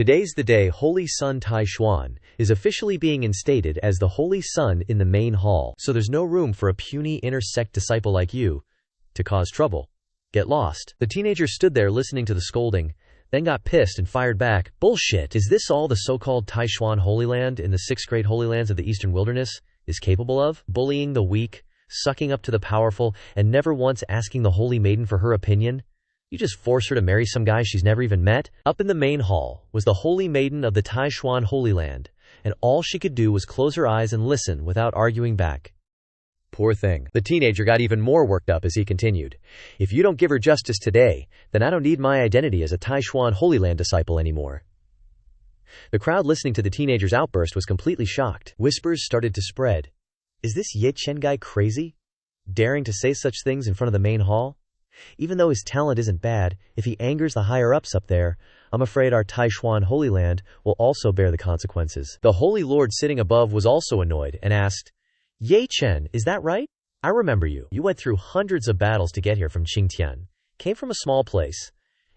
Today's the day Holy Sun Tai Xuan is officially being instated as the Holy Sun in the main hall, so there's no room for a puny inner sect disciple like you to cause trouble. Get lost. The teenager stood there listening to the scolding, then got pissed and fired back. Bullshit! Is this all the so-called Tai Xuan Holy Land in the 6th grade Holy Lands of the Eastern Wilderness is capable of? Bullying the weak, sucking up to the powerful, and never once asking the Holy Maiden for her opinion? You just force her to marry some guy she's never even met? Up in the main hall was the Holy Maiden of the Tai Xuan Holy Land, and all she could do was close her eyes and listen without arguing back. Poor thing. The teenager got even more worked up as he continued. If you don't give her justice today, then I don't need my identity as a Tai Xuan Holy Land disciple anymore. The crowd listening to the teenager's outburst was completely shocked. Whispers started to spread. Is this Ye Chen guy crazy? Daring to say such things in front of the main hall? Even though his talent isn't bad, if he angers the higher-ups up there, I'm afraid our Tai Xuan Holy Land will also bear the consequences. The Holy Lord sitting above was also annoyed and asked, Ye Chen, is that right? I remember you. You went through hundreds of battles to get here from Qingtian, came from a small place,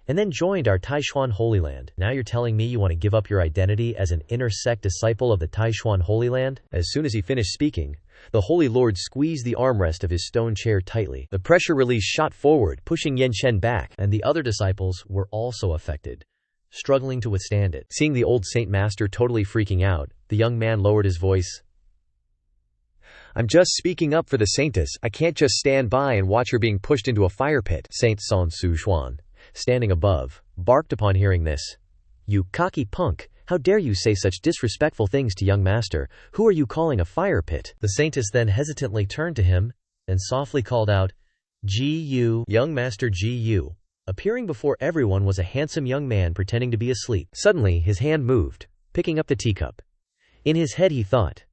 and then joined our Tai Xuan Holy Land. Now you're telling me you want to give up your identity as an inner sect disciple of the Tai Xuan Holy Land? As soon as he finished speaking, the Holy Lord squeezed the armrest of his stone chair tightly. The pressure release shot forward, pushing Yan Chen back, and the other disciples were also affected, struggling to withstand it. Seeing the old Saint Master totally freaking out, the young man lowered his voice. I'm just speaking up for the Saintess. I can't just stand by and watch her being pushed into a fire pit. Saint Sun Su Xuan, standing above, barked upon hearing this. You cocky punk! How dare you say such disrespectful things to young master? Who are you calling a fire pit? The Saintess then hesitantly turned to him and softly called out, Gu, young master Gu. Appearing before everyone was a handsome young man pretending to be asleep. Suddenly his hand moved, picking up the teacup. In his head he thought,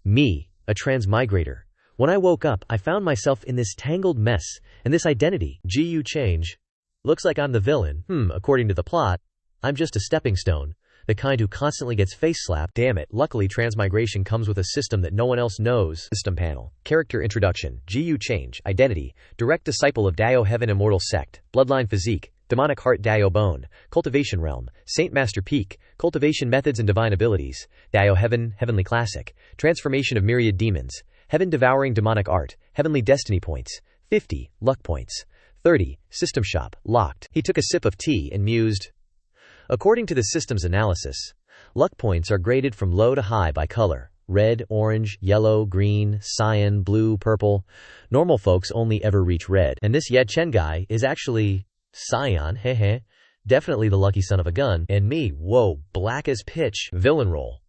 me, a transmigrator. When I woke up, I found myself in this tangled mess, and this identity, Gu Changge. Looks like I'm the villain. According to the plot, I'm just a stepping stone. The kind who constantly gets face-slapped. Damn it. Luckily, transmigration comes with a system that no one else knows. System panel. Character introduction. Gu Changge. Identity. Direct disciple of Dao Heaven Immortal Sect. Bloodline physique. Demonic heart Dao bone. Cultivation realm. Saint Master peak. Cultivation methods and divine abilities. Dao Heaven. Heavenly classic. Transformation of myriad demons. Heaven devouring demonic art. Heavenly destiny points. 50. Luck points. 30. System shop. Locked. He took a sip of tea and mused. According to the system's analysis, luck points are graded from low to high by color. Red, orange, yellow, green, cyan, blue, purple. Normal folks only ever reach red. And this Ye Chen guy is actually cyan, hehe. Definitely the lucky son of a gun. And me, whoa, black as pitch. Villain role.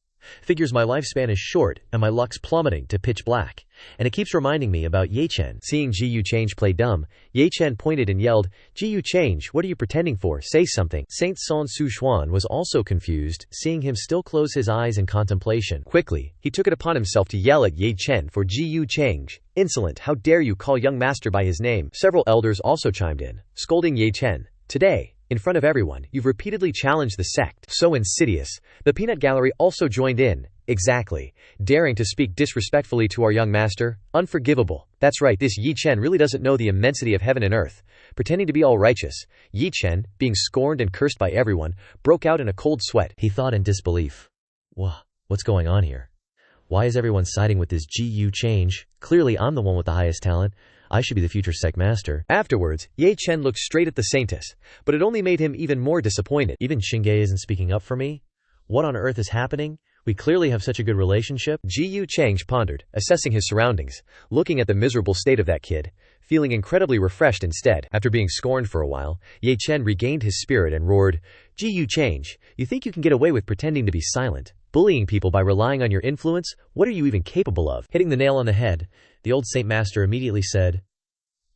Figures my lifespan is short and my luck's plummeting to pitch black. And it keeps reminding me about Ye Chen. Seeing Gu Changge play dumb, Ye Chen pointed and yelled, Gu Changge, what are you pretending for? Say something. Saint Sun Su Xuan was also confused, seeing him still close his eyes in contemplation. Quickly, he took it upon himself to yell at Ye Chen for Gu Changge. Insolent, how dare you call young master by his name? Several elders also chimed in, scolding Ye Chen. Today, in front of everyone, you've repeatedly challenged the sect. So insidious. The peanut gallery also joined in. Exactly. Daring to speak disrespectfully to our young master? Unforgivable. That's right, this Ye Chen really doesn't know the immensity of heaven and earth. Pretending to be all righteous, Ye Chen, being scorned and cursed by everyone, broke out in a cold sweat. He thought in disbelief. What's going on here? Why is everyone siding with this Gu Changge? Clearly I'm the one with the highest talent. I should be the future sect master. Afterwards, Ye Chen looked straight at the Saintess, but it only made him even more disappointed. Even Chingge isn't speaking up for me? What on earth is happening? We clearly have such a good relationship. Gu Changge pondered, assessing his surroundings, looking at the miserable state of that kid, feeling incredibly refreshed instead. After being scorned for a while, Ye Chen regained his spirit and roared, Gu Changge, you think you can get away with pretending to be silent? Bullying people by relying on your influence? What are you even capable of? Hitting the nail on the head, the old Saint Master immediately said,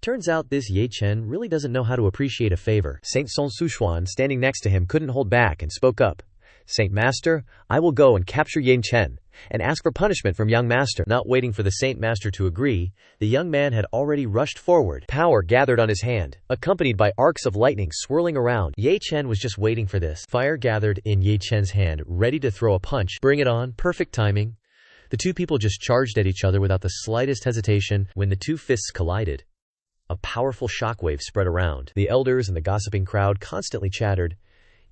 Turns out this Ye Chen really doesn't know how to appreciate a favor. Saint Sun Su Xuan, standing next to him, couldn't hold back and spoke up. Saint Master, I will go and capture Ye Chen and ask for punishment from young master. Not waiting for the Saint Master to agree, the young man had already rushed forward. Power gathered on his hand, accompanied by arcs of lightning swirling around. Ye Chen was just waiting for this. Fire gathered in Ye Chen's hand, ready to throw a punch. Bring it on, perfect timing. The two people just charged at each other without the slightest hesitation. When the two fists collided, a powerful shockwave spread around. The elders and the gossiping crowd constantly chattered,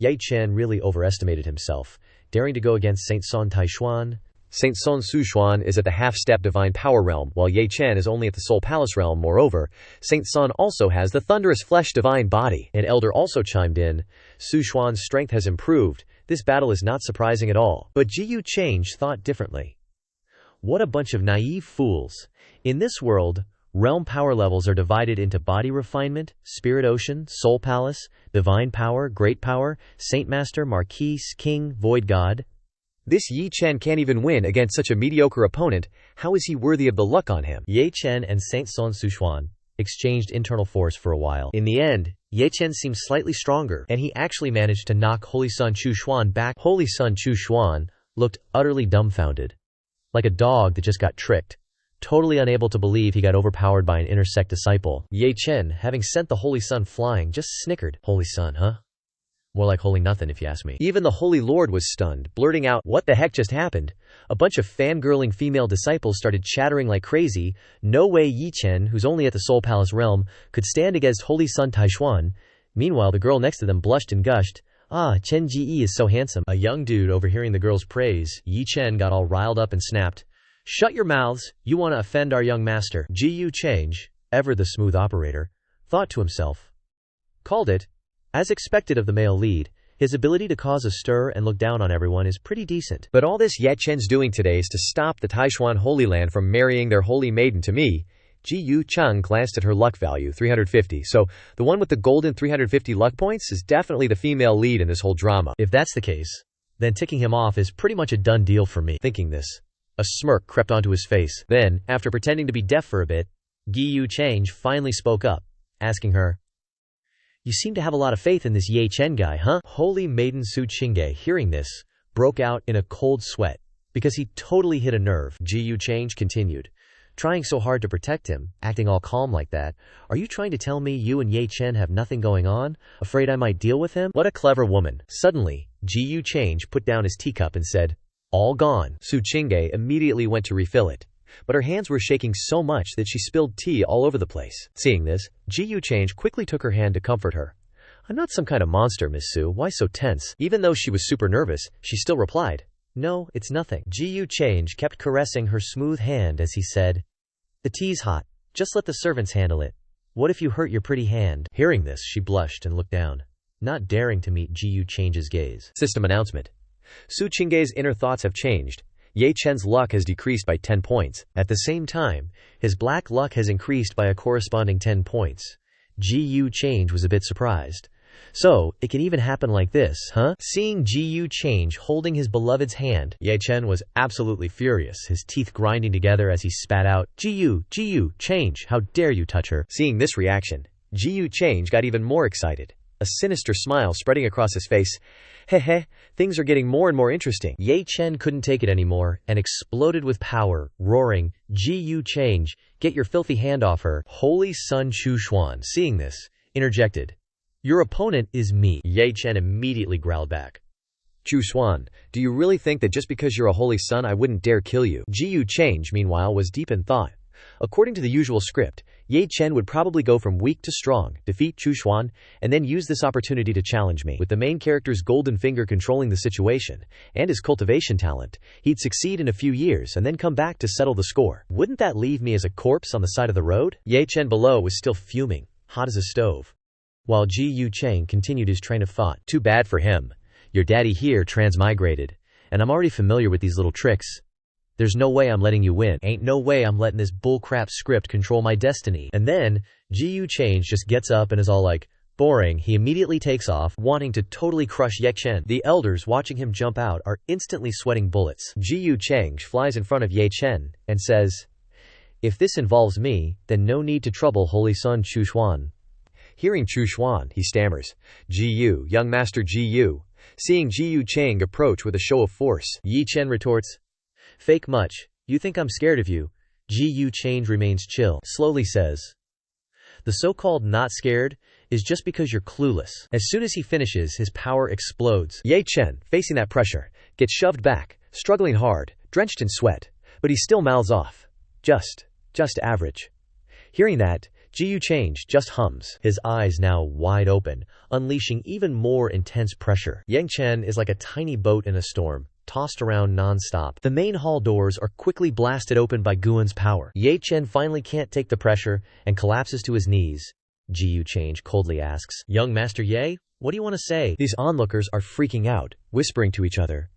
Ye Chen really overestimated himself, daring to go against Saint Son Taishuan. Saint Son Sushuan is at the half-step divine power realm, while Ye Chen is only at the soul palace realm. Moreover, Saint Son also has the thunderous flesh divine body. An elder also chimed in, Sushuan's strength has improved. This battle is not surprising at all. But Gu Changge thought differently. What a bunch of naive fools. In this world, realm power levels are divided into body refinement, spirit ocean, soul palace, divine power, great power, saint master, marquis, king, void god. This Ye Chen can't even win against such a mediocre opponent. How is he worthy of the luck on him? Ye Chen and Saint Son Sushuan exchanged internal force for a while. In the end, Ye Chen seemed slightly stronger, and he actually managed to knock Holy Sun Chushuan back. Holy Sun Chushuan looked utterly dumbfounded, like a dog that just got tricked, totally unable to believe he got overpowered by an inner sect disciple. Ye Chen, having sent the Holy Sun flying, just snickered. Holy Sun, huh? More like holy nothing if you ask me. Even the Holy Lord was stunned, blurting out, "What the heck just happened?" A bunch of fangirling female disciples started chattering like crazy. No way Ye Chen, who's only at the Soul Palace realm, could stand against Holy Sun Taishuan. Meanwhile, the girl next to them blushed and gushed. "Ah, Chen Ji is so handsome." A young dude overhearing the girl's praise, Ye Chen got all riled up and snapped, "Shut your mouths, you want to offend our young master." Gu Changge, ever the smooth operator, thought to himself. Called it. As expected of the male lead, his ability to cause a stir and look down on everyone is pretty decent. But all this Ye Chen's doing today is to stop the Taishuan Holy Land from marrying their holy maiden to me. Gu Changge glanced at her luck value, 350, so the one with the golden 350 luck points is definitely the female lead in this whole drama. If that's the case, then ticking him off is pretty much a done deal for me. Thinking this, a smirk crept onto his face. Then, after pretending to be deaf for a bit, Gu Changge finally spoke up, asking her, "You seem to have a lot of faith in this Ye Chen guy, huh?" Holy Maiden Gu Changge, hearing this, broke out in a cold sweat, because he totally hit a nerve. Gu Changge continued, trying so hard to protect him, acting all calm like that. "Are you trying to tell me you and Ye Chen have nothing going on? Afraid I might deal with him?" What a clever woman. Suddenly, Gu Changge put down his teacup and said, "All gone." Gu Changge immediately went to refill it, but her hands were shaking so much that she spilled tea all over the place. Seeing this, Gu Changge quickly took her hand to comfort her. "I'm not some kind of monster, Miss Su. Why so tense?" Even though she was super nervous, she still replied, "No, it's nothing." Gu Changge kept caressing her smooth hand as he said, "The tea's hot. Just let the servants handle it. What if you hurt your pretty hand?" Hearing this, she blushed and looked down, not daring to meet Gu Change's gaze. System announcement. Gu Changge's inner thoughts have changed. Ye Chen's luck has decreased by 10 points. At the same time, his black luck has increased by a corresponding 10 points. Gu Changge was a bit surprised. So, it can even happen like this, huh? Seeing Gu Changge holding his beloved's hand, Ye Chen was absolutely furious, his teeth grinding together as he spat out, Gu Changge, how dare you touch her?" Seeing this reaction, Gu Changge got even more excited, a sinister smile spreading across his face. "Heh, things are getting more and more interesting." Ye Chen couldn't take it anymore and exploded with power, roaring, "Gu Changge, get your filthy hand off her." Holy Sun Chushuan, seeing this, interjected, "Your opponent is me." Ye Chen immediately growled back, "Chushuan, do you really think that just because you're a holy son I wouldn't dare kill you?" Gu Changge, meanwhile, was deep in thought. According to the usual script, Ye Chen would probably go from weak to strong, defeat Chushuan, and then use this opportunity to challenge me. With the main character's golden finger controlling the situation, and his cultivation talent, he'd succeed in a few years and then come back to settle the score. Wouldn't that leave me as a corpse on the side of the road? Ye Chen below was still fuming, hot as a stove, while Gu Changge continued his train of thought. "Too bad for him. Your daddy here transmigrated, and I'm already familiar with these little tricks. There's no way I'm letting you win. Ain't no way I'm letting this bullcrap script control my destiny." And then, Gu Changge just gets up and is all like, boring. He immediately takes off, wanting to totally crush Ye Chen. The elders watching him jump out are instantly sweating bullets. Gu Changge flies in front of Ye Chen and says, "If this involves me, then no need to trouble Holy Sun Chushuan." Hearing Chushuan, he stammers, "Gu, young master Gu." Seeing Gu Changge approach with a show of force, Ye Chen retorts, "Fake much, you think I'm scared of you?" Gu Changge remains chill, slowly says, "The so-called not scared is just because you're clueless." As soon as he finishes, his power explodes. Ye Chen, facing that pressure, gets shoved back, struggling hard, drenched in sweat, but he still mouths off, Just average." Hearing that, Gu Changge just hums, his eyes now wide open, unleashing even more intense pressure. Yang Chen is like a tiny boat in a storm, tossed around non-stop. The main hall doors are quickly blasted open by Guan's power. Ye Chen finally can't take the pressure and collapses to his knees. Gu Changge coldly asks, "Young Master Ye, what do you want to say?" These onlookers are freaking out, whispering to each other.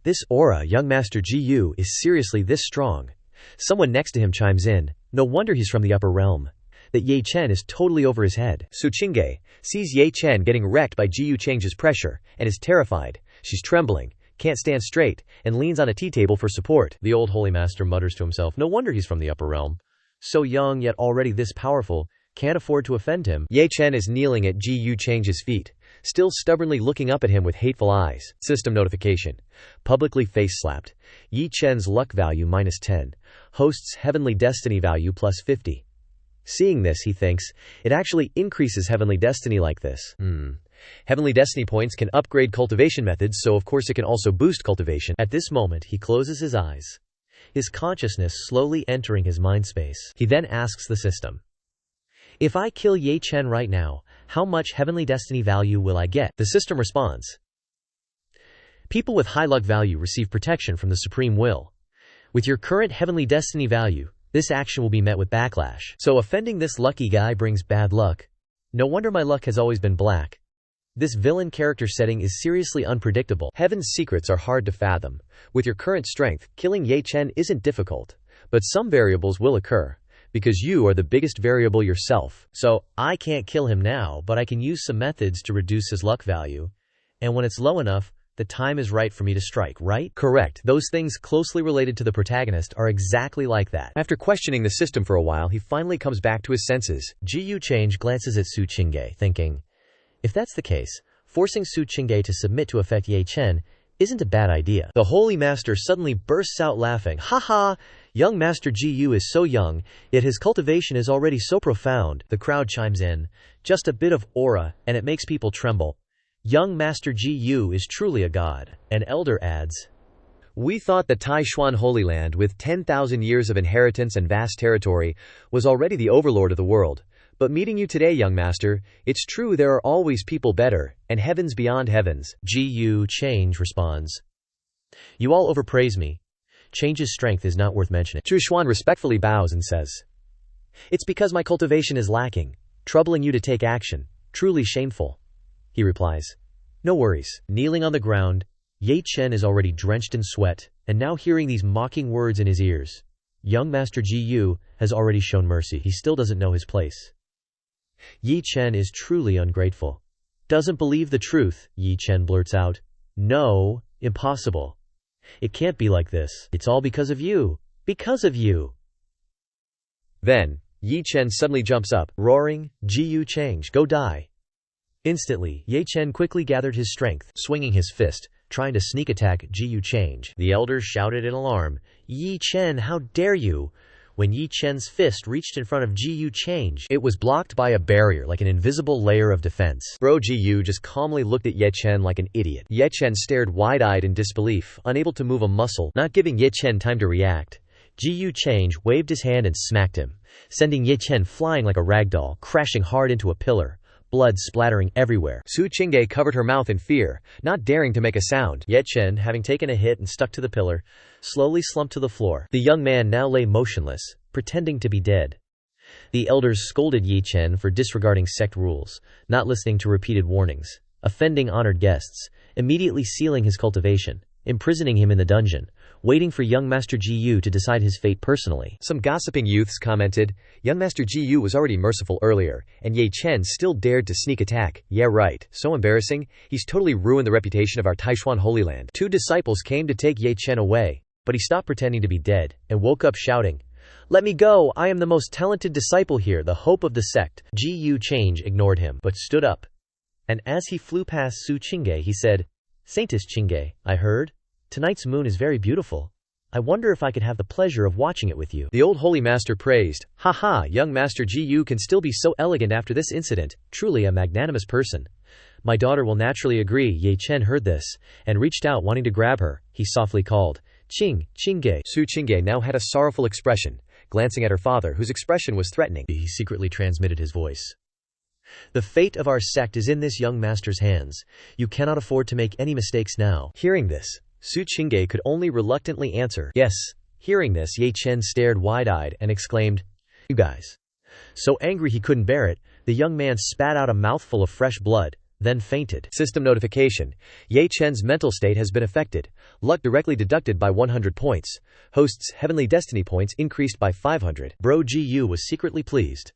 This aura, young Master Gu, is seriously this strong. Someone next to him chimes in, no wonder he's from the upper realm. That Ye Chen is totally over his head. Gu Changge sees Ye Chen getting wrecked by Gu Changge's pressure, and is terrified. She's trembling, can't stand straight, and leans on a tea table for support. The old holy master mutters to himself, no wonder he's from the upper realm. So young yet already this powerful, can't afford to offend him. Ye Chen is kneeling at Gu Changge's feet, still stubbornly looking up at him with hateful eyes. System notification. Publicly face-slapped. Ye Chen's luck value -10. Host's heavenly destiny value +50. Seeing this, he thinks, it actually increases heavenly destiny like this. Heavenly destiny points can upgrade cultivation methods, so of course it can also boost cultivation. At this moment, he closes his eyes, his consciousness slowly entering his mind space. He then asks the system, if I kill Ye Chen right now, how much heavenly destiny value will I get? The system responds, people with high luck value receive protection from the supreme will. With your current heavenly destiny value, this action will be met with backlash. So offending this lucky guy brings bad luck. No wonder my luck has always been black. This villain character setting is seriously unpredictable. Heaven's secrets are hard to fathom. With your current strength, killing Ye Chen isn't difficult. But some variables will occur, because you are the biggest variable yourself. So, I can't kill him now, but I can use some methods to reduce his luck value. And when it's low enough, the time is right for me to strike, right? Correct. Those things closely related to the protagonist are exactly like that. After questioning the system for a while, he finally comes back to his senses. Gu Changge glances at Gu Changge, thinking, if that's the case, forcing Gu Changge to submit to affect Ye Chen isn't a bad idea. The holy master suddenly bursts out laughing. Ha ha! Young Master Gu is so young, yet his cultivation is already so profound. The crowd chimes in. Just a bit of aura, and it makes people tremble. Young Master Gu is truly a god. An elder adds, we thought the Taishuan Holy Land, with 10,000 years of inheritance and vast territory, was already the overlord of the world. But meeting you today, young master, it's true there are always people better, and heavens beyond heavens. Gu Changge responds, you all overpraise me. Change's strength is not worth mentioning. Chuxuan respectfully bows and says, it's because my cultivation is lacking, troubling you to take action. Truly shameful. He replies, no worries. Kneeling on the ground, Ye Chen is already drenched in sweat, and now hearing these mocking words in his ears. Young Master Gu has already shown mercy. He still doesn't know his place. Ye Chen is truly ungrateful. Doesn't believe the truth, Ye Chen blurts out. No, impossible. It can't be like this. It's all because of you. Because of you. Then, Ye Chen suddenly jumps up, roaring, Gu Changge, go die. Instantly, Ye Chen quickly gathered his strength, swinging his fist, trying to sneak attack Gu Changge. The elders shouted in alarm, Ye Chen, how dare you! When Ye Chen's fist reached in front of Gu Changge, it was blocked by a barrier like an invisible layer of defense. Bro Gu just calmly looked at Ye Chen like an idiot. Ye Chen stared wide-eyed in disbelief, unable to move a muscle, not giving Ye Chen time to react. Gu Changge waved his hand and smacked him, sending Ye Chen flying like a ragdoll, crashing hard into a pillar. Blood splattering everywhere. Gu Changge covered her mouth in fear, not daring to make a sound. Ye Chen, having taken a hit and stuck to the pillar, slowly slumped to the floor. The young man now lay motionless, pretending to be dead. The elders scolded Ye Chen for disregarding sect rules, not listening to repeated warnings, offending honored guests, immediately sealing his cultivation, imprisoning him in the dungeon, waiting for young Master Gu to decide his fate personally. Some gossiping youths commented, young Master Gu was already merciful earlier, and Ye Chen still dared to sneak attack. Yeah right, so embarrassing, he's totally ruined the reputation of our Taishuan Holy Land. 2 disciples came to take Ye Chen away, but he stopped pretending to be dead, and woke up shouting, let me go, I am the most talented disciple here, the hope of the sect. Gu Changge ignored him, but stood up. And as he flew past Gu Changge, he said, Saintess Changge, I heard, tonight's moon is very beautiful. I wonder if I could have the pleasure of watching it with you. The old holy master praised, ha ha, young Master Gu can still be so elegant after this incident, truly a magnanimous person. My daughter will naturally agree. Ye Chen heard this, and reached out wanting to grab her. He softly called, Changge. Gu Changge now had a sorrowful expression, glancing at her father, whose expression was threatening. He secretly transmitted his voice. The fate of our sect is in this young master's hands. You cannot afford to make any mistakes now. Hearing this, Gu Changge could only reluctantly answer, yes. Hearing this, Ye Chen stared wide-eyed and exclaimed, "You guys." So angry he couldn't bear it, the young man spat out a mouthful of fresh blood, then fainted. System notification. Ye Chen's mental state has been affected. Luck directly deducted by 100 points. Host's heavenly destiny points increased by 500. Bro Gu was secretly pleased.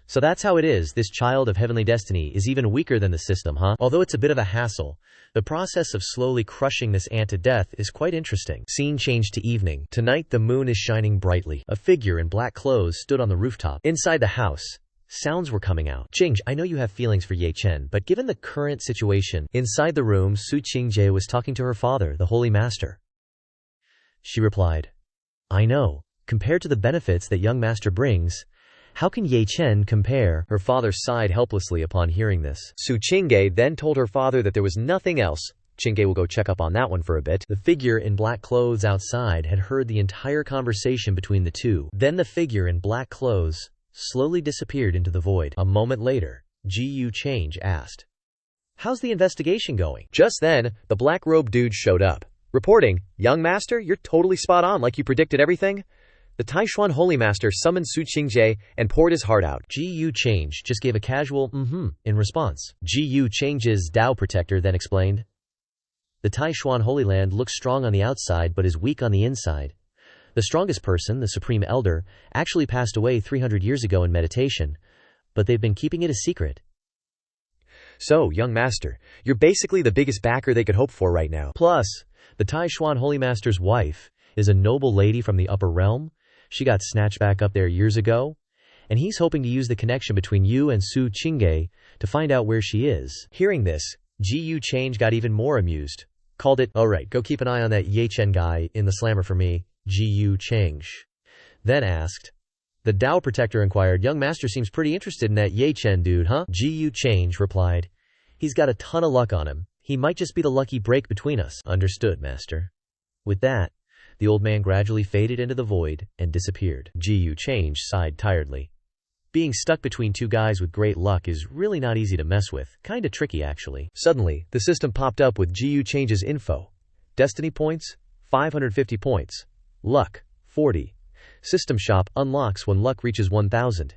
So that's how it is, this child of heavenly destiny is even weaker than the system, huh? Although it's a bit of a hassle, the process of slowly crushing this ant to death is quite interesting. Scene changed to evening. Tonight the moon is shining brightly. A figure in black clothes stood on the rooftop. Inside the house, sounds were coming out. Changge, I know you have feelings for Ye Chen, but given the current situation, inside the room, Gu Changge was talking to her father, the Holy Master. She replied, I know. Compared to the benefits that young master brings, how can Ye Chen compare? Her father sighed helplessly upon hearing this. Gu Changge then told her father that there was nothing else. Changge will go check up on that one for a bit. The figure in black clothes outside had heard the entire conversation between the two. Then the figure in black clothes slowly disappeared into the void. A moment later, Gu Changge asked, "How's the investigation going?" Just then, the black-robed dude showed up, reporting, "Young master, you're totally spot on, like you predicted everything." The Taishuan Holy Master summoned Gu Changge and poured his heart out. Gu Changge just gave a casual in response. Gu Changge's Tao protector then explained, "The Taishuan Holy Land looks strong on the outside but is weak on the inside. The strongest person, the Supreme Elder, actually passed away 300 years ago in meditation, but they've been keeping it a secret." So, young master, you're basically the biggest backer they could hope for right now. Plus, the Taishuan Holy Master's wife is a noble lady from the upper realm. She got snatched back up there years ago, and he's hoping to use the connection between you and Gu Changge to find out where she is. Hearing this, Gu Changge got even more amused. Called it, "Alright, go keep an eye on that Ye Chen guy in the slammer for me, Gu Changge." Then asked, the Tao Protector inquired, "Young master seems pretty interested in that Ye Chen dude, huh?" Gu Changge replied, "He's got a ton of luck on him. He might just be the lucky break between us." Understood, master. With that, the old man gradually faded into the void and disappeared. Gu Changge sighed tiredly. Being stuck between two guys with great luck is really not easy to mess with. Kinda tricky, actually. Suddenly, the system popped up with Gu Change's info. Destiny points, 550 points. Luck, 40. System shop unlocks when luck reaches 1000.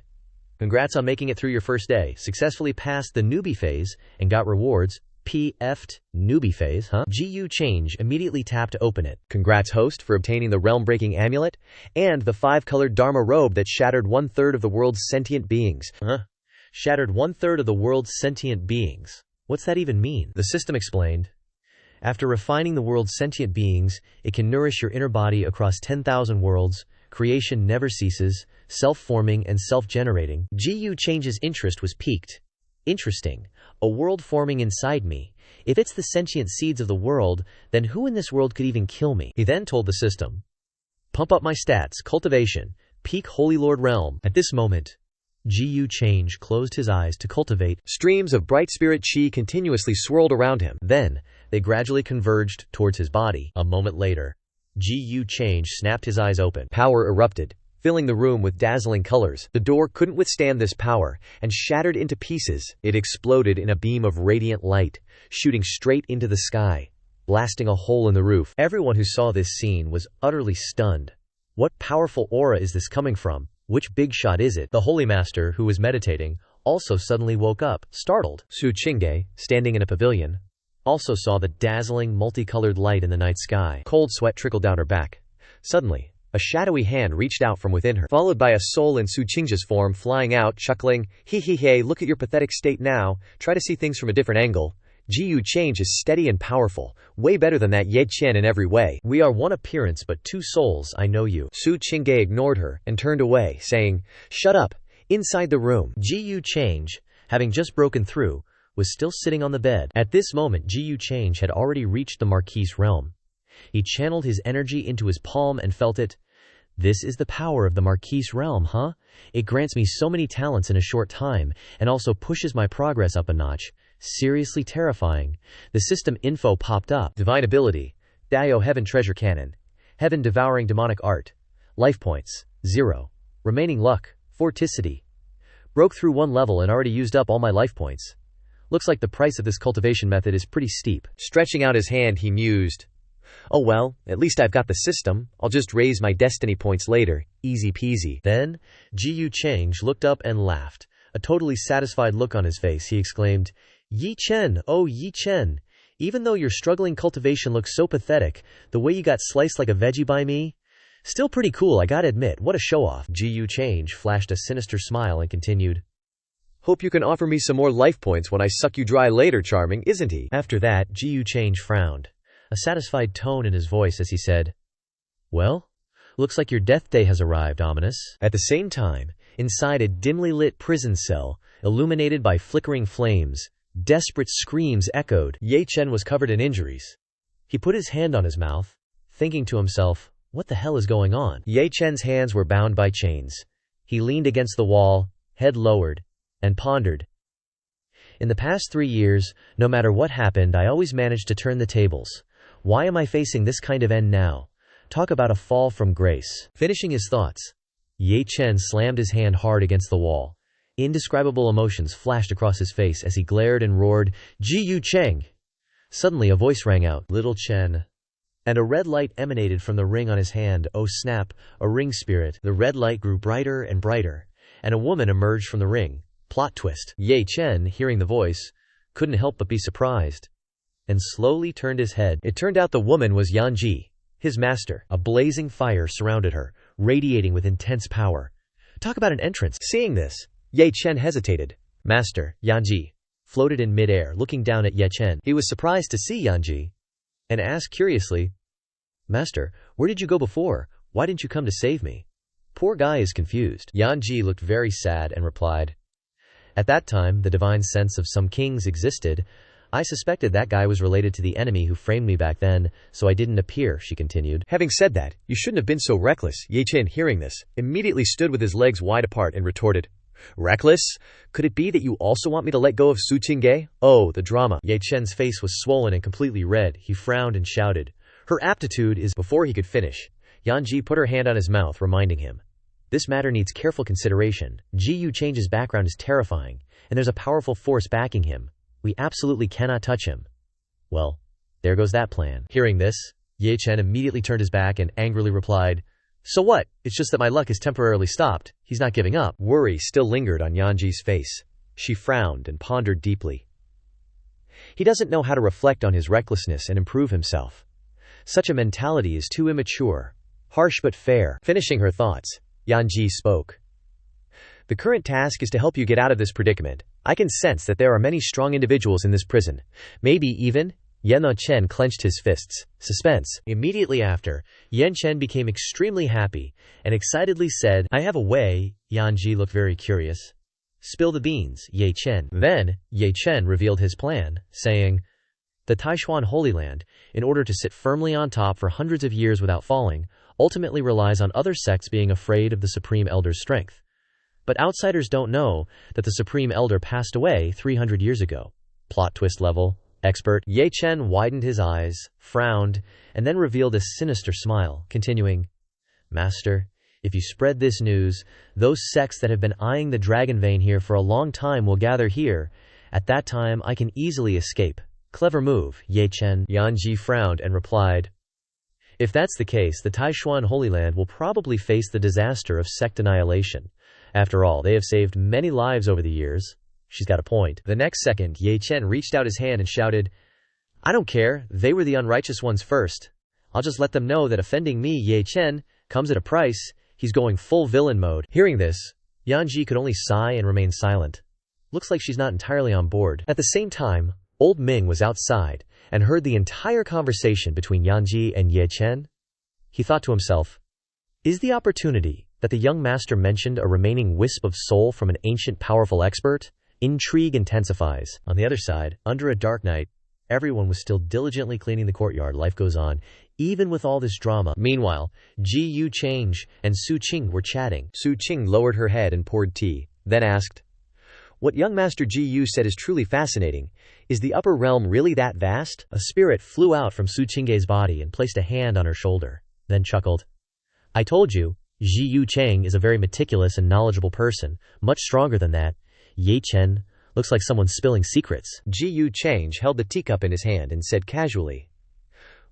Congrats on making it through your first day. Successfully passed the newbie phase and got rewards. PF'd newbie phase, huh? Gu Changge immediately tapped to open it. Congrats, host, for obtaining the realm-breaking amulet and the 5-colored Dharma robe that shattered 1/3 of the world's sentient beings. Huh? Shattered 1/3 of the world's sentient beings. What's that even mean? The system explained. After refining the world's sentient beings, it can nourish your inner body across 10,000 worlds. Creation never ceases, self-forming and self-generating. Gu Change's interest was piqued. Interesting. A world forming inside me. If it's the sentient seeds of the world, then who in this world could even kill me? He then told the system, "Pump up my stats, cultivation, peak Holy Lord realm." At this moment, Gu Changge closed his eyes to cultivate. Streams of bright spirit chi continuously swirled around him. Then, they gradually converged towards his body. A moment later, Gu Changge snapped his eyes open. Power erupted, filling the room with dazzling colors. The door couldn't withstand this power and shattered into pieces. It exploded in a beam of radiant light, shooting straight into the sky, blasting a hole in the roof. Everyone who saw this scene was utterly stunned. What powerful aura is this coming from? Which big shot is it? The Holy Master, who was meditating, also suddenly woke up, startled. Gu Changge, standing in a pavilion, also saw the dazzling, multicolored light in the night sky. Cold sweat trickled down her back. Suddenly, a shadowy hand reached out from within her, followed by a soul in Gu Changge's form flying out, chuckling, "Hey, look at your pathetic state now. Try to see things from a different angle. Gu Changge is steady and powerful, way better than that Ye Chen in every way. We are one appearance but two souls, I know you." Gu Changge ignored her and turned away, saying, "Shut up." Inside the room, Gu Changge, having just broken through, was still sitting on the bed. At this moment, Gu Changge had already reached the Marquis' realm. He channeled his energy into his palm and felt it. This is the power of the Marquis' realm, huh? It grants me so many talents in a short time, and also pushes my progress up a notch. Seriously terrifying. The system info popped up. Divine ability. Dao Heaven Treasure Cannon. Heaven Devouring Demonic Art. Life points. 0. Remaining luck, forticity. Broke through one level and already used up all my life points. Looks like the price of this cultivation method is pretty steep. Stretching out his hand, he mused. Oh well, at least I've got the system. I'll just raise my destiny points later. Easy peasy. Then, Gu Changge looked up and laughed. A totally satisfied look on his face, he exclaimed, Yi Chen, oh Yi Chen. Even though your struggling cultivation looks so pathetic, the way you got sliced like a veggie by me? Still pretty cool, I gotta admit, what a show-off. Gu Changge flashed a sinister smile and continued. Hope you can offer me some more life points when I suck you dry later, charming, isn't he? After that, Gu Changge frowned, a satisfied tone in his voice as he said, Well, looks like your death day has arrived, ominous. At the same time, inside a dimly lit prison cell, illuminated by flickering flames, desperate screams echoed. Ye Chen was covered in injuries. He put his hand on his mouth, thinking to himself, what the hell is going on? Ye Chen's hands were bound by chains. He leaned against the wall, head lowered, and pondered. In the past 3 years, no matter what happened, I always managed to turn the tables. Why am I facing this kind of end now? Talk about a fall from grace. Finishing his thoughts, Ye Chen slammed his hand hard against the wall. Indescribable emotions flashed across his face as he glared and roared, Gu Changge! Suddenly a voice rang out, Little Chen. And a red light emanated from the ring on his hand. Oh snap, a ring spirit. The red light grew brighter and brighter, and a woman emerged from the ring. Plot twist. Ye Chen, hearing the voice, couldn't help but be surprised, and slowly turned his head. It turned out the woman was Yanji, his master. A blazing fire surrounded her, radiating with intense power. Talk about an entrance. Seeing this, Ye Chen hesitated. Master, Yanji, floated in midair, looking down at Ye Chen. He was surprised to see Yanji, and asked curiously, Master, where did you go before? Why didn't you come to save me? Poor guy is confused. Yanji looked very sad and replied, At that time, the divine sense of some kings existed. I suspected that guy was related to the enemy who framed me back then, so I didn't appear, she continued. Having said that, you shouldn't have been so reckless. Ye Chen, hearing this, immediately stood with his legs wide apart and retorted, Reckless? Could it be that you also want me to let go of Gu Changge? Oh, the drama. Ye Chen's face was swollen and completely red. He frowned and shouted, Her aptitude is. Before he could finish, Yanji put her hand on his mouth, reminding him, This matter needs careful consideration. Gu Changge's background is terrifying, and there's a powerful force backing him. We absolutely cannot touch him. Well, there goes that plan. Hearing this, Ye Chen immediately turned his back and angrily replied, So what? It's just that my luck is temporarily stopped. He's not giving up. Worry still lingered on Yanji's face. She frowned and pondered deeply. He doesn't know how to reflect on his recklessness and improve himself. Such a mentality is too immature. Harsh but fair. Finishing her thoughts, Yanji spoke. The current task is to help you get out of this predicament. I can sense that there are many strong individuals in this prison. Maybe even. Yan Chen clenched his fists. Suspense. Immediately after, Yan Chen became extremely happy and excitedly said, I have a way. Yanji looked very curious. Spill the beans, Ye Chen. Then, Ye Chen revealed his plan, saying, The Taishuan Holy Land, in order to sit firmly on top for hundreds of years without falling, ultimately relies on other sects being afraid of the Supreme Elder's strength. But outsiders don't know that the Supreme Elder passed away 300 years ago. Plot twist level. Expert. Ye Chen widened his eyes, frowned, and then revealed a sinister smile, continuing, Master, if you spread this news, those sects that have been eyeing the dragon vein here for a long time will gather here. At that time, I can easily escape. Clever move, Ye Chen. Yanji frowned and replied, If that's the case, the Taishuan Holy Land will probably face the disaster of sect annihilation. After all, they have saved many lives over the years. She's got a point. The next second, Ye Chen reached out his hand and shouted, I don't care, they were the unrighteous ones first. I'll just let them know that offending me, Ye Chen, comes at a price. He's going full villain mode. Hearing this, Yanji could only sigh and remain silent. Looks like she's not entirely on board. At the same time, Old Ming was outside and heard the entire conversation between Yanji and Ye Chen. He thought to himself, Is the opportunity that the young master mentioned a remaining wisp of soul from an ancient powerful expert? Intrigue intensifies. On the other side, under a dark night, everyone was still diligently cleaning the courtyard. Life goes on, even with all this drama. Meanwhile, Gu Changge and Su Qing were chatting. Su Qing lowered her head and poured tea, then asked, What young master Gu said is truly fascinating. Is the upper realm really that vast? A spirit flew out from Su Qingge's body and placed a hand on her shoulder, then chuckled. I told you, Gu Changge is a very meticulous and knowledgeable person, much stronger than that. Ye Chen looks like someone spilling secrets. Gu Changge held the teacup in his hand and said casually,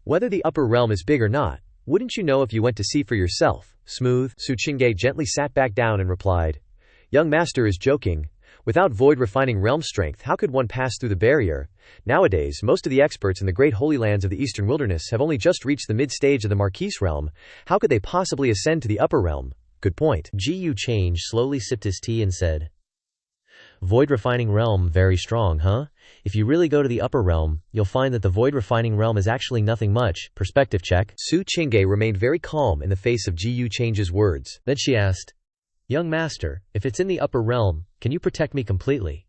"Whether the upper realm is big or not, wouldn't you know if you went to see for yourself?" Smooth. Gu Changge gently sat back down and replied, "Young master is joking. Without void refining realm strength, how could one pass through the barrier? Nowadays, most of the experts in the great holy lands of the eastern wilderness have only just reached the mid-stage of the Marquise realm. How could they possibly ascend to the upper realm?" Good point. Gu Changge slowly sipped his tea and said, "Void refining realm very strong, huh? If you really go to the upper realm, you'll find that the void refining realm is actually nothing much. Perspective check." Gu Changge remained very calm in the face of Gu Change's words. Then she asked, "Young master, if it's in the upper realm, can you protect me completely?"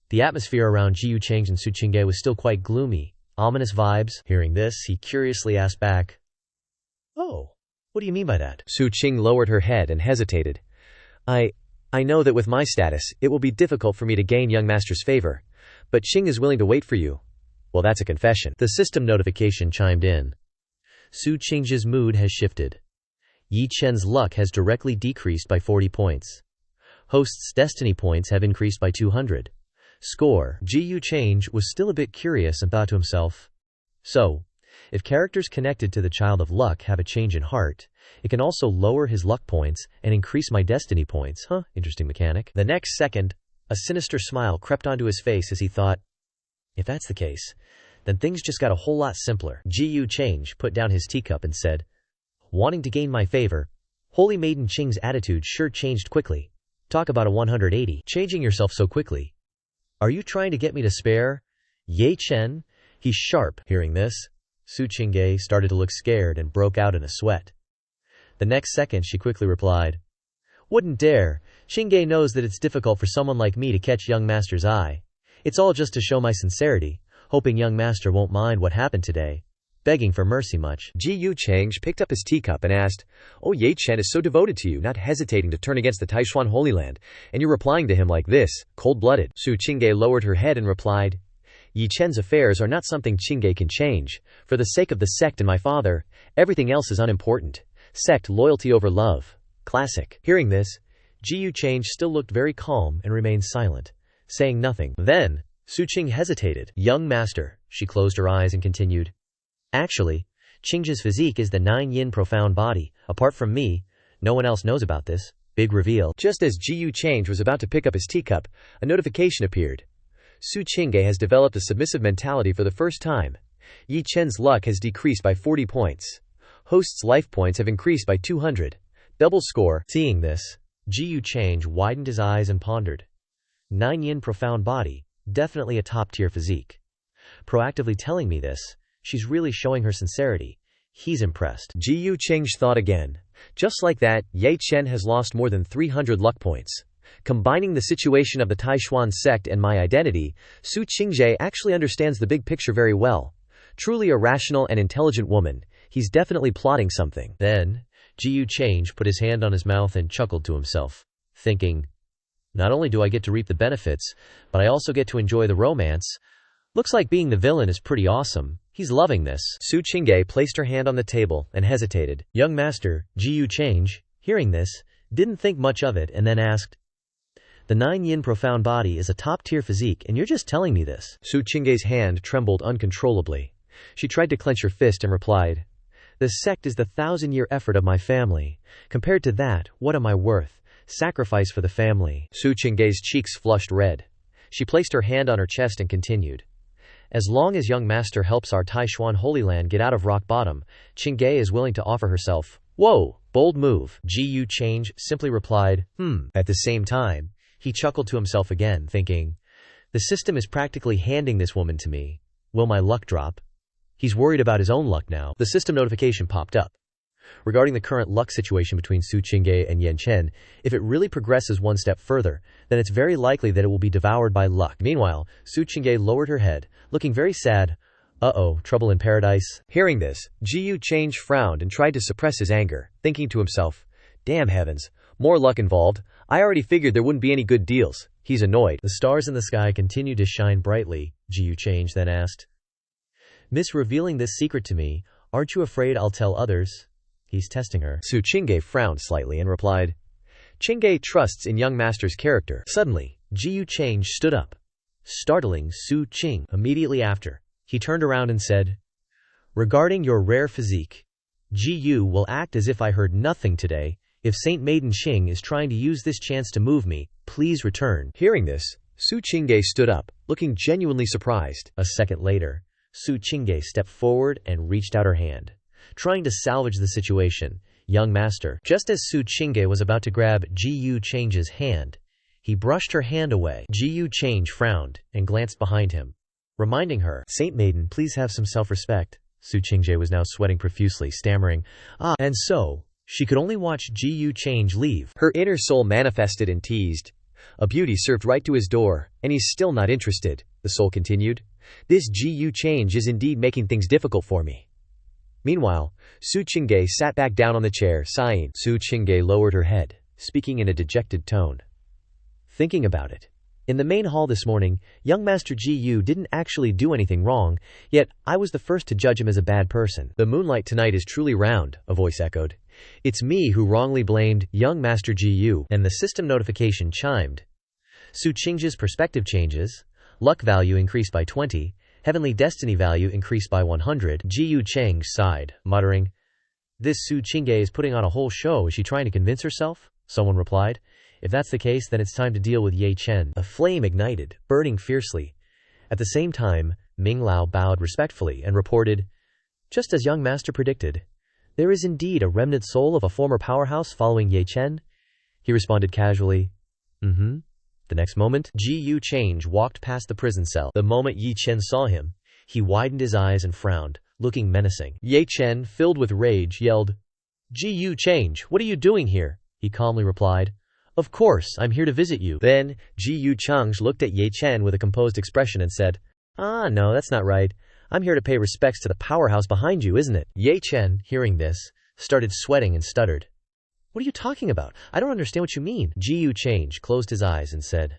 The atmosphere around Gu Changge and Gu Changge was still quite gloomy, ominous vibes. Hearing this, he curiously asked back, "Oh, what do you mean by that?" Gu Changge lowered her head and hesitated. I know that with my status, it will be difficult for me to gain young master's favor, but Ching is willing to wait for you. Well, that's a confession. The system notification chimed in. Gu Changge's mood has shifted. Ye Chen's luck has directly decreased by 40 points. Host's destiny points have increased by 200. Score. Gu Changge was still a bit curious and thought to himself, so, if characters connected to the Child of Luck have a change in heart, it can also lower his luck points and increase my destiny points. Interesting mechanic. The next second, a sinister smile crept onto his face as he thought, if that's the case, then things just got a whole lot simpler. Gu Changge put down his teacup and said, "Wanting to gain my favor, Holy Maiden Ching's attitude sure changed quickly. Talk about a 180. Changing yourself so quickly. Are you trying to get me to spare? Ye Chen?" He's sharp. Hearing this, Gu Changge started to look scared and broke out in a sweat. The next second she quickly replied, "Wouldn't dare. Changge knows that it's difficult for someone like me to catch young master's eye. It's all just to show my sincerity, hoping young master won't mind what happened today. Begging for mercy much." Gu Changge picked up his teacup and asked, "Oh, Ye Chen is so devoted to you, not hesitating to turn against the Taishuan Holy Land, and you're replying to him like this, cold-blooded." Gu Changge lowered her head and replied, "Ye Chen's affairs are not something Changge can change. For the sake of the sect and my father, everything else is unimportant. Sect loyalty over love. Classic." Hearing this, Gu Changge still looked very calm and remained silent, saying nothing. Then, Gu Changge hesitated. "Young master," she closed her eyes and continued, "actually, Changge's physique is the 9 yin profound body. Apart from me, no one else knows about this. Big reveal." Just as Gu Changge was about to pick up his teacup, a notification appeared. Gu Changge has developed a submissive mentality for the first time. Ye Chen's luck has decreased by 40 points. Host's life points have increased by 200. Double score. Seeing this, Gu Changge widened his eyes and pondered. 9 yin profound body, definitely a top-tier physique. Proactively telling me this, she's really showing her sincerity. He's impressed. Gu Changge thought again. Just like that, Ye Chen has lost more than 300 luck points. Combining the situation of the Taishuan sect and my identity, Gu Changge actually understands the big picture very well. Truly a rational and intelligent woman, he's definitely plotting something. Then, Gu Changge put his hand on his mouth and chuckled to himself, thinking, not only do I get to reap the benefits, but I also get to enjoy the romance. Looks like being the villain is pretty awesome. He's loving this. Gu Changge placed her hand on the table and hesitated. Young master, Gu Changge, hearing this, didn't think much of it and then asked, "The 9 yin profound body is a top-tier physique and you're just telling me this?" Gu Changge's hand trembled uncontrollably. She tried to clench her fist and replied, "The sect is the 1,000-year effort of my family. Compared to that, what am I worth? Sacrifice for the family." Gu Changge's cheeks flushed red. She placed her hand on her chest and continued, "As long as young master helps our Taishuan Holy Land get out of rock bottom, Changge is willing to offer herself." Whoa, bold move. Gu Changge simply replied, At the same time, he chuckled to himself again, thinking, the system is practically handing this woman to me. Will my luck drop? He's worried about his own luck now. The system notification popped up. Regarding the current luck situation between Gu Changge and Ye Chen, if it really progresses one step further, then it's very likely that it will be devoured by luck. Meanwhile, Gu Changge lowered her head, looking very sad. Uh-oh, trouble in paradise. Hearing this, Gu Changge frowned and tried to suppress his anger, thinking to himself, damn heavens, more luck involved. I already figured there wouldn't be any good deals. He's annoyed. The stars in the sky continued to shine brightly. Gu Changge then asked, "Miss, revealing this secret to me, aren't you afraid I'll tell others?" He's testing her. Su Changge frowned slightly and replied, Changge trusts in young master's character. Suddenly, Gu Changge stood up, startling Su Ching. Immediately after, he turned around and said, regarding your rare physique, Gu will act as if I heard nothing today. If Saint Maiden Ching is trying to use this chance to move me, please return. Hearing this, Su Changge stood up, looking genuinely surprised. A second later, Su Changge stepped forward and reached out her hand, trying to salvage the situation. Young master, just as Su Changge was about to grab Gu Changge's hand, he brushed her hand away. Gu Changge frowned and glanced behind him, reminding her, Saint Maiden, please have some self-respect. Su Changge was now sweating profusely, stammering, and so, she could only watch Gu Changge leave. Her inner soul manifested and teased. A beauty served right to his door, and he's still not interested, the soul continued. This Gu Changge is indeed making things difficult for me. Meanwhile, Su Changge sat back down on the chair, sighing. Su Changge lowered her head, speaking in a dejected tone. Thinking about it. In the main hall this morning, young Master Gu didn't actually do anything wrong, yet I was the first to judge him as a bad person. The moonlight tonight is truly round, a voice echoed. It's me who wrongly blamed young Master Gu. And the system notification chimed. Su Changge's perspective changes. Luck value increased by 20. Heavenly destiny value increased by 100. Gu Changge sighed, muttering, This Su Changge is putting on a whole show. Is she trying to convince herself? Someone replied. If that's the case, then it's time to deal with Ye Chen. A flame ignited, burning fiercely. At the same time, Ming Lao bowed respectfully and reported, Just as young master predicted, there is indeed a remnant soul of a former powerhouse following Ye Chen. He responded casually, The next moment, Gu Changge walked past the prison cell. The moment Ye Chen saw him, he widened his eyes and frowned, looking menacing. Ye Chen, filled with rage, yelled, Gu Changge, what are you doing here? He calmly replied, Of course, I'm here to visit you. Then, Gu Changge looked at Ye Chen with a composed expression and said, No, that's not right. I'm here to pay respects to the powerhouse behind you, isn't it? Ye Chen, hearing this, started sweating and stuttered. What are you talking about? I don't understand what you mean. Gu Changge closed his eyes and said,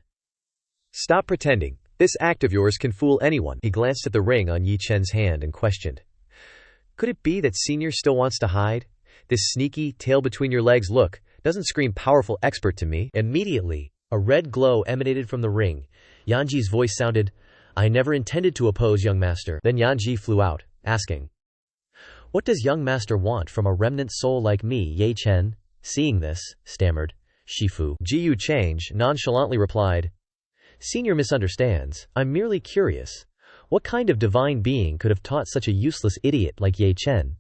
Stop pretending. This act of yours can fool anyone. He glanced at the ring on Ye Chen's hand and questioned, Could it be that Senior still wants to hide? This sneaky, tail between your legs look doesn't scream powerful expert to me. Immediately, a red glow emanated from the ring. Yanji's voice sounded, I never intended to oppose young master. Then Yanji flew out, asking, What does young master want from a remnant soul like me? Ye Chen, seeing this, stammered, Shifu. Gu Changge nonchalantly replied, Senior misunderstands. I'm merely curious. What kind of divine being could have taught such a useless idiot like Ye Chen?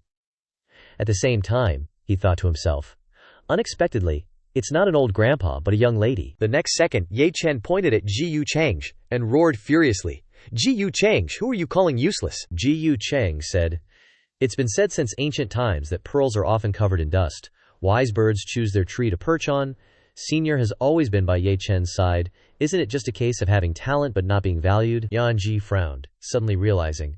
At the same time, he thought to himself, unexpectedly, it's not an old grandpa but a young lady. The next second, Ye Chen pointed at Gu Changge and roared furiously, Gu Changge, who are you calling useless? Gu Changge said, It's been said since ancient times that pearls are often covered in dust. Wise birds choose their tree to perch on. Senior has always been by Ye Chen's side. Isn't it just a case of having talent but not being valued? Yanji frowned, suddenly realizing,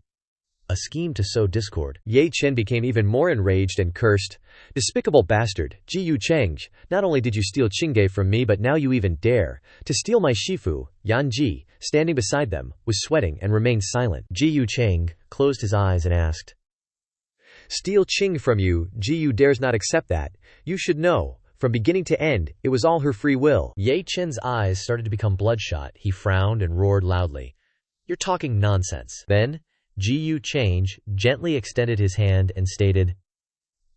a scheme to sow discord. Ye Chen became even more enraged and cursed. Despicable bastard, Gu Changge, not only did you steal Changge from me but now you even dare to steal my Shifu. Yanji, standing beside them, was sweating and remained silent. Gu Changge closed his eyes and asked, Steal Ching from you, Gu dares not accept that. You should know, from beginning to end, it was all her free will. Ye Chen's eyes started to become bloodshot. He frowned and roared loudly, You're talking nonsense. Then, Gu Changge gently extended his hand and stated,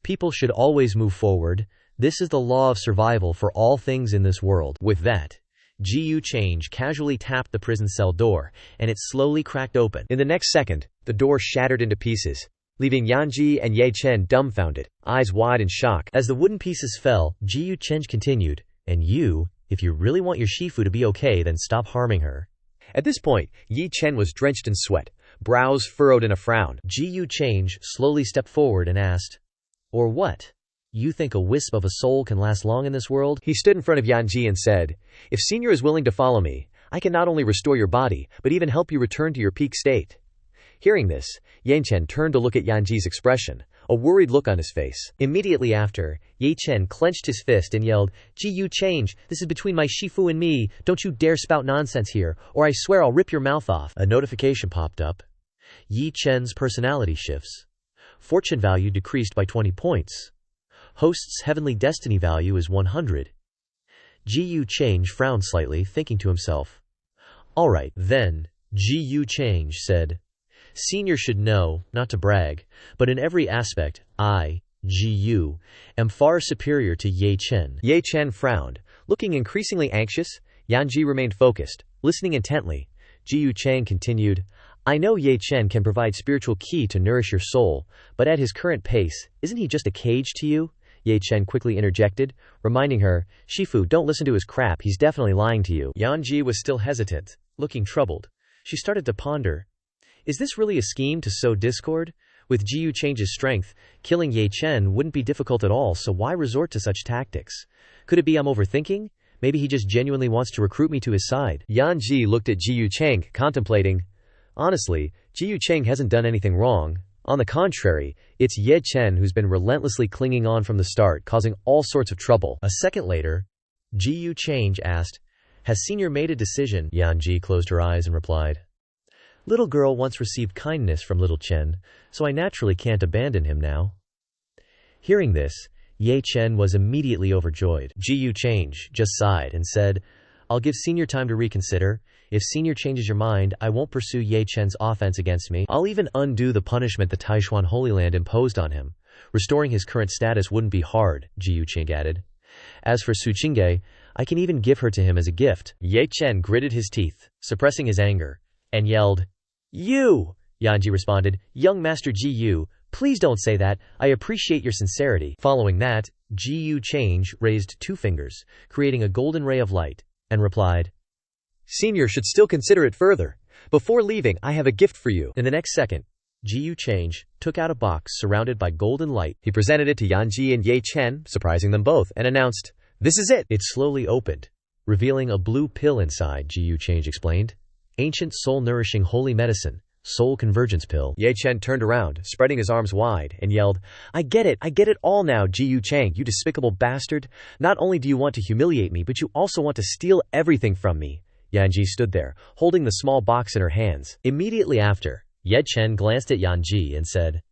People should always move forward. This is the law of survival for all things in this world. With that, Gu Changge casually tapped the prison cell door, and it slowly cracked open. In the next second, the door shattered into pieces, leaving Yanji and Ye Chen dumbfounded, eyes wide in shock. As the wooden pieces fell, Gu Changge continued, And you, if you really want your Shifu to be okay, then stop harming her. At this point, Ye Chen was drenched in sweat, brows furrowed in a frown. Gu Changge slowly stepped forward and asked, Or what? You think a wisp of a soul can last long in this world? He stood in front of Yanji and said, If Senior is willing to follow me, I can not only restore your body, but even help you return to your peak state. Hearing this, Ye Chen turned to look at Yanji's expression, a worried look on his face. Immediately after, Ye Chen clenched his fist and yelled, Gu Changge, this is between my Shifu and me. Don't you dare spout nonsense here, or I swear I'll rip your mouth off. A notification popped up. Ye Chen's personality shifts. Fortune value decreased by 20 points. Host's heavenly destiny value is 100. Gu Changge frowned slightly, thinking to himself. Alright, then, Gu Changge said. Senior should know, not to brag, but in every aspect, I, Gu, am far superior to Ye Chen. Ye Chen frowned. Looking increasingly anxious, Yanji remained focused, listening intently. Gu Changge continued, I know Ye Chen can provide spiritual ki to nourish your soul, but at his current pace, isn't he just a cage to you? Ye Chen quickly interjected, reminding her, Shifu, don't listen to his crap, he's definitely lying to you. Yanji was still hesitant, looking troubled. She started to ponder. Is this really a scheme to sow discord? With Gu Changge's strength, killing Ye Chen wouldn't be difficult at all, so why resort to such tactics? Could it be I'm overthinking? Maybe he just genuinely wants to recruit me to his side. Yanji looked at Gu Changge, contemplating. Honestly, Gu Changge hasn't done anything wrong. On the contrary, it's Ye Chen who's been relentlessly clinging on from the start, causing all sorts of trouble. A second later, Gu Changge asked, Has Senior made a decision? Yanji closed her eyes and replied, Little girl once received kindness from little Chen, so I naturally can't abandon him now. Hearing this, Ye Chen was immediately overjoyed. Gu Changge just sighed and said, I'll give Senior time to reconsider. If Senior changes your mind, I won't pursue Ye Chen's offense against me. I'll even undo the punishment the Taishuan Holy Land imposed on him. Restoring his current status wouldn't be hard, Gu Changge added. As for Gu Changge, I can even give her to him as a gift. Ye Chen gritted his teeth, suppressing his anger, and yelled, You! Yanji responded, Young Master Gu, please don't say that, I appreciate your sincerity. Following that, Gu Changge raised 2 fingers, creating a golden ray of light, and replied, Senior should still consider it further. Before leaving, I have a gift for you. In the next second, Gu Changge took out a box surrounded by golden light. He presented it to Yanji and Ye Chen, surprising them both, and announced, This is it! It slowly opened, revealing a blue pill inside, Gu Changge explained. Ancient soul-nourishing holy medicine, soul convergence pill. Ye Chen turned around, spreading his arms wide, and yelled, I get it all now, Gu Changge, you despicable bastard. Not only do you want to humiliate me, but you also want to steal everything from me. Yanji stood there, holding the small box in her hands. Immediately after, Ye Chen glanced at Yanji and said,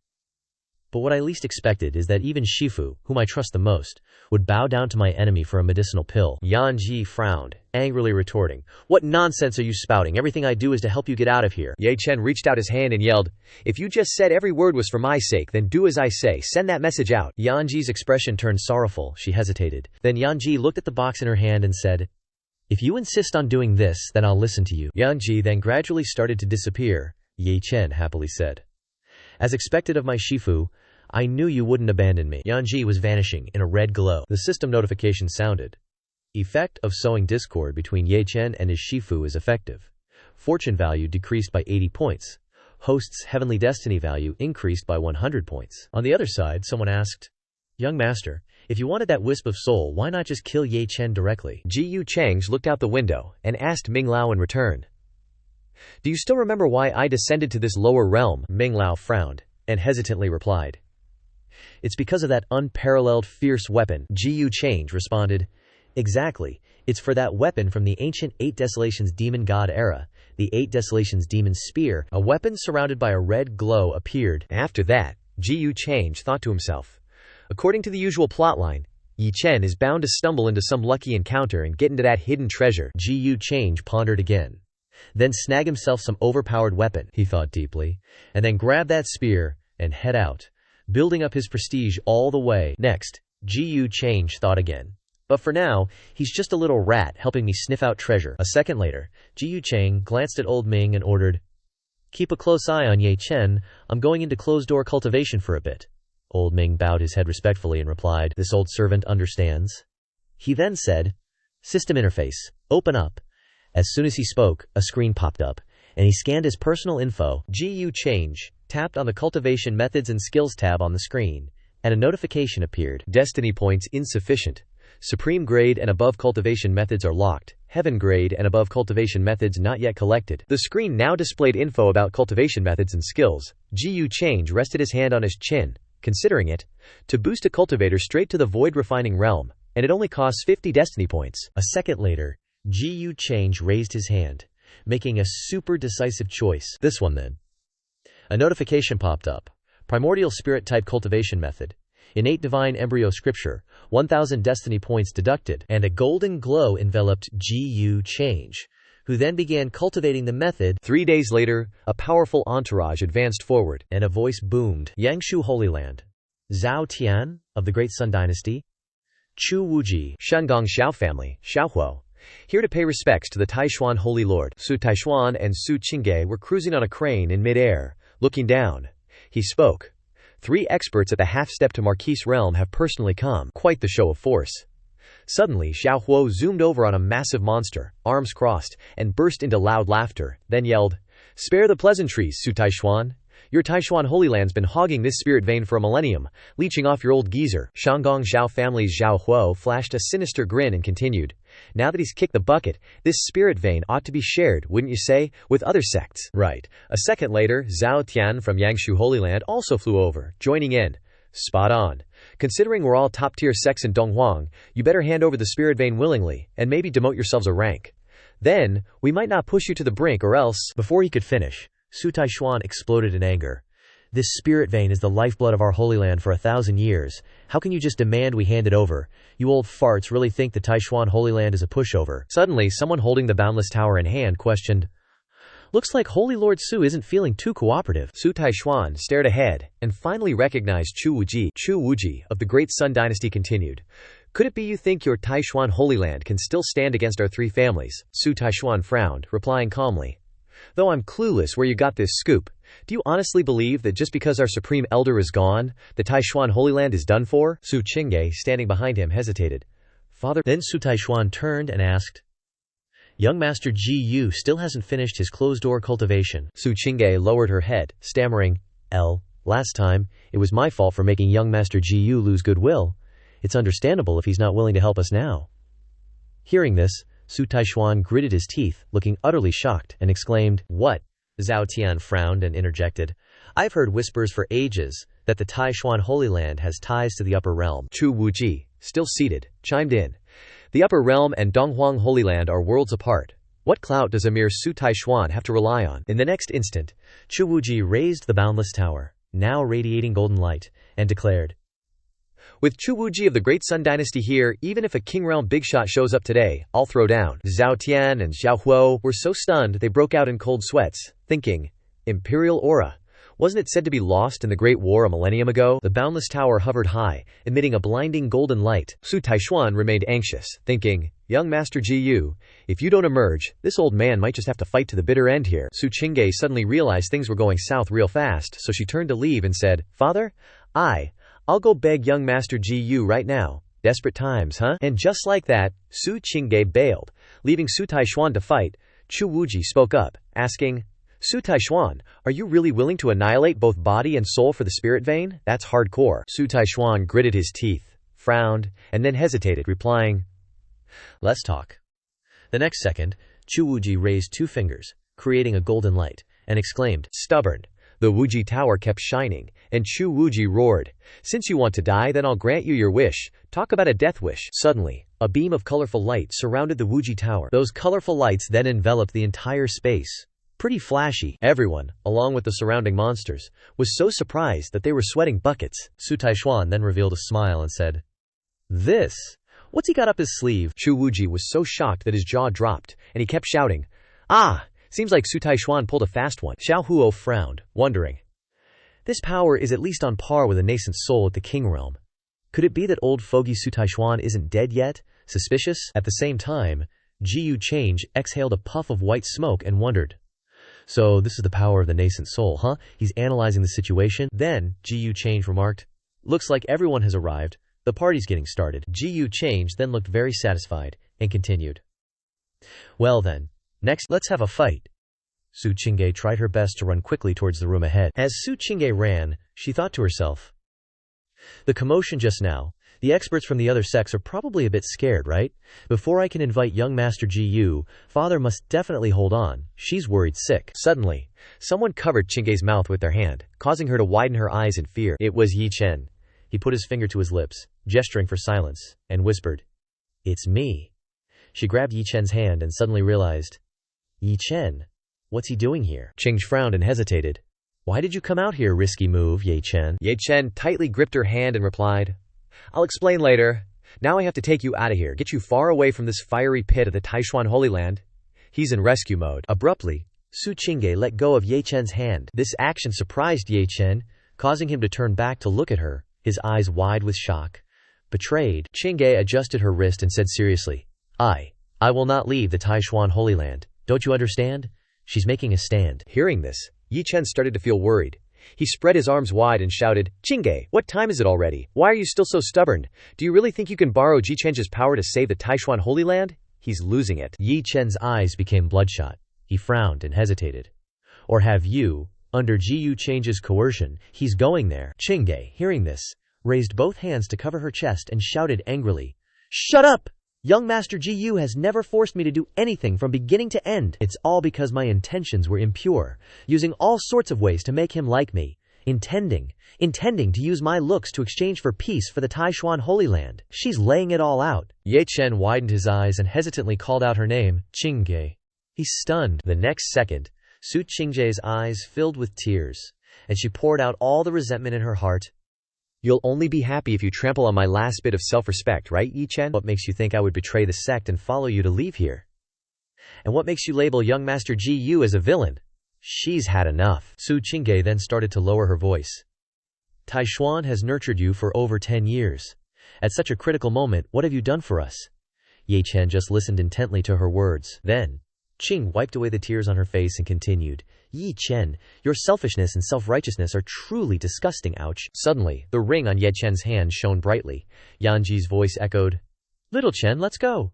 But what I least expected is that even Shifu, whom I trust the most, would bow down to my enemy for a medicinal pill. Yanji frowned, angrily retorting, What nonsense are you spouting? Everything I do is to help you get out of here. Ye Chen reached out his hand and yelled, If you just said every word was for my sake, then do as I say, send that message out. Yanji's expression turned sorrowful, she hesitated. Then Yanji looked at the box in her hand and said, If you insist on doing this, then I'll listen to you. Yanji then gradually started to disappear, Ye Chen happily said. As expected of my Shifu, I knew you wouldn't abandon me. Yanji was vanishing in a red glow. The system notification sounded. Effect of sowing discord between Ye Chen and his Shifu is effective. Fortune value decreased by 80 points. Host's heavenly destiny value increased by 100 points. On the other side, someone asked, Young Master, if you wanted that wisp of soul, why not just kill Ye Chen directly? Gu Changge looked out the window and asked Ming Lao in return. Do you still remember why I descended to this lower realm? Ming Lao frowned and hesitantly replied. It's because of that unparalleled fierce weapon, Gu Changge responded. Exactly. It's for that weapon from the ancient 8 Desolations demon god era, the 8 Desolations demon spear. A weapon surrounded by a red glow appeared. After that, Gu Changge thought to himself. According to the usual plotline, Ye Chen is bound to stumble into some lucky encounter and get into that hidden treasure. Gu Changge pondered again. Then snag himself some overpowered weapon, he thought deeply, and then grab that spear and head out, building up his prestige all the way. Next, Gu Changge thought again. But for now, he's just a little rat helping me sniff out treasure. A second later, Gu Changge glanced at old Ming and ordered, Keep a close eye on Ye Chen, I'm going into closed-door cultivation for a bit. Old Ming bowed his head respectfully and replied, This old servant understands. He then said, System interface, open up. As soon as he spoke, a screen popped up, and he scanned his personal info. Gu Changge tapped on the Cultivation Methods and Skills tab on the screen, and a notification appeared. Destiny points insufficient. Supreme grade and above cultivation methods are locked. Heaven grade and above cultivation methods not yet collected. The screen now displayed info about cultivation methods and skills. Gu Changge rested his hand on his chin, considering it, to boost a cultivator straight to the void refining realm, and it only costs 50 destiny points. A second later, Gu Changge raised his hand, making a super decisive choice. This one then. A notification popped up. Primordial Spirit type cultivation method. innate divine embryo scripture, 1,000 destiny points deducted, and a golden glow enveloped Gu Changge, who then began cultivating the method. 3 days later, a powerful entourage advanced forward, And a voice boomed, Yangshu Holy Land. Zhao Tian, of the Great Sun Dynasty. Chu Wuji, Shandong Xiao family, Xiaohuo, here to pay respects to the Taishuan Holy Lord. Su Taishuan and Su Chingge were cruising on a crane in midair, looking down. He spoke. 3 experts at the half-step to Marquise realm have personally come. Quite the show of force. Suddenly, Xiaohuo zoomed over on a massive monster, arms crossed, and burst into loud laughter, then yelled, "Spare the pleasantries, Su Taishuan. Your Taishuan Holy Land's been hogging this spirit vein for a millennium, leeching off your old geezer." Shandong Xiao family's Xiaohuo flashed a sinister grin and continued, "Now that he's kicked the bucket, this spirit vein ought to be shared, wouldn't you say, with other sects?" Right. A second later, Zhao Tian from Yangshu Holy Land also flew over, joining in. Spot on. Considering we're all top-tier sects in Donghuang, you better hand over the spirit vein willingly, and maybe demote yourselves a rank. Then, we might not push you to the brink or else. Before he could finish, Su Taishuan exploded in anger. "This spirit vein is the lifeblood of our Holy Land for 1,000 years. How can you just demand we hand it over? You old farts really think the Taishuan Holy Land is a pushover?" Suddenly, someone holding the Boundless Tower in hand questioned, "Looks like Holy Lord Su isn't feeling too cooperative." Su Taishuan stared ahead, and finally recognized Chu Wuji. Chu Wuji, of the Great Sun Dynasty, continued, "Could it be you think your Taishuan Holy Land can still stand against our 3 families?" Su Taishuan frowned, replying calmly, "Though I'm clueless where you got this scoop, do you honestly believe that just because our Supreme Elder is gone, the Taishuan Holy Land is done for?" Su Chingge, standing behind him, hesitated. "Father..." Then Su Taishuan turned and asked, "Young Master Gu still hasn't finished his closed-door cultivation." Su Chingge lowered her head, stammering, Last time, it was my fault for making young Master Gu lose goodwill. It's understandable if he's not willing to help us now." Hearing this, Su Taishuan gritted his teeth, looking utterly shocked, and exclaimed, "What?" Zhao Tian frowned and interjected, "I've heard whispers for ages that the Taishuan Holy Land has ties to the Upper Realm." Chu Wuji, still seated, chimed in, "The Upper Realm and Donghuang Holy Land are worlds apart. What clout does a mere Su Taishuan have to rely on?" In the next instant, Chu Wuji raised the Boundless Tower, now radiating golden light, and declared, "With Chu Wuji of the Great Sun Dynasty here, even if a King Realm bigshot shows up today, I'll throw down." Zhao Tian and Xiaohuo were so stunned they broke out in cold sweats, thinking, Imperial aura. Wasn't it said to be lost in the Great War a millennium ago? The Boundless Tower hovered high, emitting a blinding golden light. Su Taishuan remained anxious, thinking, "Young Master Gu, if you don't emerge, this old man might just have to fight to the bitter end here." Su Chingge suddenly realized things were going south real fast, so she turned to leave and said, "Father, I'll go beg young Master Gu right now. Desperate times, huh?" And just like that, Su Chingge bailed, leaving Su Taishuan to fight. Chu Wuji spoke up, asking, "Su Taishuan, are you really willing to annihilate both body and soul for the spirit vein? That's hardcore." Su Taishuan gritted his teeth, frowned, and then hesitated, replying, "Let's talk." The next second, Chu Wuji raised 2 fingers, creating a golden light, and exclaimed, "Stubborn." The Wuji Tower kept shining, and Chu Wuji roared, "Since you want to die, then I'll grant you your wish. Talk about a death wish." Suddenly, a beam of colorful light surrounded the Wuji Tower. Those colorful lights then enveloped the entire space. Pretty flashy. Everyone, along with the surrounding monsters, was so surprised that they were sweating buckets. Su Taishuan then revealed a smile and said, "This? What's he got up his sleeve?" Chu Wuji was so shocked that his jaw dropped, and he kept shouting, "Ah! Seems like Su Taishuan pulled a fast one." Xiaohuo frowned, wondering, "This power is at least on par with a nascent soul at the King Realm. Could it be that old fogey Su Taishuan isn't dead yet? Suspicious?" At the same time, Gu Changge exhaled a puff of white smoke and wondered, "So this is the power of the nascent soul, huh? He's analyzing the situation." Then, Gu Changge remarked, "Looks like everyone has arrived. The party's getting started." Gu Changge then looked very satisfied, and continued, "Well then, next let's have a fight." Su Chingge tried her best to run quickly towards the room ahead. As Su Chingge ran, she thought to herself, "The commotion just now, the experts from the other sects are probably a bit scared, right? Before I can invite young Master Gu, Father must definitely hold on. She's worried sick." Suddenly, someone covered Chingge's mouth with their hand, causing her to widen her eyes in fear. It was Yi Chen. He put his finger to his lips, gesturing for silence, and whispered, "It's me." She grabbed Yi Chen's hand and suddenly realized, "Yi Chen, what's he doing here?" Chingge frowned and hesitated. Why did you come out here, risky move, Ye Chen? Ye Chen tightly gripped her hand and replied, I'll explain later. Now I have to take you out of here, get you far away from this fiery pit of the Taishuan Holy Land. He's in rescue mode. Abruptly, Gu Changge let go of Ye Chen's hand. This action surprised Ye Chen, causing him to turn back to look at her, his eyes wide with shock. Betrayed, Changge adjusted her wrist and said seriously, I will not leave the Taishuan Holy Land. Don't you understand? She's making a stand. Hearing this, Ye Chen started to feel worried. He spread his arms wide and shouted, Changge, what time is it already? Why are you still so stubborn? Do you really think you can borrow Gu Changge's power to save the Taishuan Holy Land? He's losing it. Ye Chen's eyes became bloodshot. He frowned and hesitated. Or have you, under Gu Changge's coercion, he's going there. Changge, hearing this, raised both hands to cover her chest and shouted angrily, Shut up! Young Master Gu has never forced me to do anything from beginning to end. It's all because my intentions were impure, using all sorts of ways to make him like me, intending to use my looks to exchange for peace for the Taishuan Holy Land. She's laying it all out. Ye Chen widened his eyes and hesitantly called out her name, Changge. He's stunned. The next second, Gu Changge's eyes filled with tears, and she poured out all the resentment in her heart. You'll only be happy if you trample on my last bit of self-respect, right, Ye Chen? What makes you think I would betray the sect and follow you to leave here? And what makes you label young Master Gu as a villain? She's had enough. Gu Changge then started to lower her voice. Taishuan has nurtured you for over 10 years. At such a critical moment, what have you done for us? Ye Chen just listened intently to her words. Then, Qing wiped away the tears on her face and continued, Ye Chen, your selfishness and self-righteousness are truly disgusting, ouch. Suddenly, the ring on Ye Chen's hand shone brightly. Yanji's voice echoed, Little Chen, let's go.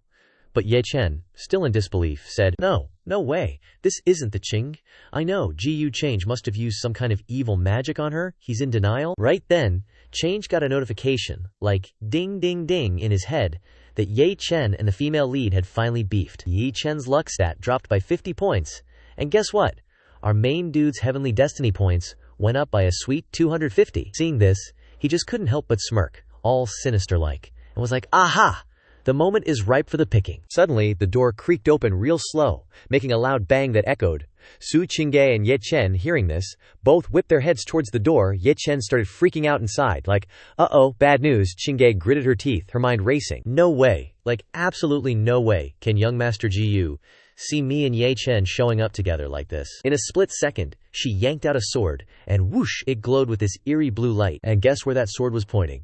But Ye Chen, still in disbelief, said, No way, this isn't the Qing. I know, Gu Changge must have used some kind of evil magic on her. He's in denial. Right then, Changge got a notification, like ding ding ding in his head, that Ye Chen and the female lead had finally beefed. Ye Chen's luck stat dropped by 50 points. And guess what? Our main dude's heavenly destiny points went up by a sweet 250. Seeing this, he just couldn't help but smirk, all sinister-like, and was like, Aha! The moment is ripe for the picking. Suddenly, the door creaked open real slow, making a loud bang that echoed. Gu Changge and Ye Chen, hearing this, both whipped their heads towards the door. Ye Chen started freaking out inside, like, uh-oh, bad news. Changge gritted her teeth, her mind racing. No way, like absolutely no way, can young Master Gu see me and Ye Chen showing up together like this. In a split second, she yanked out a sword, and whoosh, it glowed with this eerie blue light. And guess where that sword was pointing?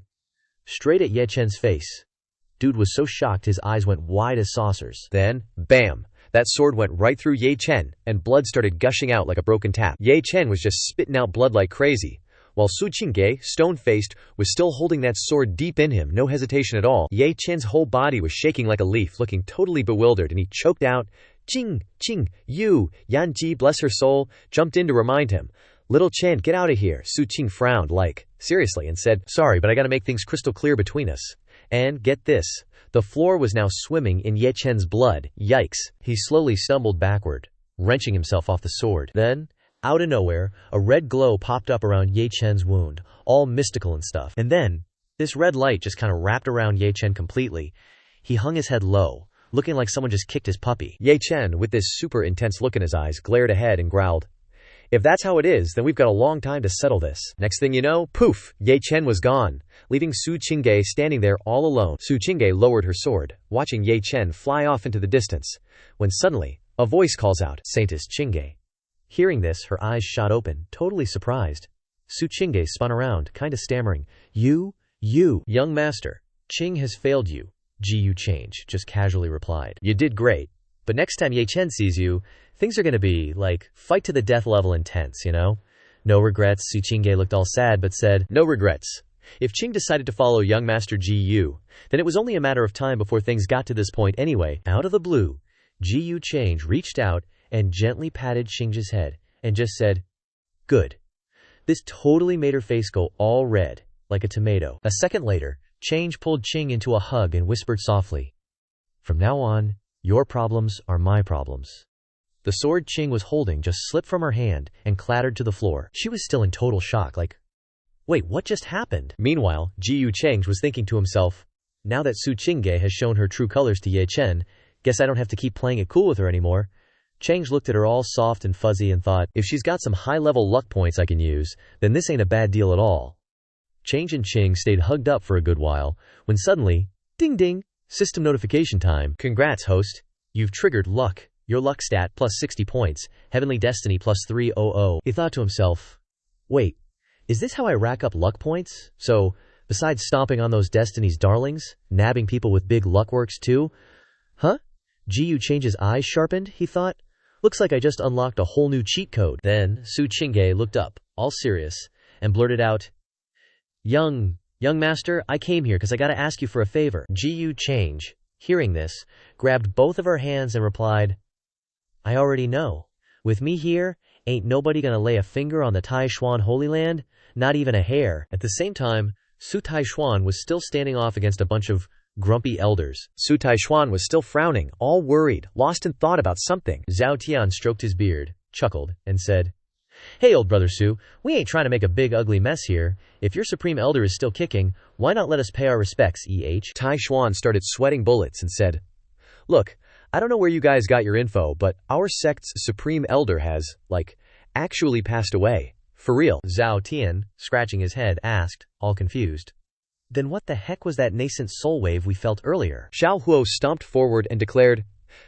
Straight at Ye Chen's face. Dude was so shocked his eyes went wide as saucers. Then, bam! That sword went right through Ye Chen, and blood started gushing out like a broken tap. Ye Chen was just spitting out blood like crazy. While Gu Changge, stone-faced, was still holding that sword deep in him, no hesitation at all. Ye Chen's whole body was shaking like a leaf, looking totally bewildered, and he choked out, Qing, you! Yanji, bless her soul, jumped in to remind him. Little Chen, get out of here. Su Qing frowned like, seriously, and said, Sorry, but I gotta make things crystal clear between us. And, get this, the floor was now swimming in Ye Chen's blood. Yikes. He slowly stumbled backward, wrenching himself off the sword. Then, out of nowhere, a red glow popped up around Ye Chen's wound, all mystical and stuff. And then, this red light just kind of wrapped around Ye Chen completely. He hung his head low, looking like someone just kicked his puppy. Ye Chen, with this super intense look in his eyes, glared ahead and growled, If that's how it is, then we've got a long time to settle this. Next thing you know, poof, Ye Chen was gone, leaving Gu Changge standing there all alone. Gu Changge lowered her sword, watching Ye Chen fly off into the distance, when suddenly, a voice calls out, Saintess Changge. Hearing this, her eyes shot open, totally surprised. Gu Changge spun around, kinda stammering, You, young master, Qing has failed you. Gu Changge just casually replied. You did great, but next time Ye Chen sees you, things are gonna be, like, fight to the death level intense, you know? No regrets. Gu Changge looked all sad but said, No regrets. If Qing decided to follow young Master Gu, then it was only a matter of time before things got to this point anyway. Out of the blue, Gu Changge reached out and gently patted Qing's head and just said, Good. This totally made her face go all red, like a tomato. A second later, Changge pulled Qing into a hug and whispered softly, From now on, your problems are my problems. The sword Qing was holding just slipped from her hand and clattered to the floor. She was still in total shock, like, Wait, what just happened? Meanwhile, Gu Changge was thinking to himself, Now that Gu Changge has shown her true colors to Ye Chen, guess I don't have to keep playing it cool with her anymore. Changge looked at her all soft and fuzzy and thought, if she's got some high-level luck points I can use, then this ain't a bad deal at all. Changge and Ching stayed hugged up for a good while, when suddenly, ding ding, system notification time. Congrats, host. You've triggered luck. Your luck stat plus 60 points, heavenly destiny plus 300. He thought to himself, wait, is this how I rack up luck points? So, besides stomping on those destiny's darlings, nabbing people with big luck works too? Huh? Gu Change's eyes sharpened, he thought. Looks like I just unlocked a whole new cheat code. Then, Gu Changge looked up, all serious, and blurted out, Young master, I came here because I gotta ask you for a favor. Gu Changge, hearing this, grabbed both of her hands and replied, I already know. With me here, ain't nobody gonna lay a finger on the Taishuan Holy Land, not even a hair. At the same time, Su Taishuan was still standing off against a bunch of grumpy elders. Su Taishuan was still frowning, all worried, lost in thought about something. Zhao Tian stroked his beard, chuckled, and said, Hey, old brother Su, we ain't trying to make a big ugly mess here. If your supreme elder is still kicking, why not let us pay our respects, Taishuan started sweating bullets and said, Look, I don't know where you guys got your info, but our sect's supreme elder has, actually passed away. For real. Zhao Tian, scratching his head, asked, all confused. Then what the heck was that nascent soul wave we felt earlier? Xiao Huo stomped forward and declared,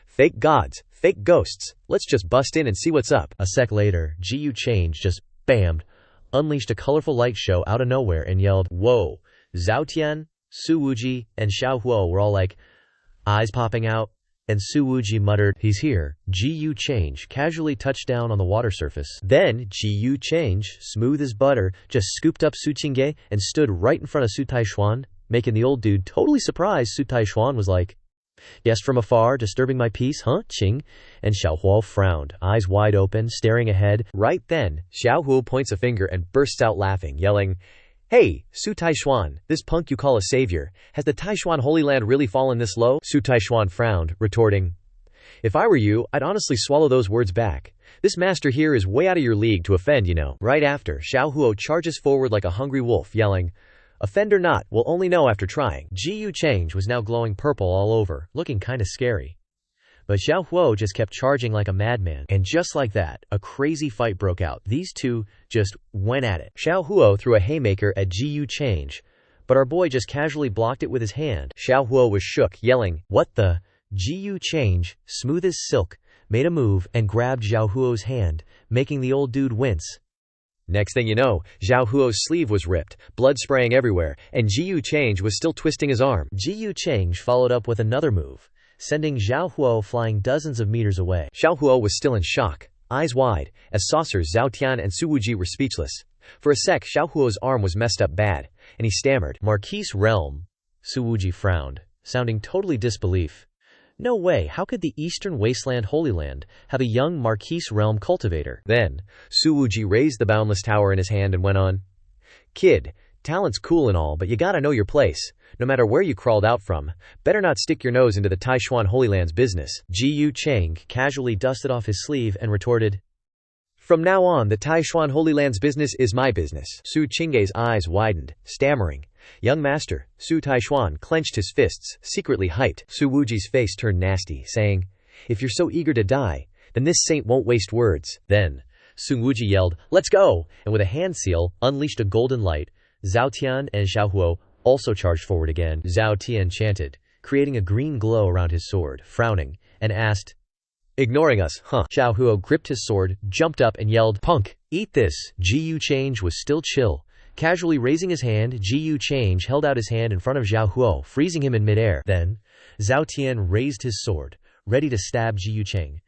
Fake gods, fake ghosts, let's just bust in and see what's up. A sec later, Gu Changge just bammed, unleashed a colorful light show out of nowhere and yelled, Whoa! Zhao Tian, Su Wuji, and Xiao Huo were all like, eyes popping out, and Su Wuji muttered, He's here. Gu Changge casually touched down on the water surface. Then, Gu Changge, smooth as butter, just scooped up Gu Changge and stood right in front of Su Taishuan, making the old dude totally surprised. Su Taishuan was like, Yes, from afar, disturbing my peace, huh, Ching? And Xiao Huo frowned, eyes wide open, staring ahead. Right then, Xiao Huo points a finger and bursts out laughing, yelling, Hey, Su Taishuan, this punk you call a savior, has the Taishuan Holy Land really fallen this low? Su Taishuan frowned, retorting, If I were you, I'd honestly swallow those words back. This master here is way out of your league to offend, you know. Right after, Xiao Huo charges forward like a hungry wolf, yelling, Offend or not, we'll only know after trying. Gu Changge was now glowing purple all over, looking kinda scary. But Xiao Huo just kept charging like a madman, and just like that, a crazy fight broke out. These two just went at it. Xiao Huo threw a haymaker at Gu Changge, but our boy just casually blocked it with his hand. Xiao Huo was shook, yelling, What the? Gu Changge, smooth as silk, made a move and grabbed Xiao Huo's hand, making the old dude wince. Next thing you know, Xiao Huo's sleeve was ripped, blood spraying everywhere, and Gu Changge was still twisting his arm. Gu Changge followed up with another move, sending Xiao Huo flying dozens of meters away. Xiao Huo was still in shock, eyes wide, as saucers Zhao Tian and Su Wuji were speechless. For a sec, Xiao Huo's arm was messed up bad, and he stammered, Marquise Realm. Su Wuji frowned, sounding totally disbelief. No way, how could the Eastern Wasteland Holy Land have a young Marquise Realm cultivator? Then, Su Wuji raised the boundless tower in his hand and went on, Kid, talent's cool and all, but you gotta know your place. No matter where you crawled out from, better not stick your nose into the Taishuan Holy Land's business. Gu Changge casually dusted off his sleeve and retorted, From now on, the Taishuan Holy Land's business is my business. Su Chingge's eyes widened, stammering, Young master, Su Taishuan clenched his fists, secretly hyped. Su Wuji's face turned nasty, saying, If you're so eager to die, then this saint won't waste words. Then, Su Wuji yelled, Let's go! And with a hand seal, unleashed a golden light. Zhao Tian and Xiao Huo also charged forward again. Zhao Tian chanted, creating a green glow around his sword, frowning, and asked, Ignoring us, huh? Xiao Huo gripped his sword, jumped up, and yelled, Punk, eat this! Gu Changge was still chill. Casually raising his hand, Gu Changge held out his hand in front of Xiao Huo, freezing him in midair. Then, Zhao Tian raised his sword, ready to stab Gu Changge.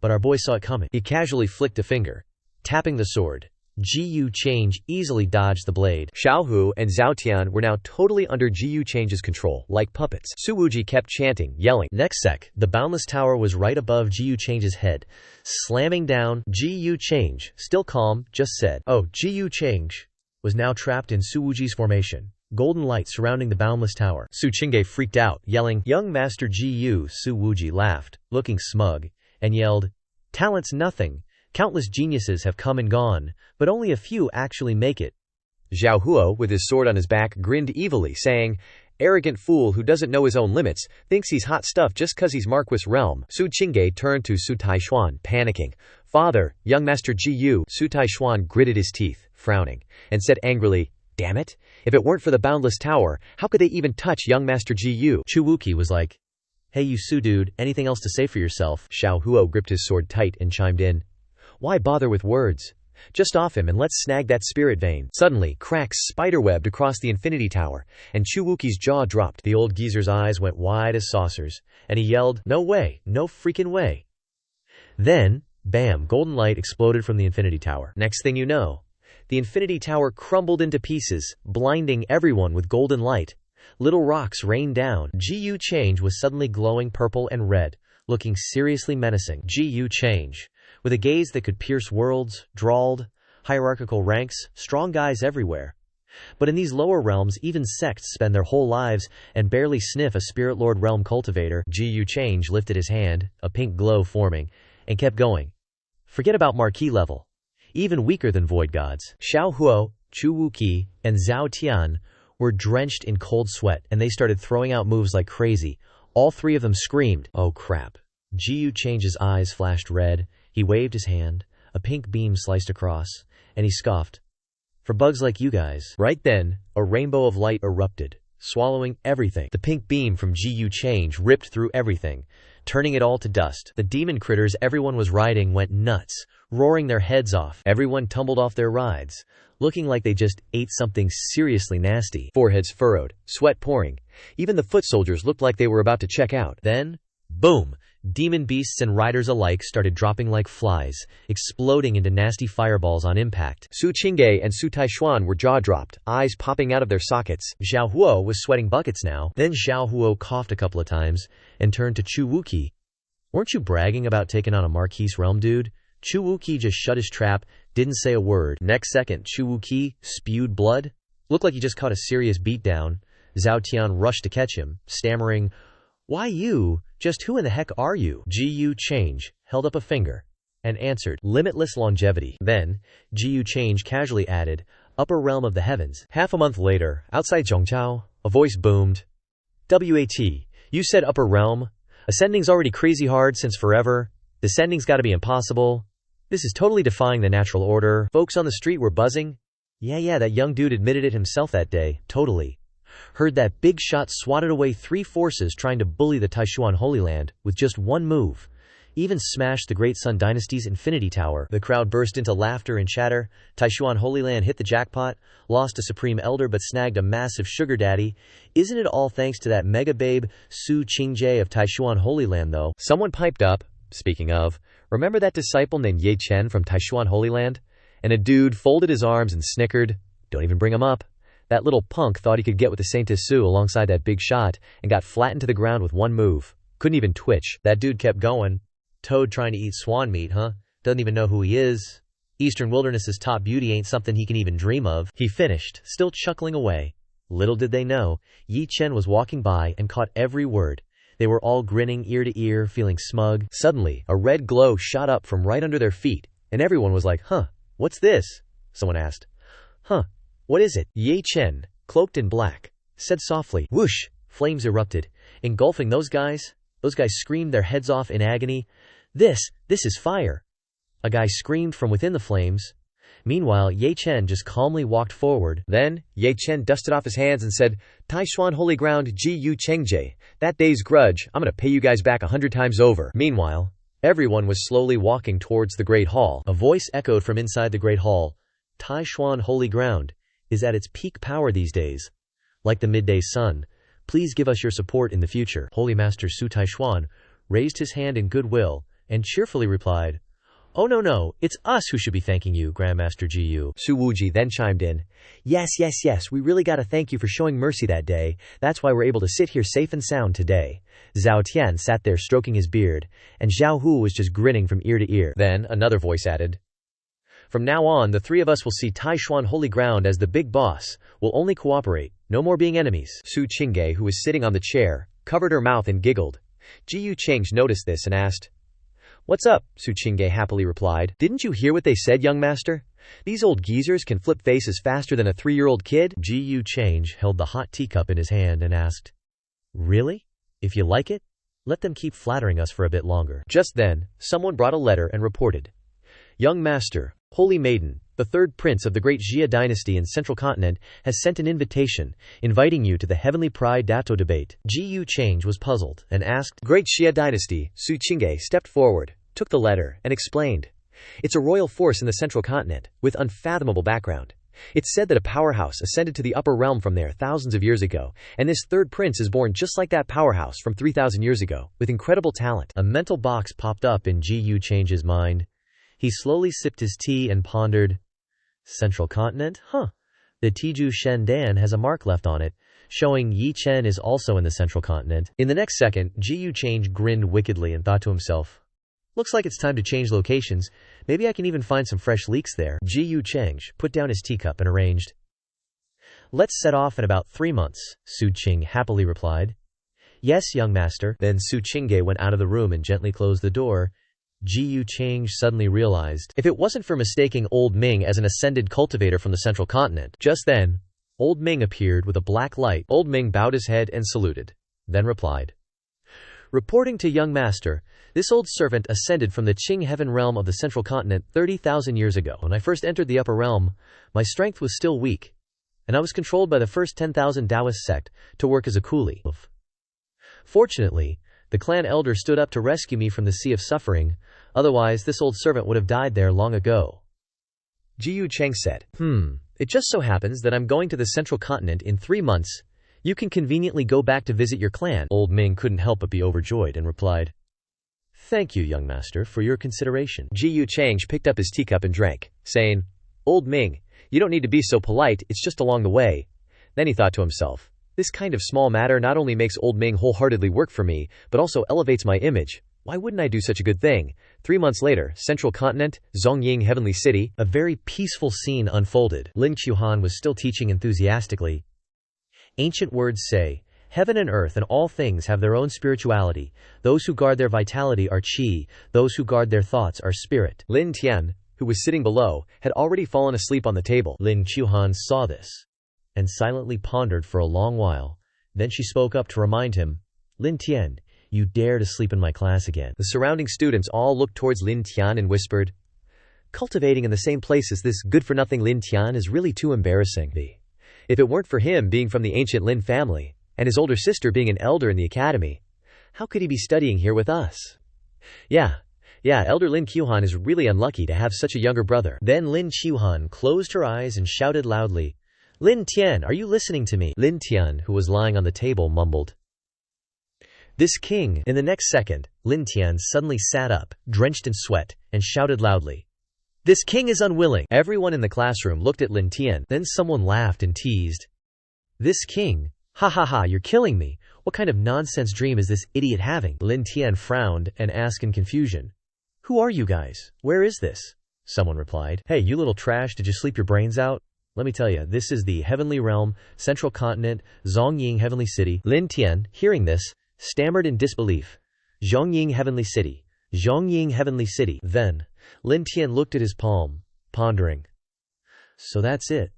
But our boy saw it coming. He casually flicked a finger, tapping the sword. Gu Changge easily dodged the blade. Xiao Hu and Zhao Tian were now totally under Gu Change's control, like puppets. Su Wuji kept chanting, yelling. Next sec, the boundless tower was right above Gu Change's head. Slamming down, Gu Changge, still calm, just said, Oh, Gu Changge was now trapped in Su Wuji's formation. Golden light surrounding the boundless tower. Gu Changge freaked out, yelling, Young Master Gu. Su Wuji laughed, looking smug, and yelled, Talent's nothing. Countless geniuses have come and gone, but only a few actually make it. Xiao Huo, with his sword on his back, grinned evilly, saying, Arrogant fool who doesn't know his own limits, thinks he's hot stuff just cause he's Marquis realm. Gu Changge turned to Su Taishuan, panicking. Father, young Master Gu. Su Taishuan gritted his teeth, frowning, and said angrily, damn it, if it weren't for the boundless tower, how could they even touch young Master Gu? Chuwuki was like, hey you Su dude, anything else to say for yourself? Xiao Huo gripped his sword tight and chimed in. Why bother with words? Just off him and let's snag that spirit vein. Suddenly, cracks spiderwebbed across the infinity tower, and Chuwuki's jaw dropped. The old geezer's eyes went wide as saucers, and he yelled, no way, no freaking way. Then, bam, golden light exploded from the infinity tower. Next thing you know, the infinity tower crumbled into pieces, blinding everyone with golden light. Little rocks rained down. Gu Changge was suddenly glowing purple and red, looking seriously menacing. Gu Changge, with a gaze that could pierce worlds, drawled, hierarchical ranks, strong guys everywhere. But in these lower realms, even sects spend their whole lives and barely sniff a Spirit Lord realm cultivator. Gu Changge lifted his hand, a pink glow forming, and kept going. Forget about marquee level. Even weaker than void gods. Xiao Huo, Chuwuki, and Zhao Tian were drenched in cold sweat, and they started throwing out moves like crazy. All three of them screamed, oh crap. Gu Change's eyes flashed red. He waved his hand, a pink beam sliced across, and he scoffed. For bugs like you guys. Right then, a rainbow of light erupted, swallowing everything. The pink beam from Gu Changge ripped through everything, turning it all to dust. The demon critters everyone was riding went nuts, roaring their heads off. Everyone tumbled off their rides, looking like they just ate something seriously nasty. Foreheads furrowed, sweat pouring. Even the foot soldiers looked like they were about to check out. Then, boom! Demon beasts and riders alike started dropping like flies, exploding into nasty fireballs on impact. Gu Changge and Su Taishuan were jaw-dropped, eyes popping out of their sockets. Xiao Huo was sweating buckets now. Then Xiao Huo coughed a couple of times and turned to Chuwuki. Weren't you bragging about taking on a Marquis realm dude? Chuwuki just shut his trap, didn't say a word. Next second, Chuwuki spewed blood. Looked like he just caught a serious beatdown. Zhao Tian rushed to catch him, stammering, why you? Just who in the heck are you? Gu Changge held up a finger and answered, limitless longevity. Then, Gu Changge casually added, upper realm of the heavens. Half a month later, outside Zhongzhou, a voice boomed. WAT, you said upper realm? Ascending's already crazy hard since forever. Descending's gotta be impossible. This is totally defying the natural order. Folks on the street were buzzing. Yeah, that young dude admitted it himself that day, totally. Heard that big shot swatted away 3 forces trying to bully the Taishuan Holy Land with just one move. Even smashed the Great Sun Dynasty's Infinity Tower. The crowd burst into laughter and chatter. Taishuan Holy Land hit the jackpot, lost a Supreme Elder but snagged a massive sugar daddy. Isn't it all thanks to that mega babe Gu Changge of Taishuan Holy Land though? Someone piped up, speaking of, remember that disciple named Ye Chen from Taishuan Holy Land? And a dude folded his arms and snickered, don't even bring him up. That little punk thought he could get with the Saintess Su alongside that big shot and got flattened to the ground with one move. Couldn't even twitch. That dude kept going. Toad trying to eat swan meat, huh? Doesn't even know who he is. Eastern Wilderness's top beauty ain't something he can even dream of. He finished, still chuckling away. Little did they know, Ye Chen was walking by and caught every word. They were all grinning ear to ear, feeling smug. Suddenly, a red glow shot up from right under their feet, and everyone was like, huh, what's this? Someone asked. Huh. What is it? Ye Chen, cloaked in black, said softly. Whoosh! Flames erupted, engulfing those guys. Those guys screamed their heads off in agony. This is fire! A guy screamed from within the flames. Meanwhile, Ye Chen just calmly walked forward. Then, Ye Chen dusted off his hands and said, Taishuan Holy Ground Gu Changge, that day's grudge, I'm gonna pay you guys back 100 times over. Meanwhile, everyone was slowly walking towards the Great Hall. A voice echoed from inside the Great Hall. Taishuan Holy Ground is at its peak power these days. Like the midday sun, please give us your support in the future. Holy Master Su Taishuan raised his hand in goodwill and cheerfully replied, oh no, it's us who should be thanking you, Grandmaster Gu. Su Wuji then chimed in, yes, we really gotta thank you for showing mercy that day. That's why we're able to sit here safe and sound today. Zhao Tian sat there stroking his beard, and Xiao Hu was just grinning from ear to ear. Then another voice added, from now on, the 3 of us will see Taishuan Holy Ground as the big boss. We'll only cooperate, no more being enemies. Gu Changge, who was sitting on the chair, covered her mouth and giggled. Gu Changge noticed this and asked, what's up? Gu Changge happily replied, didn't you hear what they said, young master? These old geezers can flip faces faster than a 3-year-old kid? Gu Changge held the hot teacup in his hand and asked, "Really? If you like it, let them keep flattering us for a bit longer." Just then, someone brought a letter and reported, "Young master, holy maiden, the third prince of the great Jia dynasty in Central Continent, has sent an invitation, inviting you to the Heavenly Pride Dato debate." Gu Changge was puzzled and asked, Great Jia dynasty, Gu Changge stepped forward, took the letter, and explained, "It's a royal force in the Central Continent, with unfathomable background. It's said that a powerhouse ascended to the upper realm from there thousands of years ago, and this third prince is born just like that powerhouse from 3,000 years ago, with incredible talent." A mental box popped up in Gu Change's mind. He slowly sipped his tea and pondered, Central Continent? Huh. The Tiju Shen Dan has a mark left on it, showing Yi Chen is also in the Central Continent. In the next second, Gu Changge grinned wickedly and thought to himself, looks like it's time to change locations. Maybe I can even find some fresh leaks there. Gu Changge put down his teacup and arranged. Let's set off in about 3 months, Su Qing happily replied. Yes, young master. Then Su Qingge went out of the room and gently closed the door. Gu Changge suddenly realized, if it wasn't for mistaking Old Ming as an ascended cultivator from the Central Continent. Just then, Old Ming appeared with a black light. Old Ming bowed his head and saluted, then replied, reporting to young master, this old servant ascended from the Qing heaven realm of the Central Continent 30,000 years ago. When I first entered the upper realm, my strength was still weak, and I was controlled by the first 10,000 Taoist sect to work as a coolie. Fortunately, the clan elder stood up to rescue me from the sea of suffering, otherwise this old servant would have died there long ago. Gu Changge said, It just so happens that I'm going to the Central Continent in 3 months. You can conveniently go back to visit your clan. Old Ming couldn't help but be overjoyed and replied, Thank you, young master, for your consideration. Gu Changge picked up his teacup and drank, saying, Old Ming, you don't need to be so polite, it's just along the way. Then he thought to himself, this kind of small matter not only makes Old Ming wholeheartedly work for me, but also elevates my image. Why wouldn't I do such a good thing? 3 months later, Central Continent, Zongying Heavenly City. A very peaceful scene unfolded. Lin Chuhan was still teaching enthusiastically. Ancient words say, heaven and earth and all things have their own spirituality. Those who guard their vitality are qi, those who guard their thoughts are spirit. Lin Tian, who was sitting below, had already fallen asleep on the table. Lin Chuhan saw this and silently pondered for a long while. Then she spoke up to remind him, Lin Tian, you dare to sleep in my class again. The surrounding students all looked towards Lin Tian and whispered, cultivating in the same place as this good-for-nothing Lin Tian is really too embarrassing. If it weren't for him being from the ancient Lin family, and his older sister being an elder in the academy, how could he be studying here with us? Yeah, Elder Lin Chuhan is really unlucky to have such a younger brother. Then Lin Chuhan closed her eyes and shouted loudly, Lin Tian, are you listening to me? Lin Tian, who was lying on the table, mumbled, This king. In the next second, Lin Tian suddenly sat up, drenched in sweat, and shouted loudly, This king is unwilling. Everyone in the classroom looked at Lin Tian. Then someone laughed and teased, This king? Ha ha ha, you're killing me. What kind of nonsense dream is this idiot having? Lin Tian frowned and asked in confusion, Who are you guys? Where is this? Someone replied, Hey, you little trash, did you sleep your brains out? Let me tell you, this is the Heavenly Realm, Central Continent, Zongying Heavenly City. Lin Tian, hearing this, stammered in disbelief. Zongying Heavenly City. Zongying Heavenly City. Then, Lin Tian looked at his palm, pondering. So that's it.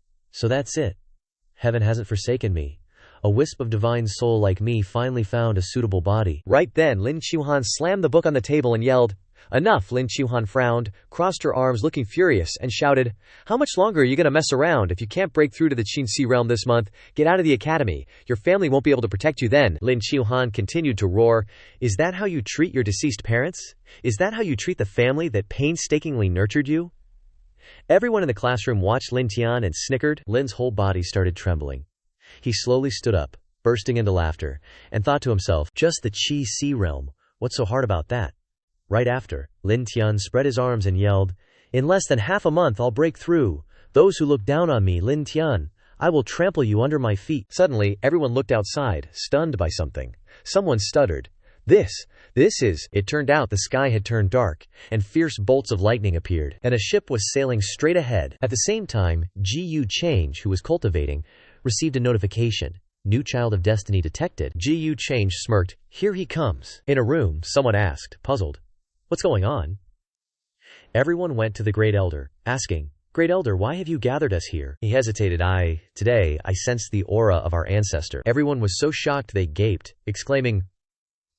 Heaven hasn't forsaken me. A wisp of divine soul like me finally found a suitable body. Right then, Lin Chuhan slammed the book on the table and yelled, Enough! Lin Chuhan frowned, crossed her arms looking furious, and shouted, How much longer are you going to mess around? If you can't break through to the Qinxi realm this month, get out of the academy. Your family won't be able to protect you then. Lin Chuhan continued to roar, Is that how you treat your deceased parents? Is that how you treat the family that painstakingly nurtured you? Everyone in the classroom watched Lin Tian and snickered. Lin's whole body started trembling. He slowly stood up, bursting into laughter, and thought to himself, Just the Qi-Si realm. What's so hard about that? Right after, Lin Tian spread his arms and yelled, In less than half a month I'll break through. Those who look down on me, Lin Tian, I will trample you under my feet. Suddenly, everyone looked outside, stunned by something. Someone stuttered, This is. It turned out the sky had turned dark, and fierce bolts of lightning appeared, and a ship was sailing straight ahead. At the same time, Gu Changge, who was cultivating, received a notification. New child of destiny detected. Gu Changge smirked, Here he comes. In a room, someone asked, puzzled, What's going on? Everyone went to the great elder, asking, Great Elder, why have you gathered us here? He hesitated. Today, I sensed the aura of our ancestor. Everyone was so shocked they gaped, exclaiming,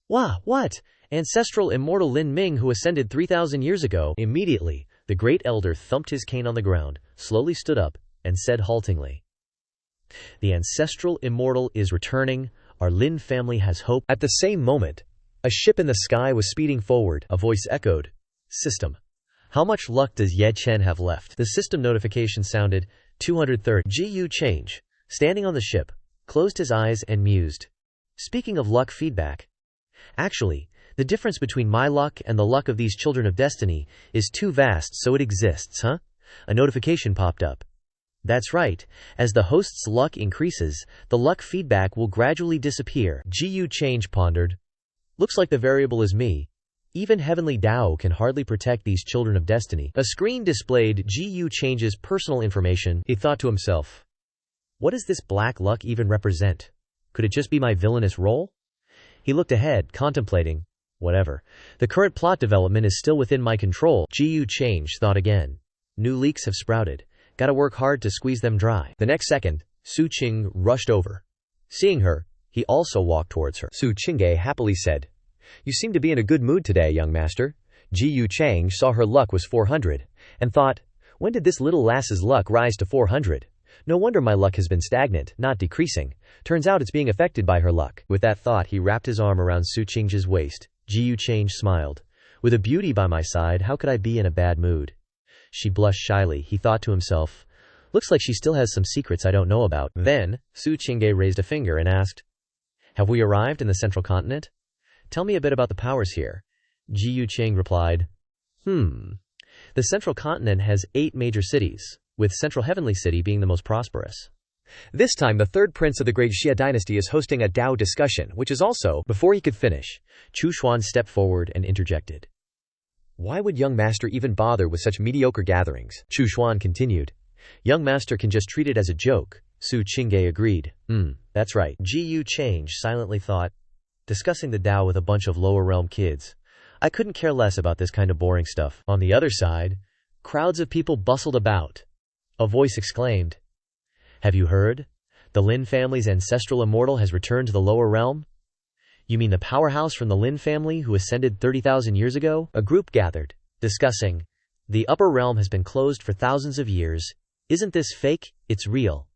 What? Ancestral immortal Lin Ming who ascended 3,000 years ago. Immediately, the Great Elder thumped his cane on the ground, slowly stood up, and said haltingly, The ancestral immortal is returning. Our Lin family has hope. At the same moment, a ship in the sky was speeding forward. A voice echoed, System. How much luck does Ye Chen have left? The system notification sounded. 230. Gu Changge, standing on the ship, closed his eyes and mused. Speaking of luck feedback. Actually, the difference between my luck and the luck of these children of destiny is too vast, so it exists, huh? A notification popped up. That's right. As the host's luck increases, the luck feedback will gradually disappear. Gu Changge pondered. Looks like the variable is me. Even Heavenly Tao can hardly protect these children of destiny. A screen displayed Gu Change's personal information. He thought to himself, what does this black luck even represent? Could it just be my villainous role? He looked ahead, contemplating. Whatever. The current plot development is still within my control. Gu Changge thought again. New leaks have sprouted. Gotta work hard to squeeze them dry. The next second, Su Qing rushed over. Seeing her, he also walked towards her. Su Chingge happily said, You seem to be in a good mood today, young master. Gu Changge saw her luck was 400, and thought, when did this little lass's luck rise to 400? No wonder my luck has been stagnant, not decreasing. Turns out it's being affected by her luck. With that thought, he wrapped his arm around Su Qingge's waist. Gu Changge smiled. With a beauty by my side, how could I be in a bad mood? She blushed shyly. He thought to himself, looks like she still has some secrets I don't know about. Then, Su Chingge raised a finger and asked, Have we arrived in the central continent? Tell me a bit about the powers here. Gu Changge replied, The central continent has 8 major cities, with Central Heavenly City being the most prosperous. This time, the third prince of the Great Xia dynasty is hosting a Dao discussion, which is also, before he could finish, Chu Xuan stepped forward and interjected. Why would young master even bother with such mediocre gatherings? Chu Xuan continued. Young master can just treat it as a joke. Su Chingge agreed. That's right. Gu Changge silently thought. Discussing the Dao with a bunch of lower realm kids. I couldn't care less about this kind of boring stuff. On the other side, crowds of people bustled about. A voice exclaimed, Have you heard? The Lin family's ancestral immortal has returned to the lower realm? You mean the powerhouse from the Lin family who ascended 30,000 years ago? A group gathered, discussing. The upper realm has been closed for thousands of years. Isn't this fake? It's real.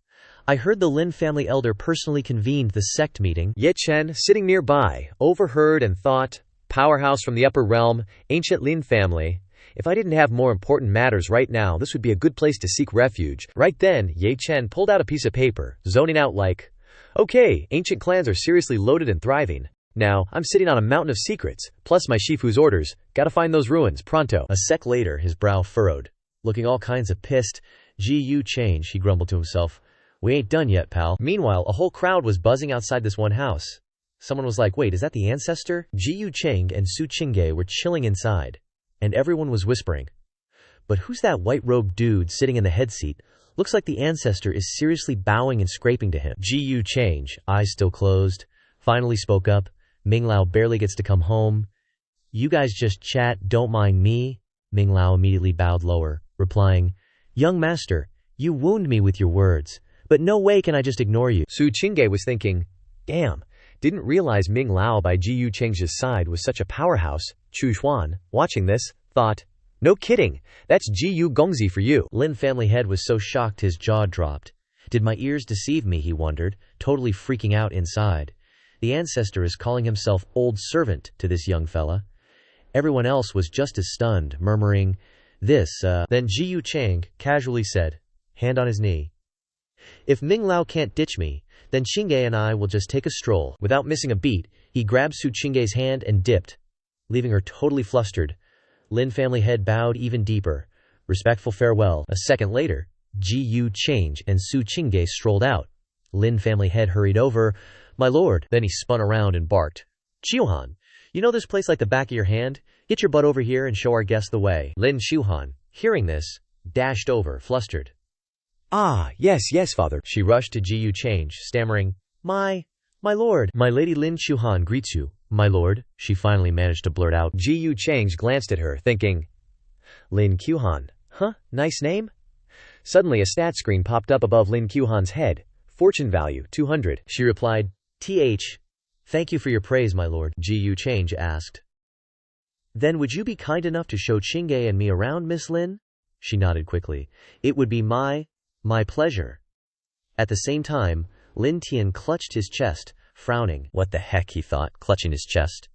I heard the Lin family elder personally convened the sect meeting. Ye Chen, sitting nearby, overheard and thought, powerhouse from the upper realm, ancient Lin family. If I didn't have more important matters right now, this would be a good place to seek refuge. Right then, Ye Chen pulled out a piece of paper, zoning out like, Okay, ancient clans are seriously loaded and thriving. Now, I'm sitting on a mountain of secrets, plus my Shifu's orders. Gotta find those ruins, pronto. A sec later, his brow furrowed. Looking all kinds of pissed. Gu Changge, he grumbled to himself. We ain't done yet, pal. Meanwhile, a whole crowd was buzzing outside this one house. Someone was like, wait, is that the ancestor? Gu Changge and Su Chingge were chilling inside, and everyone was whispering. But who's that white-robed dude sitting in the head seat? Looks like the ancestor is seriously bowing and scraping to him. Gu Changge, eyes still closed, finally spoke up. Ming Lao barely gets to come home. You guys just chat, don't mind me. Ming Lao immediately bowed lower, replying, Young master, you wound me with your words, but no way can I just ignore you. Su Chingge was thinking, damn, didn't realize Ming Lao by Gu Changge's side was such a powerhouse. Chu Xuan, watching this, thought, no kidding, that's Gu Gongzi for you. Lin family head was so shocked his jaw dropped. Did my ears deceive me, he wondered, totally freaking out inside. The ancestor is calling himself old servant to this young fella. Everyone else was just as stunned, murmuring, Then Gu Changge casually said, hand on his knee. If Ming Lao can't ditch me, then Chingge and I will just take a stroll. Without missing a beat, he grabbed Su Chinge's hand and dipped, leaving her totally flustered. Lin family head bowed even deeper. Respectful farewell. A second later, Gu Changge and Su Chingge strolled out. Lin family head hurried over. My lord. Then he spun around and barked. Qiuhan, you know this place like the back of your hand? Get your butt over here and show our guest the way. Lin Qiuhan, hearing this, dashed over, flustered. Ah, yes, father. She rushed to Gu Changge, stammering, My lord. My lady Lin Qiuhan greets you, my lord, she finally managed to blurt out. Gu Changge glanced at her, thinking, Lin Qiuhan, huh, nice name? Suddenly a stat screen popped up above Lin Qiuhan's head. Fortune value, 200. She replied, Thank you for your praise, my lord. Gu Changge asked. Then would you be kind enough to show Changge and me around, Miss Lin? She nodded quickly. It would be my pleasure. At the same time, Lin Tian clutched his chest, frowning. What the heck, he thought, clutching his chest.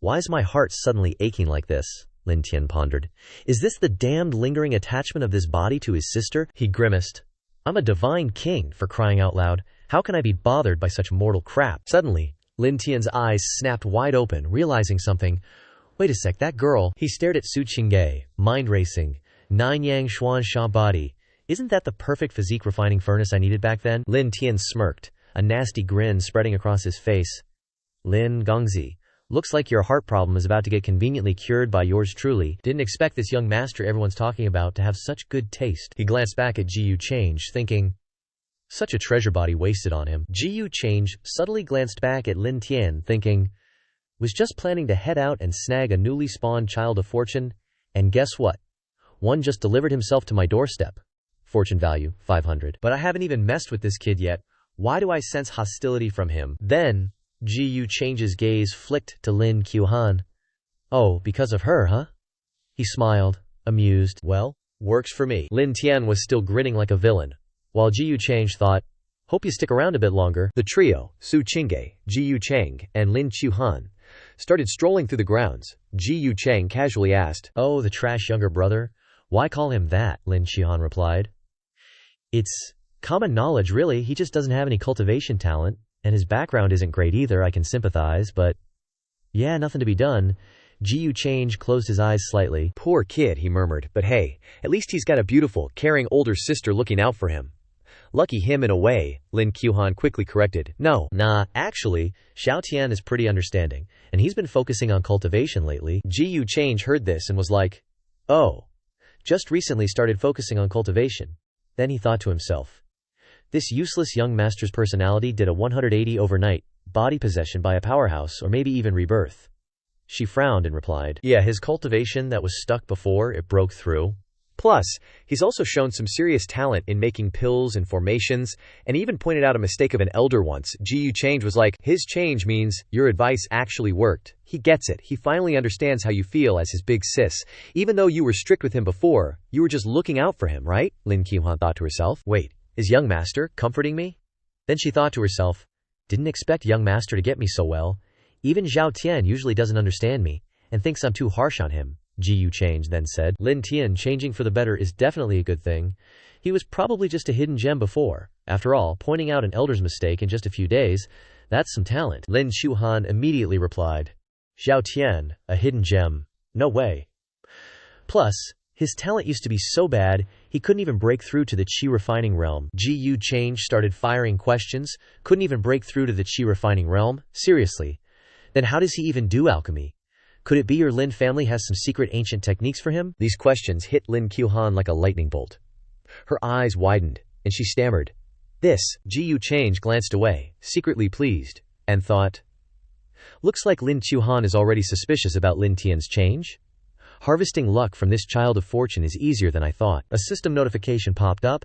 Why is my heart suddenly aching like this? Lin Tian pondered. Is this the damned lingering attachment of this body to his sister? He grimaced. I'm a divine king, for crying out loud. How can I be bothered by such mortal crap? Suddenly, Lin Tian's eyes snapped wide open, realizing something. Wait a sec, that girl. He stared at Su Changge, mind racing. Nine yang xuan sha body. Isn't that the perfect physique refining furnace I needed back then? Lin Tian smirked, a nasty grin spreading across his face. Lin Gongzi. Looks like your heart problem is about to get conveniently cured by yours truly. Didn't expect this young master everyone's talking about to have such good taste. He glanced back at Gu Changge, thinking, such a treasure body wasted on him. Gu Changge subtly glanced back at Lin Tian, thinking, was just planning to head out and snag a newly spawned child of fortune, and guess what? One just delivered himself to my doorstep. Fortune value, 500. But I haven't even messed with this kid yet. Why do I sense hostility from him? Then, Gu Changge's gaze flicked to Lin Qiuhan. Oh, because of her, huh? He smiled, amused. Well, works for me. Lin Tian was still grinning like a villain, while Gu Changge thought, hope you stick around a bit longer. The trio, Su Changge, Gu Changge, and Lin Qiuhan, started strolling through the grounds. Gu Changge casually asked, oh, the trash younger brother? Why call him that? Lin Qiuhan replied. It's common knowledge, really. He just doesn't have any cultivation talent. And his background isn't great either, I can sympathize, but yeah, nothing to be done. Gu Changge closed his eyes slightly. Poor kid, he murmured, but hey, at least he's got a beautiful, caring older sister looking out for him. Lucky him in a way, Lin Qiuhan quickly corrected. No. Nah, actually, Xiao Tian is pretty understanding, and he's been focusing on cultivation lately. Gu Changge heard this and was like, oh, just recently started focusing on cultivation. Then he thought to himself, this useless young master's personality did a 180 overnight, body possession by a powerhouse or maybe even rebirth. She frowned and replied, yeah, his cultivation that was stuck before it broke through. Plus, he's also shown some serious talent in making pills and formations, and even pointed out a mistake of an elder once. Gu Changge was like, his change means your advice actually worked. He gets it. He finally understands how you feel as his big sis. Even though you were strict with him before, you were just looking out for him, right? Lin Qiuhan thought to herself. Wait. Is young master comforting me? Then she thought to herself, didn't expect young master to get me so well. Even Xiao Tian usually doesn't understand me, and thinks I'm too harsh on him. Gu Changge then said, Lin Tian changing for the better is definitely a good thing. He was probably just a hidden gem before. After all, pointing out an elder's mistake in just a few days, that's some talent. Lin Qiuhan immediately replied, Xiao Tian, a hidden gem? No way. Plus, his talent used to be so bad, he couldn't even break through to the qi refining realm. Gu Changge started firing questions. Couldn't even break through to the qi refining realm? Seriously. Then how does he even do alchemy? Could it be your Lin family has some secret ancient techniques for him? These questions hit Lin Qiuhan like a lightning bolt. Her eyes widened, and she stammered. This. Gu Changge glanced away, secretly pleased, and thought, looks like Lin Qiuhan is already suspicious about Lin Tian's change. Harvesting luck from this child of fortune is easier than I thought. A system notification popped up.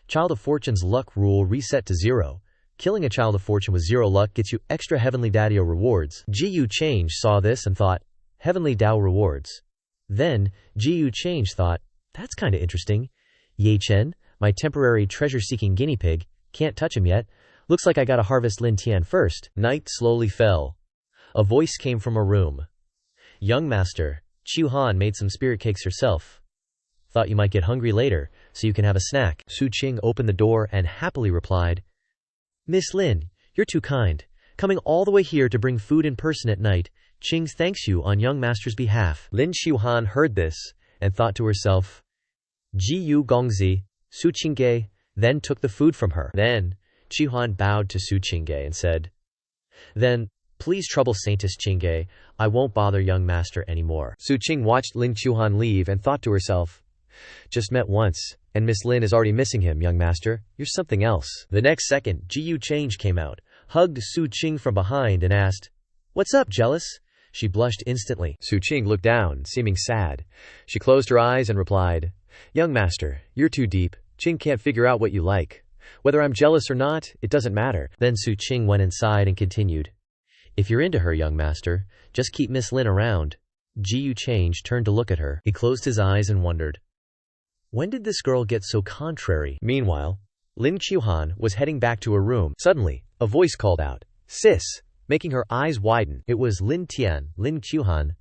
Child of fortune's luck rule reset to 0. Killing a child of fortune with 0 luck gets you extra heavenly Daddio rewards. Gu Changge saw this and thought, heavenly Dao rewards. Then, Gu Changge thought, that's kinda interesting. Ye Chen, my temporary treasure-seeking guinea pig, can't touch him yet. Looks like I gotta harvest Lin Tian first. Night slowly fell. A voice came from a room. Young master, Qiuhan made some spirit cakes herself. Thought you might get hungry later, so you can have a snack. Su Qing opened the door and happily replied, Miss Lin, you're too kind. Coming all the way here to bring food in person at night. Qing thanks you on young master's behalf. Lin Qiuhan heard this and thought to herself, Gu Gongzi, Su Changge, then took the food from her. Then, Qiuhan bowed to Su Changge and said, then, please trouble Saintess Changge, I won't bother young master anymore. Su Qing watched Lin Qiuhan leave and thought to herself, just met once, and Miss Lin is already missing him, young master. You're something else. The next second, Gu Changge came out, hugged Su Qing from behind and asked, what's up, jealous? She blushed instantly. Su Qing looked down, seeming sad. She closed her eyes and replied, young master, you're too deep. Ching can't figure out what you like. Whether I'm jealous or not, it doesn't matter. Then Su Ching went inside and continued. If you're into her, young master, just keep Miss Lin around. Gu Changge turned to look at her. He closed his eyes and wondered. When did this girl get so contrary? Meanwhile, Lin Qiuhan was heading back to her room. Suddenly, a voice called out, "Sis," making her eyes widen. It was Lin Tian. Lin Qiuhan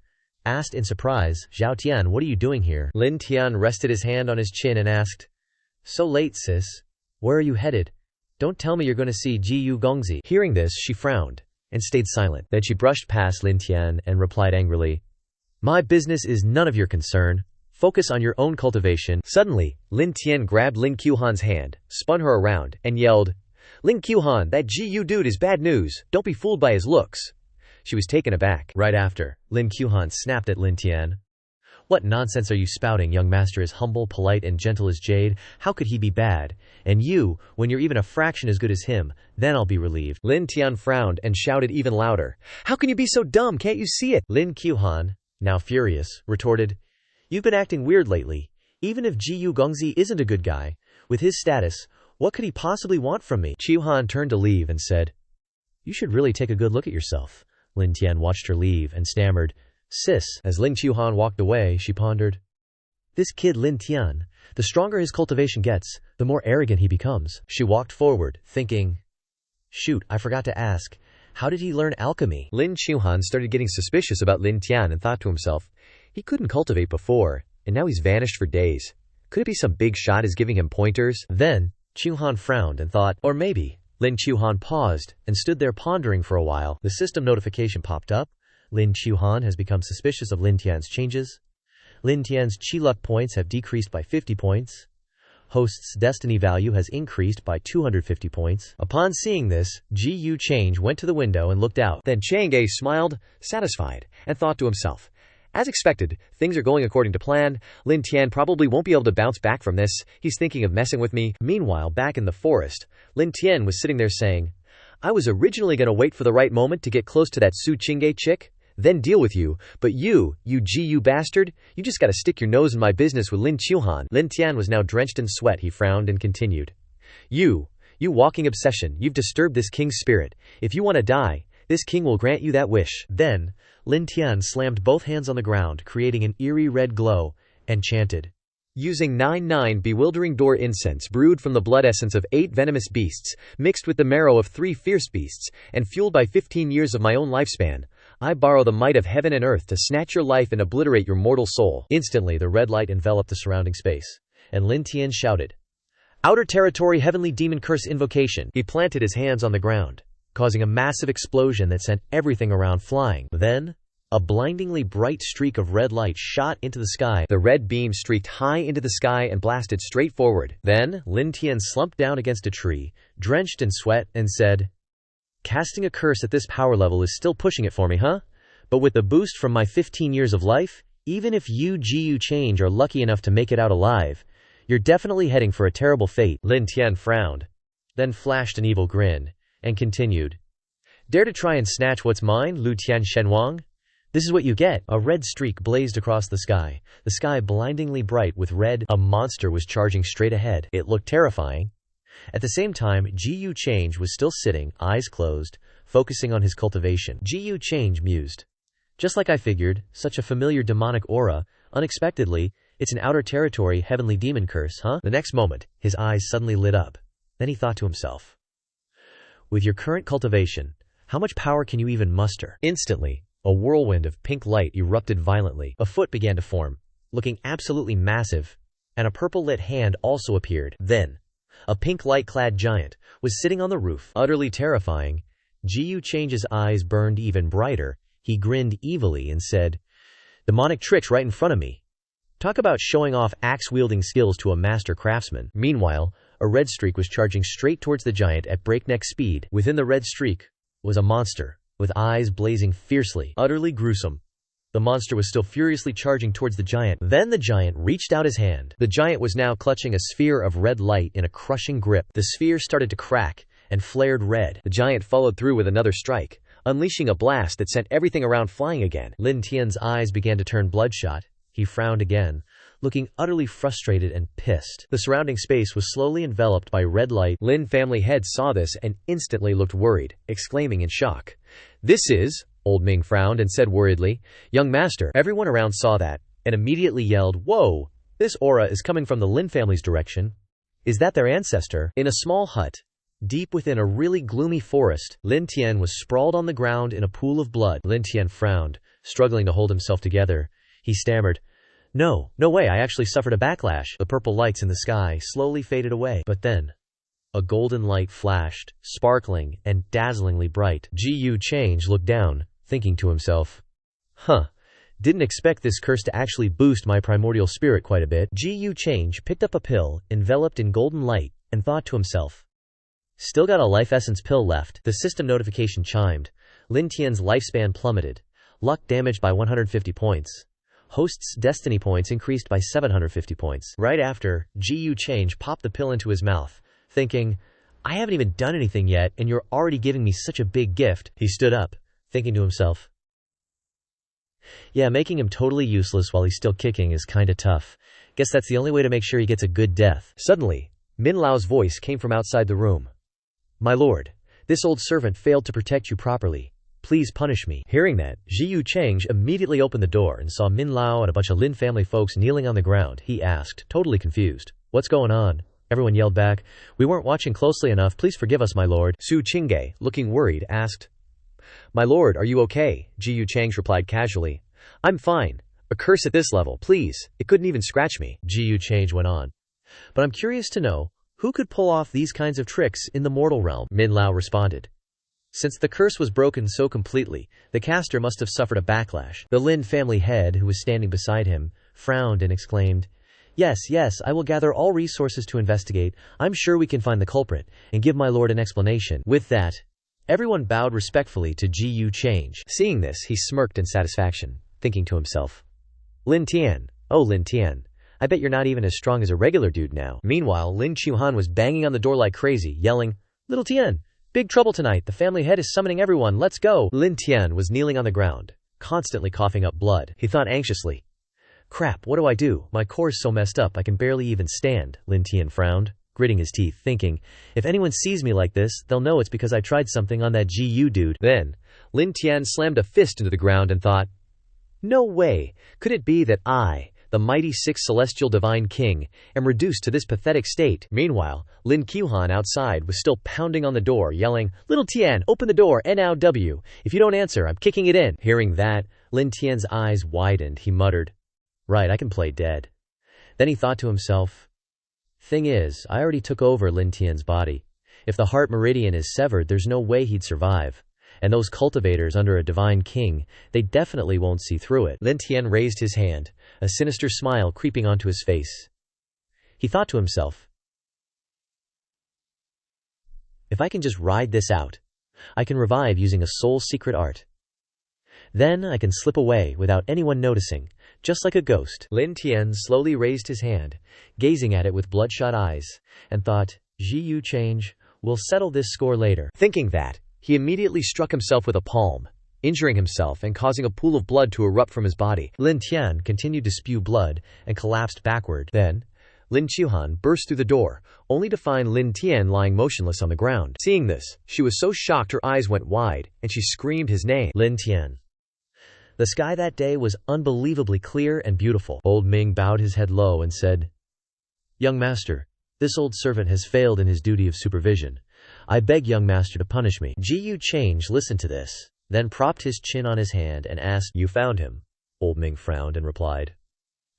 asked in surprise, Zhao Tian, what are you doing here? Lin Tian rested his hand on his chin and asked, So late, sis. Where are you headed? Don't tell me you're going to see Ji Gongzi. Hearing this, she frowned and stayed silent. Then she brushed past Lin Tian and replied angrily, My business is none of your concern. Focus on your own cultivation. Suddenly, Lin Tian grabbed Lin Qiuhan's hand, spun her around, and yelled, Lin Qiuhan, that Ji dude is bad news. Don't be fooled by his looks. She was taken aback. Right after, Lin Qiuhan snapped at Lin Tian. What nonsense are you spouting? Young master is humble, polite, and gentle as jade. How could he be bad? And you, when you're even a fraction as good as him, then I'll be relieved. Lin Tian frowned and shouted even louder. How can you be so dumb? Can't you see it? Lin Qiuhan, now furious, retorted, You've been acting weird lately. Even if Ji Gongzi isn't a good guy, with his status, what could he possibly want from me? Qiuhan turned to leave and said, You should really take a good look at yourself. Lin Tian watched her leave and stammered, Sis. As Lin Qiuhan walked away, she pondered, This kid Lin Tian, the stronger his cultivation gets, the more arrogant he becomes. She walked forward, thinking, Shoot, I forgot to ask. How did he learn alchemy? Lin Qiuhan started getting suspicious about Lin Tian and thought to himself, he couldn't cultivate before, and now he's vanished for days. Could it be some big shot is giving him pointers? Then, Qiuhan frowned and thought, or maybe. Lin Qiuhan paused and stood there pondering for a while. The system notification popped up. Lin Qiuhan has become suspicious of Lin Tian's changes. Lin Tian's Qi luck points have decreased by 50 points. Host's destiny value has increased by 250 points. Upon seeing this, Gu Changge went to the window and looked out. Then Changge smiled, satisfied, and thought to himself, as expected, things are going according to plan. Lin Tian probably won't be able to bounce back from this. He's thinking of messing with me. Meanwhile, back in the forest, Lin Tian was sitting there saying, I was originally going to wait for the right moment to get close to that Su Chingge chick, then deal with you, but you Gu bastard, you just gotta stick your nose in my business with Lin Qiuhan. Lin Tian was now drenched in sweat. He frowned and continued, You walking obsession, you've disturbed this king's spirit. If you want to die, this king will grant you that wish. Then, Lin Tian slammed both hands on the ground, creating an eerie red glow, and chanted, Using 99 bewildering door incense brewed from the blood essence of 8 venomous beasts, mixed with the marrow of 3 fierce beasts, and fueled by 15 years of my own lifespan, I borrow the might of heaven and earth to snatch your life and obliterate your mortal soul. Instantly the red light enveloped the surrounding space, and Lin Tian shouted, Outer territory heavenly demon curse invocation. He planted his hands on the ground, causing a massive explosion that sent everything around flying. Then, a blindingly bright streak of red light shot into the sky. The red beam streaked high into the sky and blasted straight forward. Then, Lin Tian slumped down against a tree, drenched in sweat, and said, Casting a curse at this power level is still pushing it for me, huh? But with the boost from my 15 years of life, even if you Gu Changge are lucky enough to make it out alive, you're definitely heading for a terrible fate. Lin Tian frowned, then flashed an evil grin, and continued, Dare to try and snatch what's mine, Lu Tian Shenwang? This is what you get. A red streak blazed across the sky blindingly bright with red. A monster was charging straight ahead. It looked terrifying. At the same time, Gu Changge was still sitting, eyes closed, focusing on his cultivation. Gu Changge mused, Just like I figured, such a familiar demonic aura, unexpectedly, it's an outer territory heavenly demon curse, huh? The next moment, his eyes suddenly lit up. Then he thought to himself, With your current cultivation, how much power can you even muster? Instantly, a whirlwind of pink light erupted violently. A foot began to form, looking absolutely massive, and a purple-lit hand also appeared. Then, a pink light-clad giant was sitting on the roof. Utterly terrifying, Gu Change's eyes burned even brighter. He grinned evilly and said, Demonic tricks right in front of me. Talk about showing off axe-wielding skills to a master craftsman. Meanwhile, a red streak was charging straight towards the giant at breakneck speed. Within the red streak was a monster, with eyes blazing fiercely, utterly gruesome. The monster was still furiously charging towards the giant. Then the giant reached out his hand. The giant was now clutching a sphere of red light in a crushing grip. The sphere started to crack and flared red. The giant followed through with another strike, unleashing a blast that sent everything around flying again. Lin Tian's eyes began to turn bloodshot. He frowned again. looking utterly frustrated and pissed. The surrounding space was slowly enveloped by red light. Lin family head saw this and instantly looked worried, exclaiming in shock. "This is," Old Ming frowned and said worriedly, "young master." Everyone around saw that and immediately yelled, "Whoa! This aura is coming from the Lin family's direction. Is that their ancestor?" In a small hut, deep within a really gloomy forest, Lin Tian was sprawled on the ground in a pool of blood. Lin Tian frowned, struggling to hold himself together. He stammered, No way, I actually suffered a backlash." The purple lights in the sky slowly faded away. But then, a golden light flashed, sparkling and dazzlingly bright. Gu Changge looked down, thinking to himself, Didn't expect this curse to actually boost my primordial spirit quite a bit. Gu Changge picked up a pill, enveloped in golden light, and thought to himself, Still got a life essence pill left. The system notification chimed. Lin Tian's lifespan plummeted. Luck damaged by 150 points. Host's destiny points increased by 750 points. Right after, Gu Changge popped the pill into his mouth, thinking, I haven't even done anything yet, and you're already giving me such a big gift. He stood up, thinking to himself, Yeah, making him totally useless while he's still kicking is kinda tough. Guess that's the only way to make sure he gets a good death. Suddenly, Min Lao's voice came from outside the room. My lord, this old servant failed to protect you properly. Please punish me. Hearing that, Gu Changge immediately opened the door and saw Min Lao and a bunch of Lin family folks kneeling on the ground. He asked, totally confused, What's going on? Everyone yelled back, We weren't watching closely enough, please forgive us, my lord. Gu Changge, looking worried, asked, My lord, are you okay? Gu Changge replied casually, I'm fine. A curse at this level, please. It couldn't even scratch me. Gu Changge went on. But I'm curious to know, who could pull off these kinds of tricks in the mortal realm? Min Lao responded. Since the curse was broken so completely, the caster must have suffered a backlash. The Lin family head, who was standing beside him, frowned and exclaimed, Yes, I will gather all resources to investigate. I'm sure we can find the culprit, and give my lord an explanation. With that, everyone bowed respectfully to Gu Changge. Seeing this, he smirked in satisfaction, thinking to himself, Lin Tian, oh Lin Tian, I bet you're not even as strong as a regular dude now. Meanwhile, Lin Chuhan was banging on the door like crazy, yelling, Little Tian, big trouble tonight, the family head is summoning everyone, let's go. Lin Tian was kneeling on the ground, constantly coughing up blood. He thought anxiously, Crap, what do I do? My core's so messed up I can barely even stand. Lin Tian frowned, gritting his teeth, thinking, If anyone sees me like this, they'll know it's because I tried something on that Gu dude. Then, Lin Tian slammed a fist into the ground and thought, No way, could it be that I, the mighty sixth celestial divine king, am reduced to this pathetic state? Meanwhile, Lin Qiuhan outside was still pounding on the door, yelling, Little Tian, open the door, NOW. If you don't answer, I'm kicking it in. Hearing that, Lin Tian's eyes widened. He muttered, Right, I can play dead. Then he thought to himself, Thing is, I already took over Lin Tian's body. If the heart meridian is severed, there's no way he'd survive. And those cultivators under a divine king, they definitely won't see through it. Lin Tian raised his hand, a sinister smile creeping onto his face. He thought to himself, If I can just ride this out, I can revive using a soul secret art. Then I can slip away without anyone noticing, just like a ghost. Lin Tian slowly raised his hand, gazing at it with bloodshot eyes, and thought, Gu Changge, we'll settle this score later. Thinking that, he immediately struck himself with a palm, injuring himself and causing a pool of blood to erupt from his body. Lin Tian continued to spew blood and collapsed backward. Then, Lin Qiuhan burst through the door, only to find Lin Tian lying motionless on the ground. Seeing this, she was so shocked her eyes went wide, and she screamed his name, Lin Tian. The sky that day was unbelievably clear and beautiful. Old Ming bowed his head low and said, Young master, this old servant has failed in his duty of supervision. I beg young master to punish me. Gu Changge listened to this, then propped his chin on his hand and asked, You found him? Old Ming frowned and replied,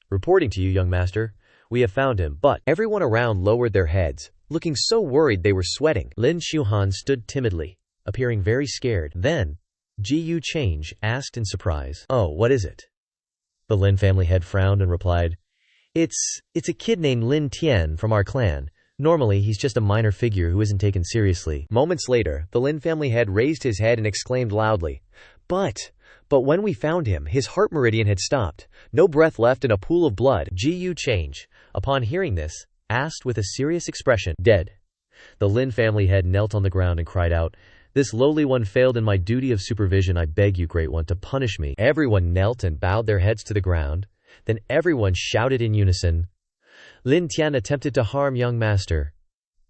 Reporting to you, young master, we have found him, but everyone around lowered their heads, looking so worried they were sweating. Lin Qiuhan stood timidly, appearing very scared. Then, Gu Changge asked in surprise, Oh, what is it? The Lin family head frowned and replied, It's a kid named Lin Tian from our clan. Normally, he's just a minor figure who isn't taken seriously. Moments later, the Lin family head raised his head and exclaimed loudly, But when we found him, his heart meridian had stopped, no breath left and a pool of blood. Gu Changge, upon hearing this, asked with a serious expression, Dead. The Lin family head knelt on the ground and cried out, This lowly one failed in my duty of supervision. I beg you, great one, to punish me. Everyone knelt and bowed their heads to the ground, Then everyone shouted in unison. Lin Tian attempted to harm young master.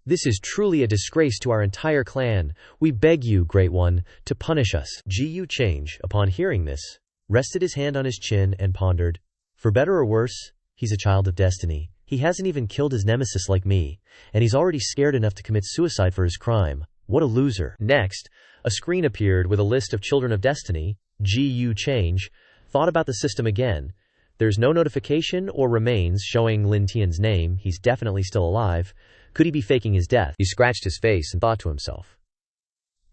This is truly a disgrace to our entire clan. We beg you, Great One, to punish us. Gu Changge, upon hearing this, rested his hand on his chin and pondered. For better or worse, he's a child of destiny. He hasn't even killed his nemesis like me, and he's already scared enough to commit suicide for his crime. What a loser. Next, a screen appeared with a list of children of destiny. Gu Changge thought about the system again. There's no notification or remains showing Lin Tian's name. He's definitely still alive. Could he be faking his death? He scratched his face and thought to himself.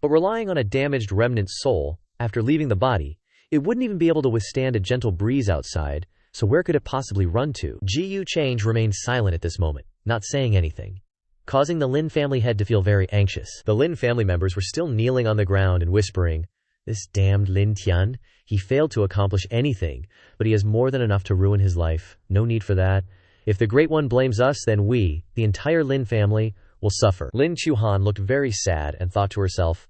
But relying on a damaged remnant soul, after leaving the body, it wouldn't even be able to withstand a gentle breeze outside, so where could it possibly run to? Gu Changge remained silent at this moment, not saying anything, causing the Lin family head to feel very anxious. The Lin family members were still kneeling on the ground and whispering, "This damned Lin Tian, he failed to accomplish anything, but he has more than enough to ruin his life. No need for that. If the Great One blames us, then we, the entire Lin family, will suffer." Lin Chuhan looked very sad and thought to herself,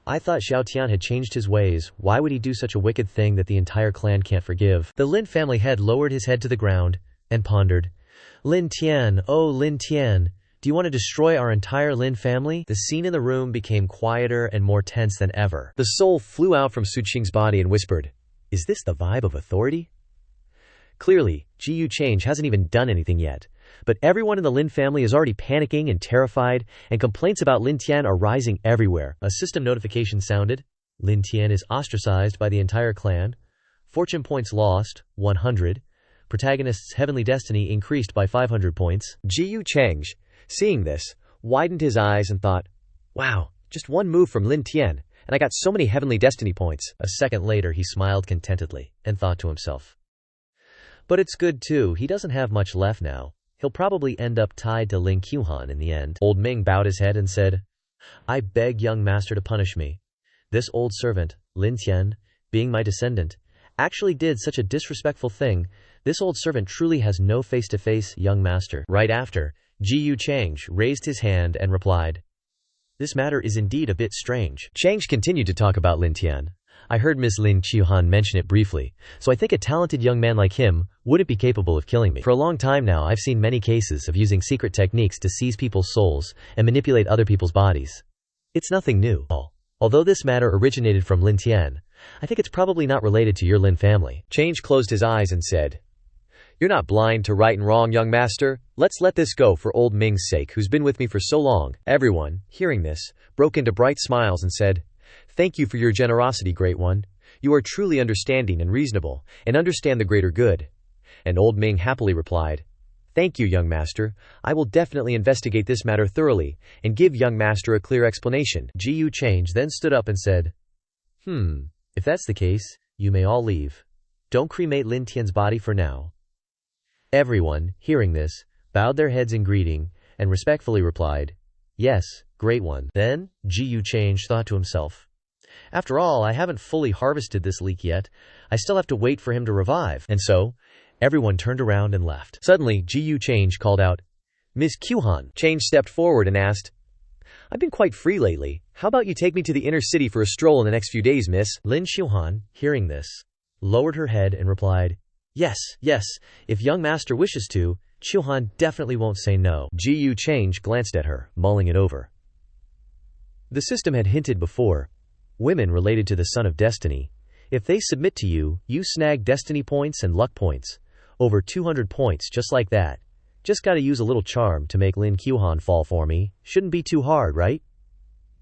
I thought Xiao Tian had changed his ways. Why would he do such a wicked thing that the entire clan can't forgive? The Lin family head lowered his head to the ground and pondered. Lin Tian, oh Lin Tian, do you want to destroy our entire Lin family? The scene in the room became quieter and more tense than ever. The soul flew out from Su Qing's body and whispered, Is this the vibe of authority? Clearly, Gu Changge hasn't even done anything yet, but everyone in the Lin family is already panicking and terrified, and complaints about Lin Tian are rising everywhere. A system notification sounded. Lin Tian is ostracized by the entire clan. Fortune points lost, 100. Protagonist's heavenly destiny increased by 500 points. Gu Changge, seeing this, widened his eyes and thought, Wow, just one move from Lin Tian, and I got so many heavenly destiny points. A second later he smiled contentedly, and thought to himself, But it's good too, he doesn't have much left now. He'll probably end up tied to Lin Qiuhan in the end. Old Ming bowed his head and said, I beg young master to punish me. This old servant, Lin Tian, being my descendant, actually did such a disrespectful thing. This old servant truly has no face-to-face, young master. Right after, Gu Changge raised his hand and replied, This matter is indeed a bit strange. Changge continued to talk about Lin Tian. I heard Miss Lin Qiuhan mention it briefly, so I think a talented young man like him wouldn't be capable of killing me. For a long time now, I've seen many cases of using secret techniques to seize people's souls and manipulate other people's bodies. It's nothing new. Although this matter originated from Lin Tian, I think it's probably not related to your Lin family. Changge closed his eyes and said, You're not blind to right and wrong, young master. Let's let this go for old Ming's sake, who's been with me for so long. Everyone, hearing this, broke into bright smiles and said, Thank you for your generosity, Great One. You are truly understanding and reasonable, and understand the greater good. And old Ming happily replied, Thank you, young master. I will definitely investigate this matter thoroughly, and give young master a clear explanation. Gu Changge then stood up and said, If that's the case, you may all leave. Don't cremate Lin Tian's body for now. Everyone, hearing this, bowed their heads in greeting, and respectfully replied, Yes, Great One. Then, Gu Changge thought to himself, After all, I haven't fully harvested this leek yet. I still have to wait for him to revive. And so, everyone turned around and left. Suddenly, Gu Changge called out, Miss Qiuhan. Changge stepped forward and asked, I've been quite free lately. How about you take me to the inner city for a stroll in the next few days, miss? Lin Qiuhan, hearing this, lowered her head and replied, Yes, if young master wishes to, Qiuhan definitely won't say no. Gu Changge glanced at her, mulling it over. The system had hinted before, women related to the Son of Destiny, if they submit to you, you snag destiny points and luck points. Over 200 points just like that. Just gotta use a little charm to make Lin Qiuhan fall for me. Shouldn't be too hard, right?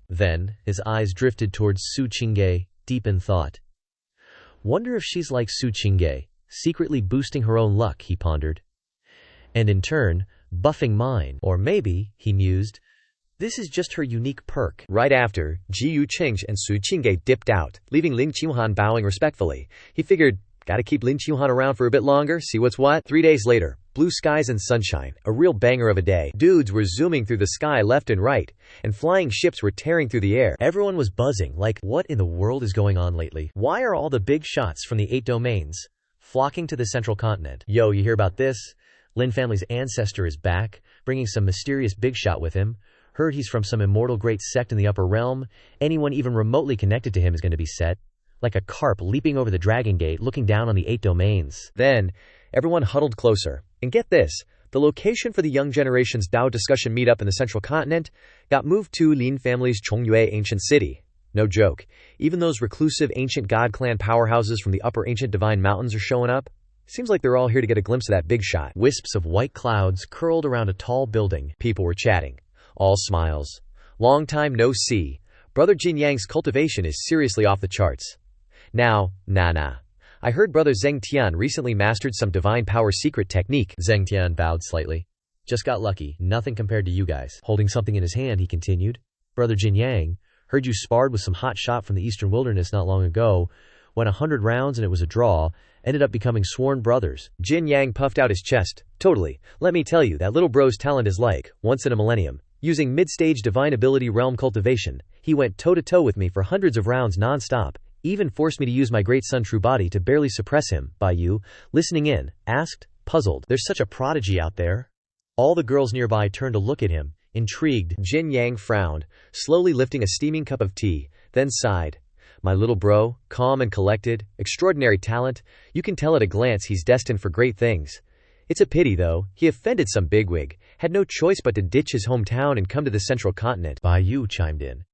Then, his eyes drifted towards Su Qingge, deep in thought. Wonder if she's like Su Qingge, secretly boosting her own luck, he pondered. And in turn, buffing mine. Or maybe, he mused, this is just her unique perk. Right after, Gu Changge and Su Qingge dipped out, leaving Lin Qiuhan bowing respectfully. He figured, gotta keep Lin Qiuhan around for a bit longer, see what's what. 3 days later, blue skies and sunshine, a real banger of a day. Dudes were zooming through the sky left and right, and flying ships were tearing through the air. Everyone was buzzing, like, what in the world is going on lately? Why are all the big shots from the 8 domains flocking to the central continent? Yo, you hear about this? Lin family's ancestor is back, bringing some mysterious big shot with him. Heard he's from some immortal great sect in the upper realm. Anyone even remotely connected to him is going to be set. like a carp leaping over the dragon gate looking down on the 8 domains. Then, everyone huddled closer. And get this, the location for the young generation's Dao discussion meetup in the central continent got moved to Lin family's Chongyue ancient city. No joke. Even those reclusive ancient god clan powerhouses from the upper ancient divine mountains are showing up. Seems like they're all here to get a glimpse of that big shot. Wisps of white clouds curled around a tall building. People were chatting. All smiles. Long time no see. Brother Jin Yang's cultivation is seriously off the charts. Now, nah. I heard Brother Zheng Tian recently mastered some divine power secret technique. Zheng Tian bowed slightly. Just got lucky. Nothing compared to you guys. Holding something in his hand, he continued. Brother Jin Yang, heard you sparred with some hot shot from the eastern wilderness not long ago. Went 100 rounds and it was a draw. Ended up becoming sworn brothers. Jin Yang puffed out his chest. Totally. Let me tell you, that little bro's talent is like, once in a millennium. Using mid-stage divine ability realm cultivation, he went toe-to-toe with me for hundreds of rounds non-stop. Even forced me to use my great son True Body to barely suppress him. By you, listening in, asked, puzzled. There's such a prodigy out there. All the girls nearby turned to look at him, intrigued. Jin Yang frowned, slowly lifting a steaming cup of tea, then sighed. My little bro, calm and collected, extraordinary talent. You can tell at a glance he's destined for great things. It's a pity, though, he offended some bigwig, had no choice but to ditch his hometown and come to the central continent. Bai Yu chimed in.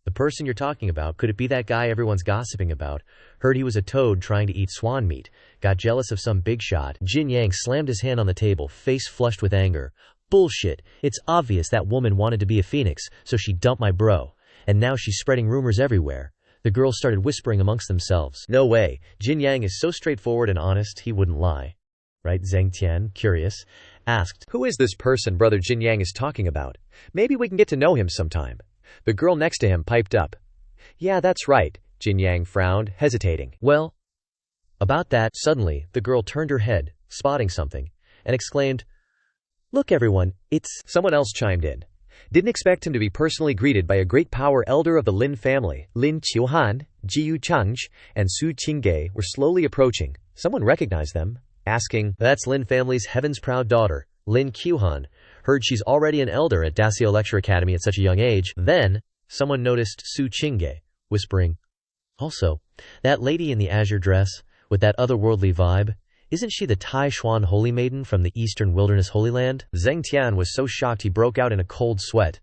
The person you're talking about, could it be that guy everyone's gossiping about? Heard he was a toad trying to eat swan meat. Got jealous of some big shot. Jin Yang slammed his hand on the table, face flushed with anger. Bullshit. It's obvious that woman wanted to be a phoenix, so she dumped my bro. And now she's spreading rumors everywhere. The girls started whispering amongst themselves. No way. Jin Yang is so straightforward and honest, he wouldn't lie. Right? Zheng Tian, curious, asked. Who is this person Brother Jin Yang is talking about? Maybe we can get to know him sometime. The girl next to him piped up. Yeah, that's right. Jin Yang frowned, hesitating. Well, about that, suddenly, the girl turned her head, spotting something, and exclaimed, Look everyone, it's... Someone else chimed in. Didn't expect him to be personally greeted by a great power elder of the Lin family. Lin Qiuhan, Gu Changge, and Gu Changge were slowly approaching. Someone recognized them, asking, That's Lin family's heaven's proud daughter, Lin Qiuhan. Heard she's already an elder at Dasio Lecture Academy at such a young age. Then, someone noticed Gu Changge, whispering, Also, that lady in the azure dress, with that otherworldly vibe, isn't she the Taishuan Holy Maiden from the Eastern Wilderness Holy Land? Zheng Tian was so shocked he broke out in a cold sweat.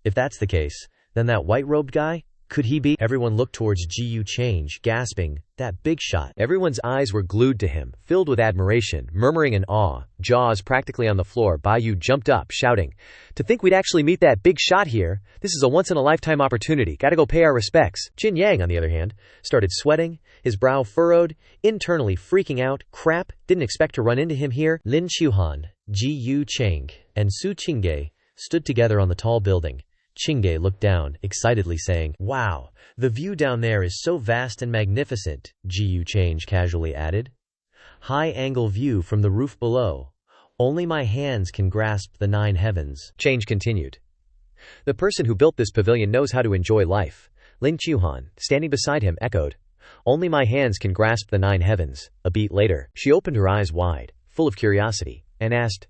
If that's the case, then that white-robed guy? Could he be? Everyone looked towards Gu Changge, gasping, that big shot. Everyone's eyes were glued to him, filled with admiration, murmuring in awe, jaws practically on the floor. Bai Yu jumped up, shouting, To think we'd actually meet that big shot here. This is a once-in-a-lifetime opportunity. Gotta go pay our respects. Jin Yang, on the other hand, started sweating, his brow furrowed, internally freaking out. Crap, didn't expect to run into him here. Lin Qiuhan, Gu Changge, and Gu Changge stood together on the tall building. Changge looked down, excitedly saying, Wow, the view down there is so vast and magnificent, Gu Changge casually added. High-angle view from the roof below. Only my hands can grasp the 9 heavens. Changge continued. The person who built this pavilion knows how to enjoy life. Lin Qiuhan, standing beside him, echoed, Only my hands can grasp the 9 heavens. A beat later, she opened her eyes wide, full of curiosity, and asked,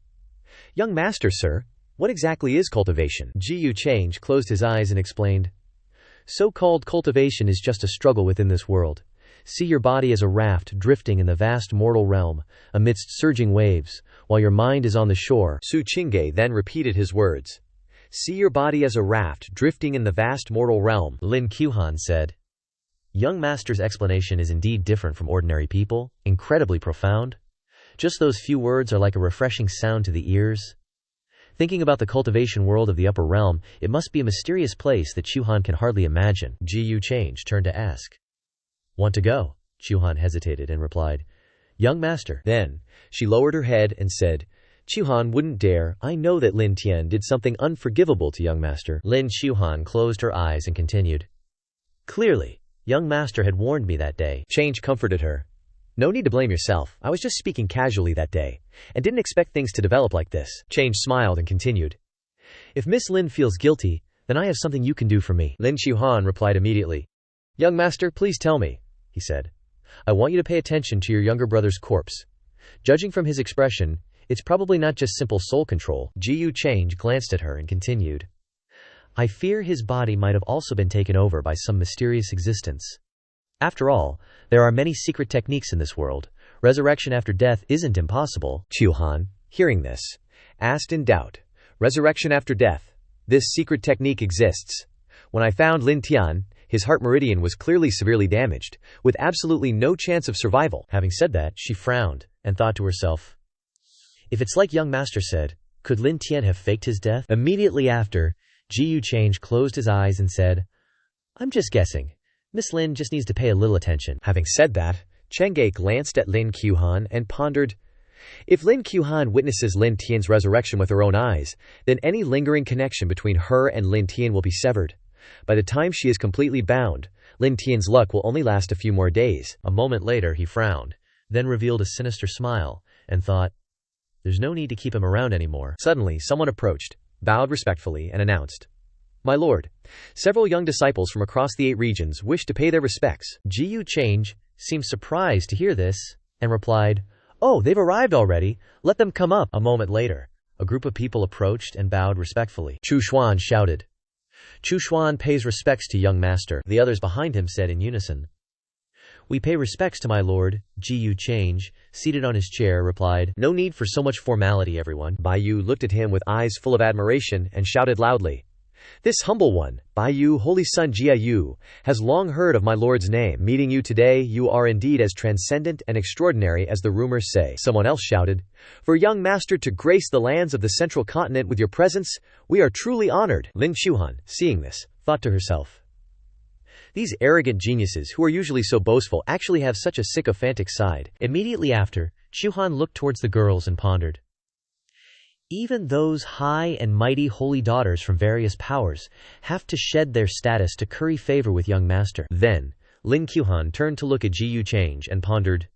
Young master, sir, what exactly is cultivation? Gu Changge closed his eyes and explained, So-called cultivation is just a struggle within this world. See your body as a raft drifting in the vast mortal realm, amidst surging waves, while your mind is on the shore. Gu Changge then repeated his words. See your body as a raft drifting in the vast mortal realm, Lin Qiuhan said. Young master's explanation is indeed different from ordinary people, incredibly profound. Just those few words are like a refreshing sound to the ears. Thinking about the cultivation world of the upper realm, it must be a mysterious place that Qiuhan can hardly imagine. Gu Changge turned to ask. Want to go? Qiuhan hesitated and replied, Young master. Then, she lowered her head and said, Qiuhan wouldn't dare. I know that Lin Tian did something unforgivable to young master. Lin Qiuhan closed her eyes and continued. Clearly, young master had warned me that day. Changge comforted her. No need to blame yourself. I was just speaking casually that day, and didn't expect things to develop like this. Changge smiled and continued. If Miss Lin feels guilty, then I have something you can do for me. Lin Qiuhan replied immediately. Young master, please tell me, he said. I want you to pay attention to your younger brother's corpse. Judging from his expression, it's probably not just simple soul control. Gu Changge glanced at her and continued. I fear his body might have also been taken over by some mysterious existence. After all, there are many secret techniques in this world. Resurrection after death isn't impossible. Chu Han, hearing this, asked in doubt, resurrection after death. This secret technique exists. When I found Lin Tian, his heart meridian was clearly severely damaged, with absolutely no chance of survival. Having said that, she frowned and thought to herself, if it's like young master said, could Lin Tian have faked his death? Immediately after, Gu Changge closed his eyes and said, I'm just guessing. Miss Lin just needs to pay a little attention. Having said that, Changge glanced at Lin Qiuhan and pondered, if Lin Qiuhan witnesses Lin Tian's resurrection with her own eyes, then any lingering connection between her and Lin Tian will be severed. By the time she is completely bound, Lin Tian's luck will only last a few more days. A moment later he frowned, then revealed a sinister smile, and thought, there's no need to keep him around anymore. Suddenly someone approached, bowed respectfully, and announced, My lord, several young disciples from across the 8 regions wish to pay their respects. Gu Changge seemed surprised to hear this, and replied, Oh, they've arrived already. Let them come up. A moment later, a group of people approached and bowed respectfully. Chu Xuan shouted, Chu Xuan pays respects to young master. The others behind him said in unison, We pay respects to my lord. Gu Changge, seated on his chair, replied, No need for so much formality, everyone. Bai Yu looked at him with eyes full of admiration and shouted loudly, This humble one, Bai Yu, holy son Jia Yu, has long heard of my lord's name. Meeting you today, you are indeed as transcendent and extraordinary as the rumors say. Someone else shouted, For young master to grace the lands of the central continent with your presence, we are truly honored. Lin Qiuhan, seeing this, thought to herself, These arrogant geniuses who are usually so boastful actually have such a sycophantic side. Immediately after, Qiuhan looked towards the girls and pondered, Even those high and mighty holy daughters from various powers have to shed their status to curry favor with young master. Then, Lin Qiuhan turned to look at Gu Changge and pondered,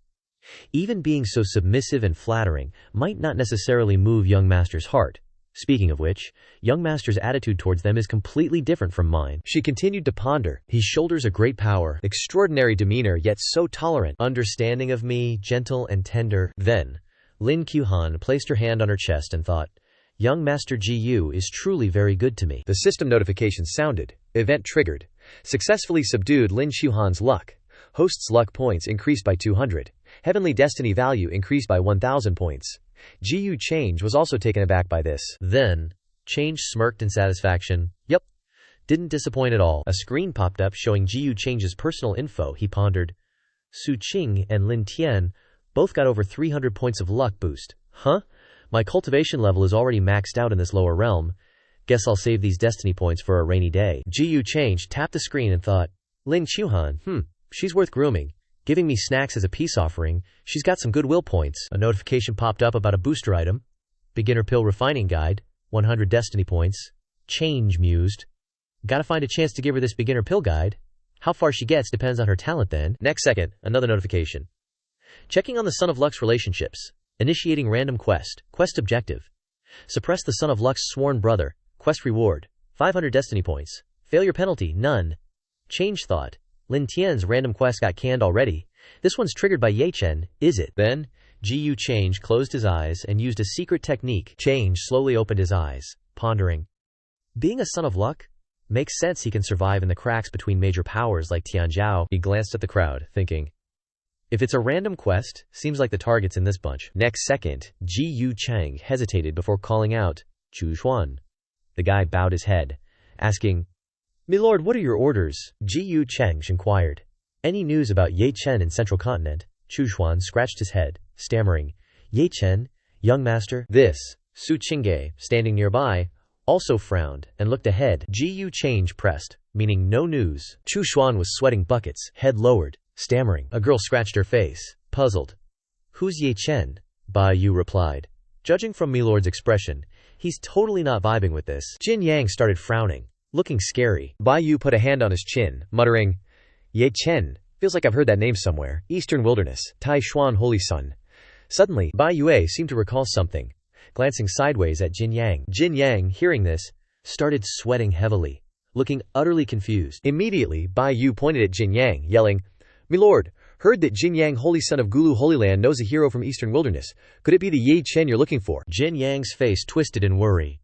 Even being so submissive and flattering might not necessarily move young master's heart. Speaking of which, young master's attitude towards them is completely different from mine. She continued to ponder. He shoulders a great power, extraordinary demeanor, yet so tolerant, understanding of me, gentle and tender. Then, Lin Qiuhan placed her hand on her chest and thought, Young master Gu is truly very good to me. The system notification sounded. Event triggered. Successfully subdued Lin Qiuhan's luck. Host's luck points increased by 200. Heavenly destiny value increased by 1,000 points. Gu Changge was also taken aback by this. Then, Changge smirked in satisfaction. Yep, didn't disappoint at all. A screen popped up showing Gu Change's personal info. He pondered, Su Qing and Lin Tian both got over 300 points of luck boost. Huh? My cultivation level is already maxed out in this lower realm. Guess I'll save these destiny points for a rainy day. Gu Changge tapped the screen and thought, Lin Qiuhan, she's worth grooming. Giving me snacks as a peace offering, she's got some goodwill points. A notification popped up about a booster item. Beginner Pill Refining Guide, 100 destiny points. Changge mused. Gotta find a chance to give her this beginner pill guide. How far she gets depends on her talent then. Next second, another notification. Checking on the Son of Luck's relationships. Initiating random quest. Quest objective. Suppress the Son of Luck's sworn brother. Quest reward. 500 destiny points. Failure penalty, none. Changge thought. Lin Tian's random quest got canned already. This one's triggered by Ye Chen, is it? Then, Gu Changge closed his eyes and used a secret technique. Changge slowly opened his eyes, pondering. Being a son of luck? Makes sense he can survive in the cracks between major powers like Tianzhao. He glanced at the crowd, thinking, if it's a random quest, seems like the target's in this bunch. Next second, Gu Changge hesitated before calling out, Chu Xuan. The guy bowed his head, asking, Milord, what are your orders? Gu Changge inquired. Any news about Ye Chen in Central Continent? Chu Xuan scratched his head, stammering, Ye Chen, young master? This, Su Chingge, standing nearby, also frowned and looked ahead. Gu Changge pressed, meaning no news. Chu Xuan was sweating buckets, head lowered, stammering. A girl scratched her face, puzzled. Who's Ye Chen? Bai Yu replied. Judging from Milord's expression, he's totally not vibing with this. Jin Yang started frowning, looking scary. Bai Yu put a hand on his chin, muttering, Ye Chen, feels like I've heard that name somewhere. Eastern Wilderness, Tai Xuan Holy Sun. Suddenly, Bai Yue seemed to recall something, glancing sideways at Jin Yang. Jin Yang, hearing this, started sweating heavily, looking utterly confused. Immediately, Bai Yu pointed at Jin Yang, yelling, Milord, heard that Jin Yang, holy son of Gulu Holy Land, knows a hero from Eastern Wilderness. Could it be the Ye Chen you're looking for? Jin Yang's face twisted in worry.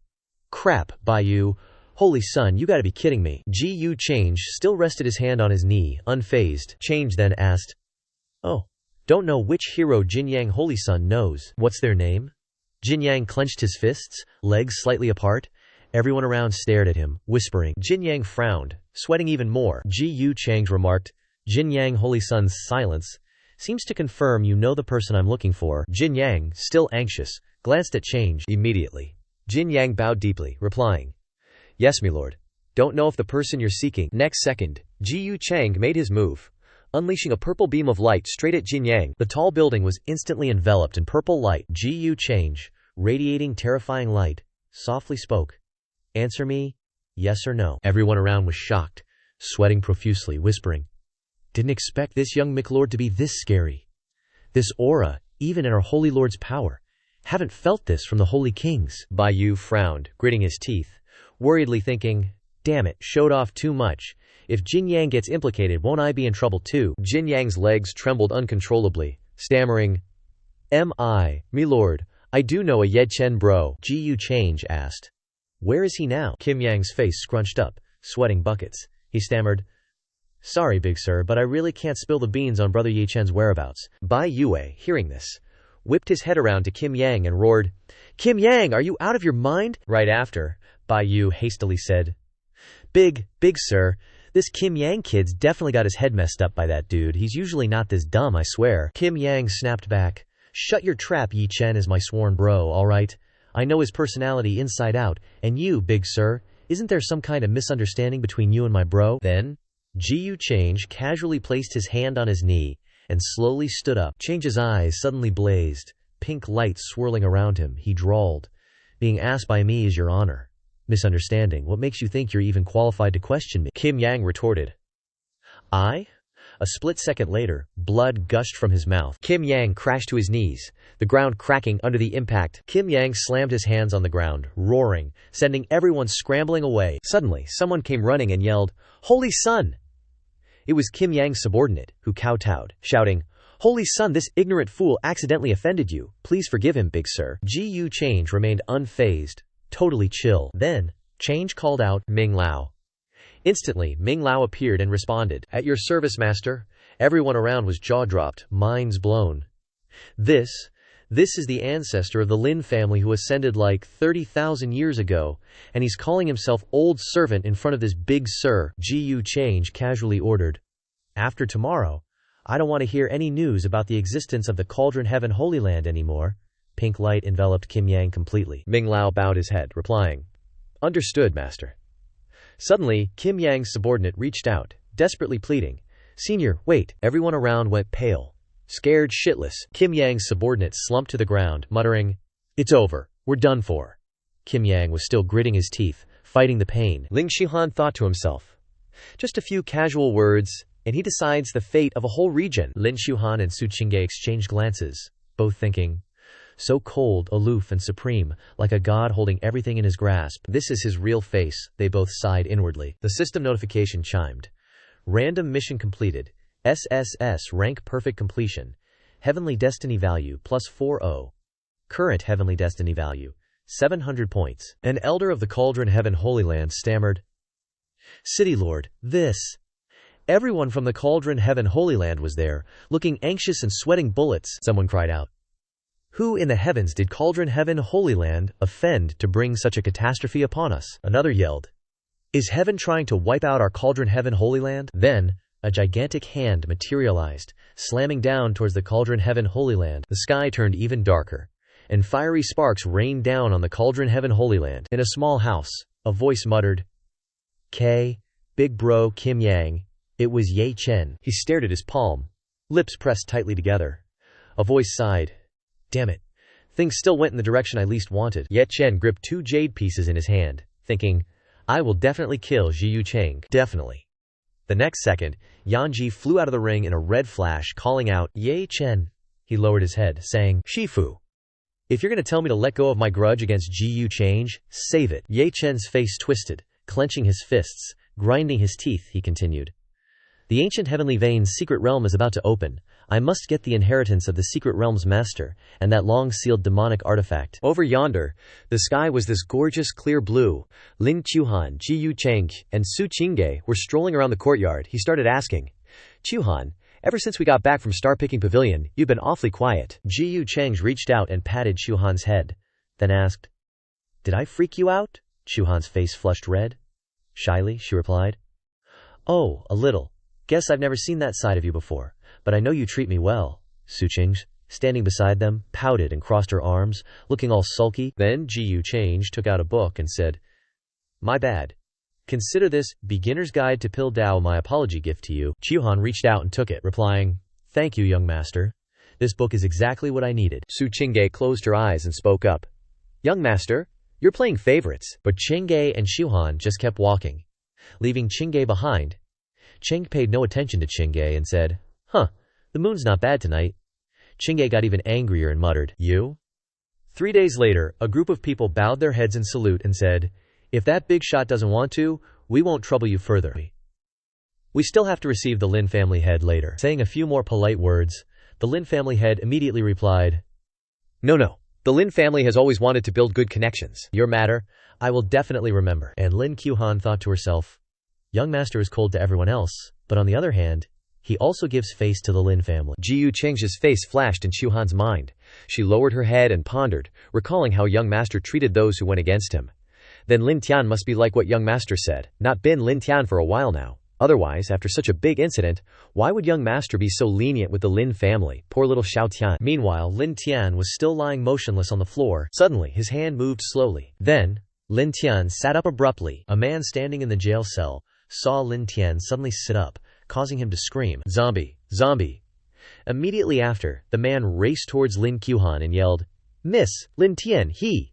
Crap, Bai Yu. Holy Sun, you gotta be kidding me. Gu Changge still rested his hand on his knee, unfazed. Changge then asked, "Oh, don't know which hero Jinyang Holy Sun knows. What's their name?" Jinyang clenched his fists, legs slightly apart. Everyone around stared at him, whispering. Jinyang frowned, sweating even more. Gu Changge remarked, "Jinyang Holy Sun's silence seems to confirm you know the person I'm looking for." Jinyang, still anxious, glanced at Changge. Immediately, Jinyang bowed deeply, replying, "Yes, my lord. Don't know if the person you're seeking." Next second, Gu Changge made his move, unleashing a purple beam of light straight at Jinyang. The tall building was instantly enveloped in purple light. Gu Changge, radiating terrifying light, softly spoke, "Answer me, yes or no." Everyone around was shocked, sweating profusely, whispering, "Didn't expect this young McLord to be this scary. This aura, even in our Holy Lord's power. Haven't felt this from the Holy Kings." Bai Yu frowned, gritting his teeth, worriedly thinking, "Damn it, showed off too much. If Jinyang gets implicated, won't I be in trouble too?" Jinyang's legs trembled uncontrollably, stammering, "My lord, I do know a Ye Chen bro." Gu Changge asked, "Where is he now?" Kim Yang's face scrunched up, sweating buckets. He stammered, "Sorry, big sir, but I really can't spill the beans on brother Ye Chen's whereabouts." Bai Yue, hearing this, whipped his head around to Kim Yang and roared, "Kim Yang, are you out of your mind?" Right after, Bai Yu hastily said, Big sir, this Kim Yang kid's definitely got his head messed up by that dude. He's usually not this dumb, I swear." Kim Yang snapped back, "Shut your trap. Ye Chen is my sworn bro, alright? I know his personality inside out, and you, big sir, isn't there some kind of misunderstanding between you and my bro?" Then, Gu Changge casually placed his hand on his knee and slowly stood up. Change's eyes suddenly blazed, pink light swirling around him. He drawled, "Being asked by me is your honor. Misunderstanding. What makes you think you're even qualified to question me?" Kim Yang retorted, "I?" A split second later, blood gushed from his mouth. Kim Yang crashed to his knees, the ground cracking under the impact. Kim Yang slammed his hands on the ground, roaring, sending everyone scrambling away. Suddenly, someone came running and yelled, "Holy Sun!" It was Kim Yang's subordinate, who kowtowed, shouting, "Holy Sun, this ignorant fool accidentally offended you. Please forgive him, big sir." Gu Changge remained unfazed, totally chill. Then, Changge called out, "Ming Lao." Instantly, Ming Lao appeared and responded, "At your service, master." Everyone around was jaw-dropped, minds blown. This is the ancestor of the Lin family who ascended like 30,000 years ago, and he's calling himself old servant in front of this big sir. Gu Changge casually ordered, "After tomorrow, I don't want to hear any news about the existence of the Cauldron Heaven Holy Land anymore." Pink light enveloped Kim Yang completely. Ming Lao bowed his head, replying, "Understood, master." Suddenly, Kim Yang's subordinate reached out, desperately pleading, "Senior, wait." Everyone around went pale, scared shitless. Kim Yang's subordinate slumped to the ground, muttering, "It's over. We're done for." Kim Yang was still gritting his teeth, fighting the pain. Ling Shihan thought to himself, "Just a few casual words, and he decides the fate of a whole region." Lin Shuhan and Gu Changge exchanged glances, both thinking, so cold, aloof, and supreme, like a god holding everything in his grasp. This is his real face, they both sighed inwardly. The system notification chimed. Random mission completed. SSS rank perfect completion. Heavenly destiny value +40. Current heavenly destiny value 700 points. An elder of the Cauldron Heaven Holy Land stammered, "City Lord, this." Everyone from the Cauldron Heaven Holy Land was there, looking anxious and sweating bullets. Someone cried out, "Who in the heavens did Cauldron Heaven Holy Land offend to bring such a catastrophe upon us?" Another yelled, "Is heaven trying to wipe out our Cauldron Heaven Holy Land?" Then, a gigantic hand materialized, slamming down towards the Cauldron Heaven Holy Land. The sky turned even darker, and fiery sparks rained down on the Cauldron Heaven Holy Land. In a small house, a voice muttered, Big bro Kim Yang." It was Ye Chen. He stared at his palm, lips pressed tightly together. A voice sighed, "Damn it. Things still went in the direction I least wanted." Ye Chen gripped 2 jade pieces in his hand, thinking, "I will definitely kill Gu Changge. Definitely." The next second, Yanji flew out of the ring in a red flash, calling out, "Ye Chen." He lowered his head, saying, "Shifu, if you're going to tell me to let go of my grudge against Gu Changge, save it." Ye Chen's face twisted, clenching his fists, grinding his teeth, he continued, The ancient heavenly veins secret realm is about to open. I must get the inheritance of the secret realm's master, and that long-sealed demonic artifact. Over yonder, the sky was this gorgeous clear blue. Lin Chuhan, Gu Changge, and Gu Changge were strolling around the courtyard. He started asking, Chuhan, ever since we got back from Star-Picking Pavilion, you've been awfully quiet. Gu Changge reached out and patted Chuhan's head, then asked, Did I freak you out? Chuhan's face flushed red. Shyly, she replied, Oh, a little. Guess I've never seen that side of you before, but I know you treat me well. Gu Changge, standing beside them, pouted and crossed her arms, looking all sulky. Then Gu Changge took out a book and said, My bad. Consider this Beginner's Guide to Pill Dao my apology gift to you. Chuhan reached out and took it, replying, Thank you, young master. This book is exactly what I needed. Gu Changge closed her eyes and spoke up. Young master, you're playing favorites. But Changge and Chuhan just kept walking, leaving Changge behind. Changge paid no attention to Changge and said, Huh, the moon's not bad tonight. Changge got even angrier and muttered, You? 3 days later, a group of people bowed their heads in salute and said, If that big shot doesn't want to, we won't trouble you further. We still have to receive the Lin family head later. Saying a few more polite words, the Lin family head immediately replied, No. The Lin family has always wanted to build good connections. Your matter, I will definitely remember. And Lin Chuhan thought to herself, Young master is cold to everyone else, but on the other hand, he also gives face to the Lin family. Gu Changge's face flashed in Chuhan's mind. She lowered her head and pondered, recalling how young master treated those who went against him. Then Lin Tian must be like what young master said, not been Lin Tian for a while now. Otherwise, after such a big incident, why would young master be so lenient with the Lin family? Poor little Xiao Tian. Meanwhile, Lin Tian was still lying motionless on the floor. Suddenly, his hand moved slowly. Then, Lin Tian sat up abruptly. A man standing in the jail cell saw Lin Tian suddenly sit up, causing him to scream, Zombie! Zombie! Immediately after, the man raced towards Lin Chuhan and yelled, Miss, Lin Tian, he!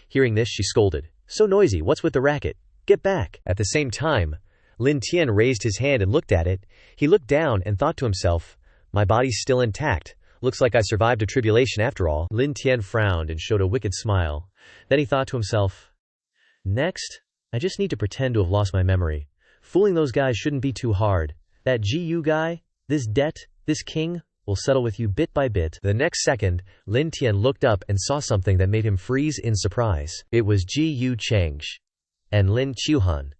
Hearing this, she scolded, So noisy, what's with the racket? Get back! At the same time, Lin Tian raised his hand and looked at it. He looked down and thought to himself, My body's still intact. Looks like I survived a tribulation after all. Lin Tian frowned and showed a wicked smile. Then he thought to himself, Next, I just need to pretend to have lost my memory. Fooling those guys shouldn't be too hard. That Gu guy, this debt, this king, will settle with you bit by bit. The next second, Lin Tian looked up and saw something that made him freeze in surprise. It was Gu Changge and Lin Chuhan.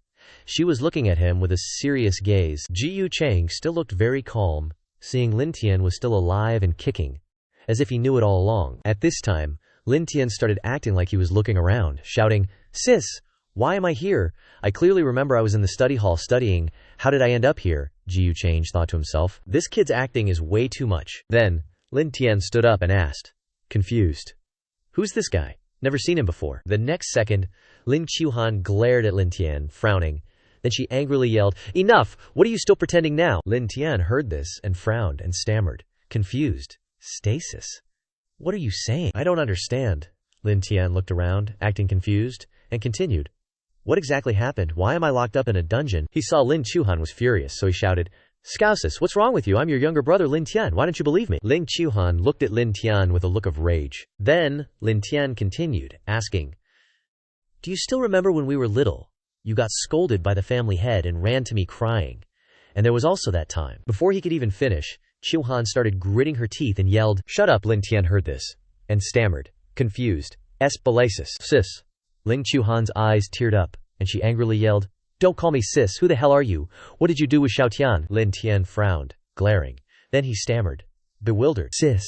She was looking at him with a serious gaze. Gu Changge still looked very calm, seeing Lin Tian was still alive and kicking, as if he knew it all along. At this time, Lin Tian started acting like he was looking around, shouting, Sis! Why am I here? I clearly remember I was in the study hall studying. How did I end up here? Gu Changge thought to himself. This kid's acting is way too much. Then, Lin Tian stood up and asked, confused, Who's this guy? Never seen him before. The next second, Lin Chuhan glared at Lin Tian, frowning. Then she angrily yelled, Enough! What are you still pretending now? Lin Tian heard this and frowned and stammered, confused. Stasis? What are you saying? I don't understand. Lin Tian looked around, acting confused, and continued. What exactly happened? Why am I locked up in a dungeon? He saw Lin Chuhan was furious, so he shouted, Scousis, what's wrong with you? I'm your younger brother Lin Tian. Why don't you believe me? Lin Chuhan looked at Lin Tian with a look of rage. Then, Lin Tian continued, asking, Do you still remember when we were little? You got scolded by the family head and ran to me crying. And there was also that time. Before he could even finish, Chuhan started gritting her teeth and yelled, Shut up! Lin Tian heard this, and stammered, confused, Belasis. Sis. Lin Chuhan's eyes teared up, and she angrily yelled, Don't call me sis, who the hell are you? What did you do with Xiao Tian? Lin Tian frowned, glaring. Then he stammered, bewildered, Sis.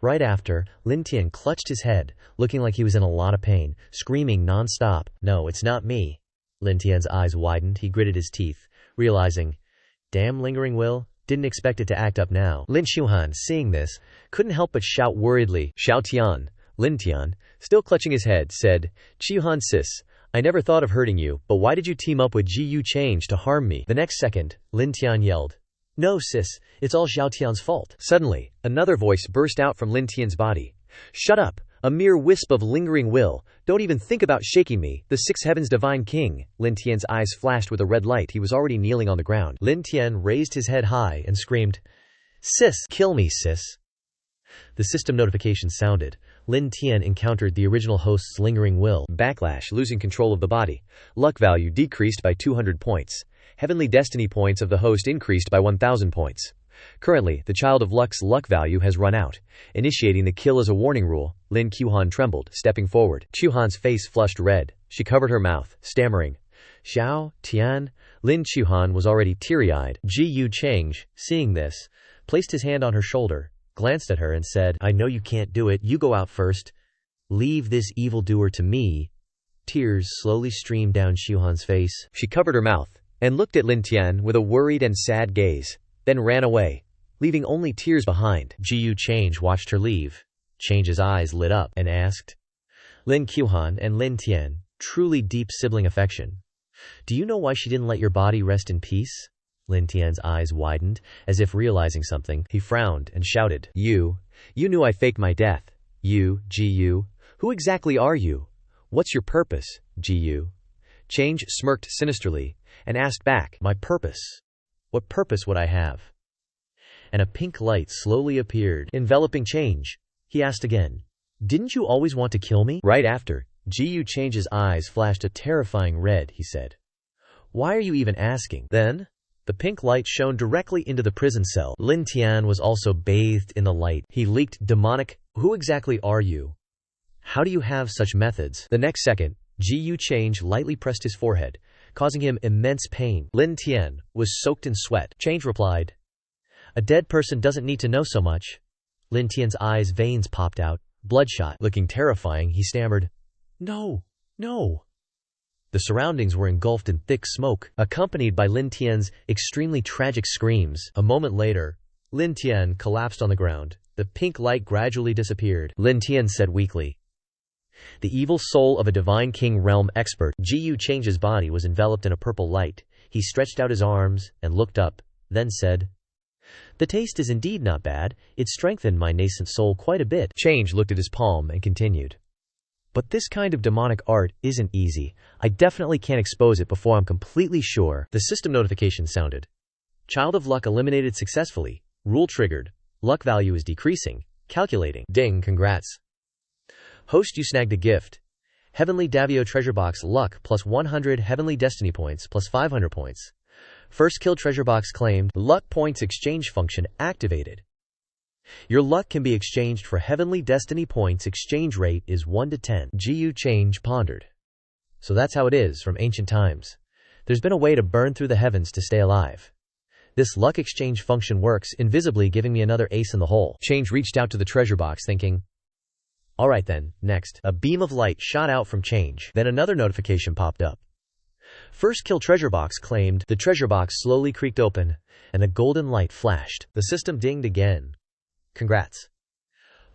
Right after, Lin Tian clutched his head, looking like he was in a lot of pain, screaming non-stop, No, it's not me. Lin Tian's eyes widened, he gritted his teeth, realizing, Damn lingering will, didn't expect it to act up now. Lin Chuhan, seeing this, couldn't help but shout worriedly, Xiao Tian. Lin Tian, still clutching his head, said, Chuhan sis, I never thought of hurting you, but why did you team up with Gu Changge to harm me? The next second, Lin Tian yelled, No sis, it's all Xiao Tian's fault. Suddenly, another voice burst out from Lin Tian's body. Shut up, a mere wisp of lingering will, don't even think about shaking me, the six heavens divine king. Lin Tian's eyes flashed with a red light, he was already kneeling on the ground. Lin Tian raised his head high and screamed, Sis, kill me sis. The system notification sounded. Lin Tian encountered the original host's lingering will. Backlash, losing control of the body. Luck value decreased by 200 points. Heavenly destiny points of the host increased by 1,000 points. Currently, the Child of Luck's luck value has run out. Initiating the kill as a warning rule, Lin Qiuhan trembled, stepping forward. Qiuhan's face flushed red. She covered her mouth, stammering. Xiao, Tian. Lin Qiuhan was already teary-eyed. Gu Changge, seeing this, placed his hand on her shoulder, glanced at her and said, I know you can't do it. You go out first. Leave this evildoer to me. Tears slowly streamed down Qiuhan's face. She covered her mouth and looked at Lin Tian with a worried and sad gaze, then ran away, leaving only tears behind. Gu Changge watched her leave. Change's eyes lit up and asked, Lin Qiuhan and Lin Tian, truly deep sibling affection. Do you know why she didn't let your body rest in peace? Lin Tian's eyes widened, as if realizing something. He frowned and shouted, You knew I faked my death. Gu, who exactly are you? What's your purpose, Gu? Change smirked sinisterly and asked back, My purpose? What purpose would I have? And a pink light slowly appeared, enveloping Change. He asked again, Didn't you always want to kill me? Right after, Gu Change's eyes flashed a terrifying red. He said, Why are you even asking? Then, the pink light shone directly into the prison cell. Lin Tian was also bathed in the light. He leaked demonic, Who exactly are you? How do you have such methods? The next second, Gu Changge lightly pressed his forehead, causing him immense pain. Lin Tian was soaked in sweat. Change replied, A dead person doesn't need to know so much. Lin Tian's eyes veins popped out, bloodshot. Looking terrifying, he stammered, No. The surroundings were engulfed in thick smoke, accompanied by Lin Tian's extremely tragic screams. A moment later, Lin Tian collapsed on the ground. The pink light gradually disappeared. Lin Tian said weakly, The evil soul of a divine king realm expert. Gu Change's body was enveloped in a purple light. He stretched out his arms and looked up, then said, The taste is indeed not bad. It strengthened my nascent soul quite a bit. Change looked at his palm and continued, But this kind of demonic art isn't easy. I definitely can't expose it before I'm completely sure. The system notification sounded. Child of Luck eliminated successfully. Rule triggered. Luck value is decreasing. Calculating. Ding, congrats. Host, you snagged a gift. Heavenly Davio Treasure Box Luck plus 100 Heavenly Destiny Points plus 500 points. First kill treasure box claimed. Luck points exchange function activated. Your luck can be exchanged for Heavenly Destiny Points. Exchange rate is 1 to 10. Gu Changge pondered. So that's how it is from ancient times. There's been a way to burn through the heavens to stay alive. This luck exchange function works, invisibly giving me another ace in the hole. Change reached out to the treasure box thinking, Alright then, next. A beam of light shot out from Change. Then another notification popped up. First kill treasure box claimed. The treasure box slowly creaked open, and a golden light flashed. The system dinged again. Congrats.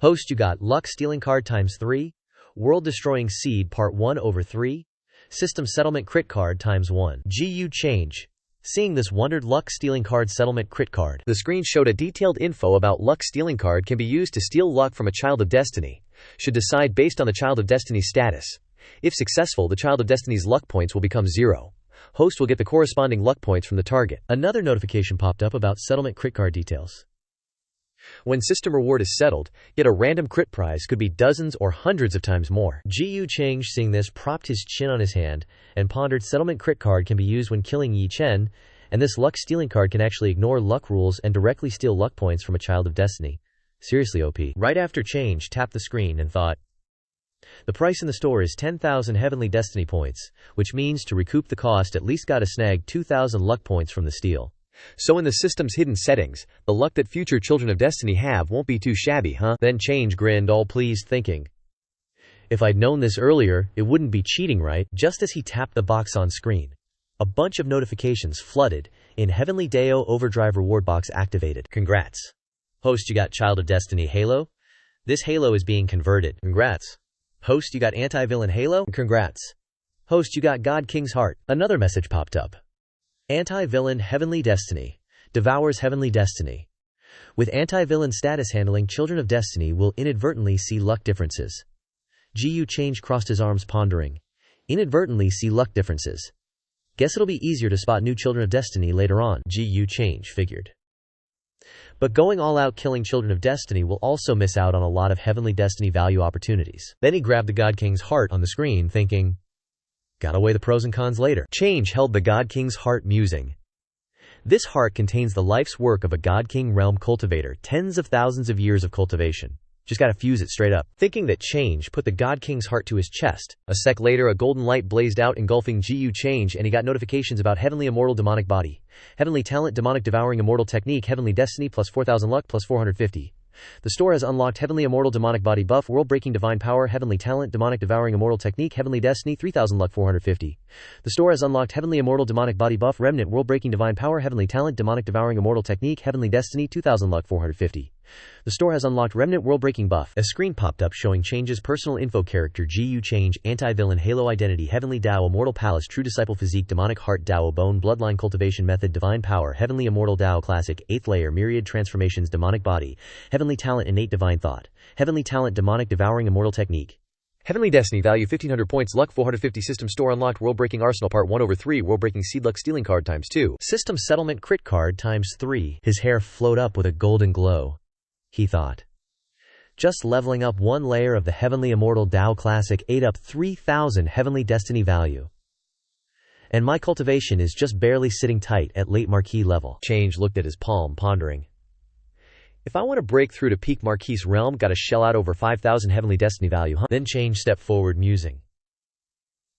Host, you got Luck Stealing Card ×3, World Destroying Seed Part 1/3, System Settlement Crit Card ×1. Gu Changge, seeing this, wondered. Luck Stealing Card Settlement Crit Card. The screen showed a detailed info about Luck Stealing Card can be used to steal luck from a Child of Destiny. Should decide based on the Child of Destiny's status. If successful, the Child of Destiny's luck points will become 0. Host will get the corresponding luck points from the target. Another notification popped up about settlement crit card details. When system reward is settled, yet a random crit prize could be dozens or hundreds of times more. Gu Changge, seeing this, propped his chin on his hand and pondered. Settlement crit card can be used when killing Yi Chen, and this luck stealing card can actually ignore luck rules and directly steal luck points from a Child of Destiny. Seriously OP. Right after Change tapped the screen and thought, the price in the store is 10,000 Heavenly Destiny Points, which means to recoup the cost at least gotta snag 2,000 luck points from the steal. So in the system's hidden settings, the luck that future Children of Destiny have won't be too shabby, huh? Then Change grinned, all pleased, thinking, If I'd known this earlier, it wouldn't be cheating, right? Just as he tapped the box on screen, a bunch of notifications flooded in. Heavenly Deo Overdrive Reward Box activated. Congrats. Host, you got Child of Destiny Halo? This Halo is being converted. Congrats. Host, you got Anti-Villain Halo? Congrats. Host, you got God King's Heart. Another message popped up. Anti-Villain Heavenly Destiny. Devours Heavenly Destiny. With anti-villain status handling, Children of Destiny will inadvertently see luck differences. Gu Changge crossed his arms, pondering. Inadvertently see luck differences. Guess it'll be easier to spot new Children of Destiny later on, Gu Changge figured. But going all out killing Children of Destiny will also miss out on a lot of Heavenly Destiny value opportunities. Then he grabbed the God King's Heart on the screen, thinking, Gotta weigh the pros and cons later. Change held the God King's heart musing. This heart contains the life's work of a God King realm cultivator, tens of thousands of years of cultivation. Just gotta fuse it straight up. Thinking that Change put the God King's heart to his chest. A sec later, a golden light blazed out engulfing Gu Changge, and he got notifications about Heavenly Immortal Demonic Body, Heavenly Talent Demonic Devouring Immortal Technique, Heavenly Destiny plus 4000 Luck plus 450. The store has unlocked Heavenly Immortal Demonic Body Buff, World Breaking Divine Power, Heavenly Talent Demonic Devouring Immortal Technique, Heavenly Destiny 3000 Luck 450. The store has unlocked Heavenly Immortal Demonic Body Buff, Remnant, World Breaking Divine Power, Heavenly Talent Demonic Devouring Immortal Technique, Heavenly Destiny 2000 Luck 450. The store has unlocked Remnant World Breaking Buff. A screen popped up showing Change's personal info character Gu Changge, Anti-Villain, Halo Identity, Heavenly Dao, Immortal Palace, True Disciple Physique, Demonic Heart, Dao Bone, Bloodline Cultivation Method, Divine Power, Heavenly Immortal Dao Classic, 8th Layer, Myriad Transformations, Demonic Body, Heavenly Talent Innate Divine Thought, Heavenly Talent Demonic Devouring Immortal Technique. Heavenly Destiny, value 1500 points, luck 450, system store unlocked, world breaking arsenal part 1/3, world breaking seed luck stealing card times 2, system settlement crit card times 3. His hair flowed up with a golden glow. He thought. Just leveling up one layer of the Heavenly Immortal Dao Classic ate up 3000 Heavenly Destiny value. And my cultivation is just barely sitting tight at late Marquis level. Change looked at his palm, pondering. If I want to break through to peak Marquis realm, gotta shell out over 5000 Heavenly Destiny value, huh? Then Change stepped forward, musing.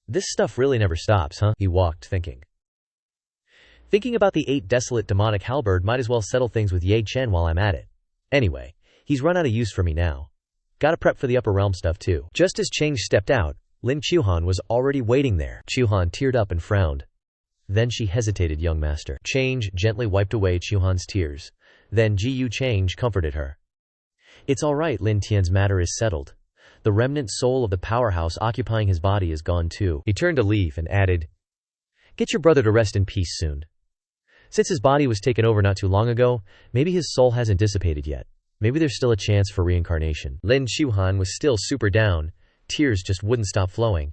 This stuff really never stops, huh? He walked, thinking. Thinking about the 8 desolate demonic halberd, might as well settle things with Ye Chen while I'm at it. Anyway, he's run out of use for me now. Gotta prep for the upper realm stuff too. Just as Change stepped out, Lin Chuhan was already waiting there. Chuhan teared up and frowned. Then she hesitated, young master. Change gently wiped away Chuhan's tears. Then Gu Changge comforted her. It's all right, Lin Tian's matter is settled. The remnant soul of the powerhouse occupying his body is gone too. He turned to leave and added, get your brother to rest in peace soon. Since his body was taken over not too long ago, maybe his soul hasn't dissipated yet. Maybe there's still a chance for reincarnation. Lin Chuhan was still super down. Tears just wouldn't stop flowing.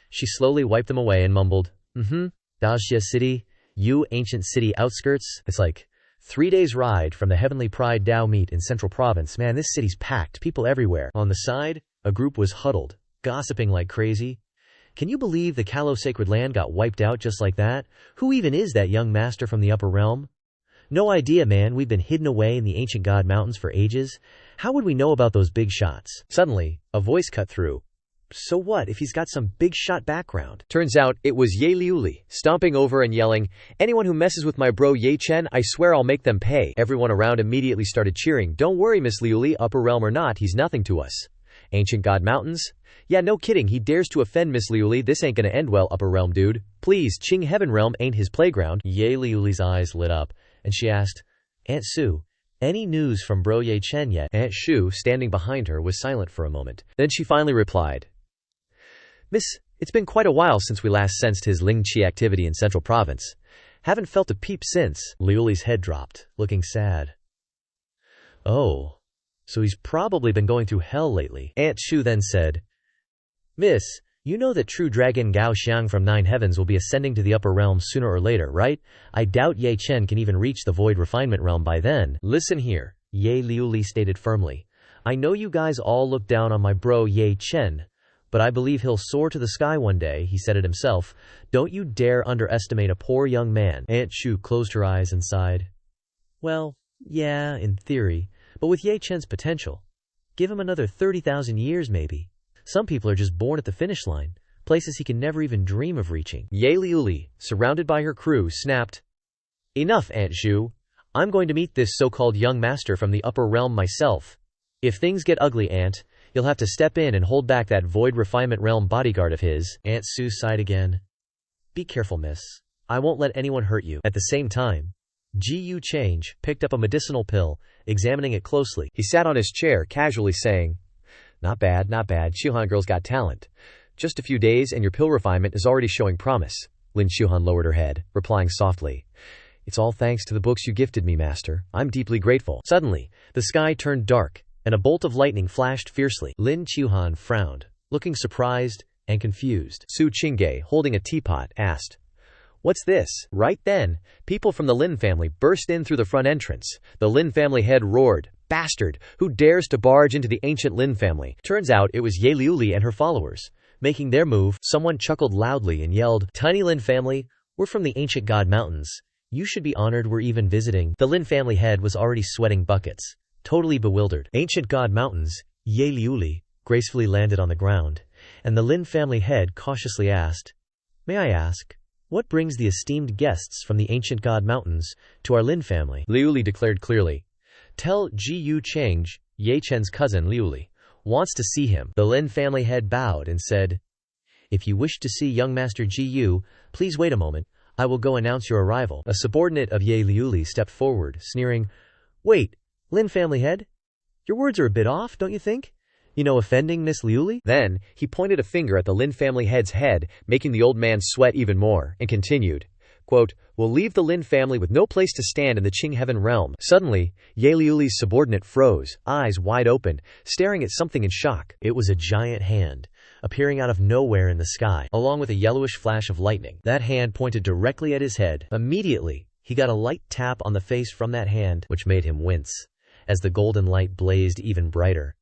She slowly wiped them away and mumbled, Dajia City, you ancient city outskirts. It's like 3 days ride from the Heavenly Pride Dao meet in Central Province. Man, this city's packed, people everywhere. On the side, a group was huddled, gossiping like crazy. Can you believe the Kalo Sacred Land got wiped out just like that? Who even is that young master from the upper realm? No idea, man. We've been hidden away in the ancient god mountains for ages. How would we know about those big shots? Suddenly, a voice cut through. So what if he's got some big shot background? Turns out it was Ye Liuli, stomping over and yelling, anyone who messes with my bro Ye Chen, I swear I'll make them pay. Everyone around immediately started cheering. Don't worry, Miss Liuli, upper realm or not, he's nothing to us. Ancient god mountains? Yeah, no kidding, he dares to offend Miss Liuli. This ain't gonna end well, upper realm dude. Please, Qing Heaven realm ain't his playground. Ye Liuli's eyes lit up, and she asked, Aunt Sue, any news from bro Ye Chen yet? Aunt Shu, standing behind her, was silent for a moment. Then she finally replied, Miss, it's been quite a while since we last sensed his Ling Qi activity in Central Province. Haven't felt a peep since. Liuli's head dropped, looking sad. Oh, so he's probably been going through hell lately. Aunt Shu then said, Miss, you know that true dragon Gao Xiang from 9 Heavens will be ascending to the upper realm sooner or later, right? I doubt Ye Chen can even reach the void refinement realm by then. Listen here, Ye Liuli stated firmly. I know you guys all look down on my bro Ye Chen, but I believe he'll soar to the sky one day. He said it himself. Don't you dare underestimate a poor young man. Aunt Shu closed her eyes and sighed. Well, yeah, in theory, but with Ye Chen's potential, give him another 30,000 years maybe. Some people are just born at the finish line, places he can never even dream of reaching. Ye Liuli, surrounded by her crew, snapped, Enough, Aunt Shu. I'm going to meet this so-called young master from the upper realm myself. If things get ugly, Aunt, you'll have to step in and hold back that void refinement realm bodyguard of his. Aunt Sue sighed again. Be careful, miss. I won't let anyone hurt you. At the same time, Gu Changge picked up a medicinal pill, examining it closely. He sat on his chair, casually saying, Not bad, not bad. Chuhan girl's got talent. Just a few days and your pill refinement is already showing promise. Lin Chuhan lowered her head, replying softly, It's all thanks to the books you gifted me, master. I'm deeply grateful. Suddenly, the sky turned dark, and a bolt of lightning flashed fiercely. Lin Chuhan frowned, looking surprised and confused. Su Chingge, holding a teapot, asked, What's this? Right then, people from the Lin family burst in through the front entrance. The Lin family head roared, Bastard! Who dares to barge into the ancient Lin family? Turns out it was Ye Liuli and her followers. making their move. Someone chuckled loudly and yelled, "Tiny Lin family, we're from the ancient god mountains. You should be honored we're even visiting." The Lin family head was already sweating buckets, totally bewildered. Ancient god mountains, Ye Liuli, gracefully landed on the ground, and the Lin family head cautiously asked, "May I ask, what brings the esteemed guests from the ancient god mountains to our Lin family?" Liuli declared clearly, "Tell Gu Changge, Ye Chen's cousin Liuli, wants to see him." The Lin family head bowed and said, "If you wish to see young Master Gu, please wait a moment. I will go announce your arrival." A subordinate of Ye Liuli stepped forward, sneering, "Wait, Lin family head? Your words are a bit off, don't you think? You know, offending Miss Liuli?" Then, he pointed a finger at the Lin family head's head, making the old man sweat even more, and continued, quote, "We'll leave the Lin family with no place to stand in the Qing heaven realm." Suddenly, Ye Liuli's subordinate froze, eyes wide open, staring at something in shock. It was a giant hand, appearing out of nowhere in the sky, along with a yellowish flash of lightning. That hand pointed directly at his head. Immediately, he got a light tap on the face from that hand, which made him wince, as the golden light blazed even brighter.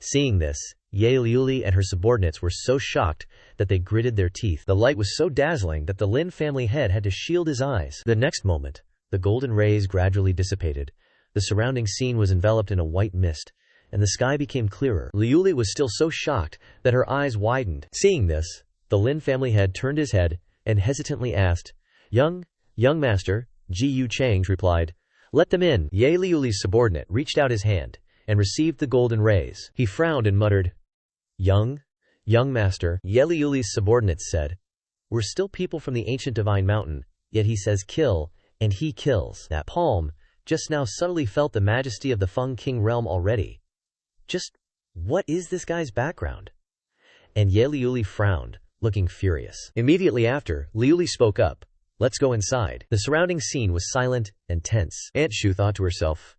Seeing this, Ye Liuli and her subordinates were so shocked that they gritted their teeth. The light was so dazzling that the Lin family head had to shield his eyes. The next moment, the golden rays gradually dissipated. The surrounding scene was enveloped in a white mist, and the sky became clearer. Liuli was still so shocked that her eyes widened. Seeing this, the Lin family head turned his head and hesitantly asked, Young master," Gu Changge replied, "Let them in." Ye Liuli's subordinate reached out his hand and received the golden rays. He frowned and muttered, Young master." Ye Liuli's subordinates said, "We're still people from the ancient divine mountain, yet he says kill, and he kills." That palm just now subtly felt the majesty of the Feng King realm already. Just what is this guy's background? And Ye Liuli frowned, looking furious. Immediately after, Liuli spoke up, "Let's go inside." The surrounding scene was silent and tense. Aunt Shu thought to herself,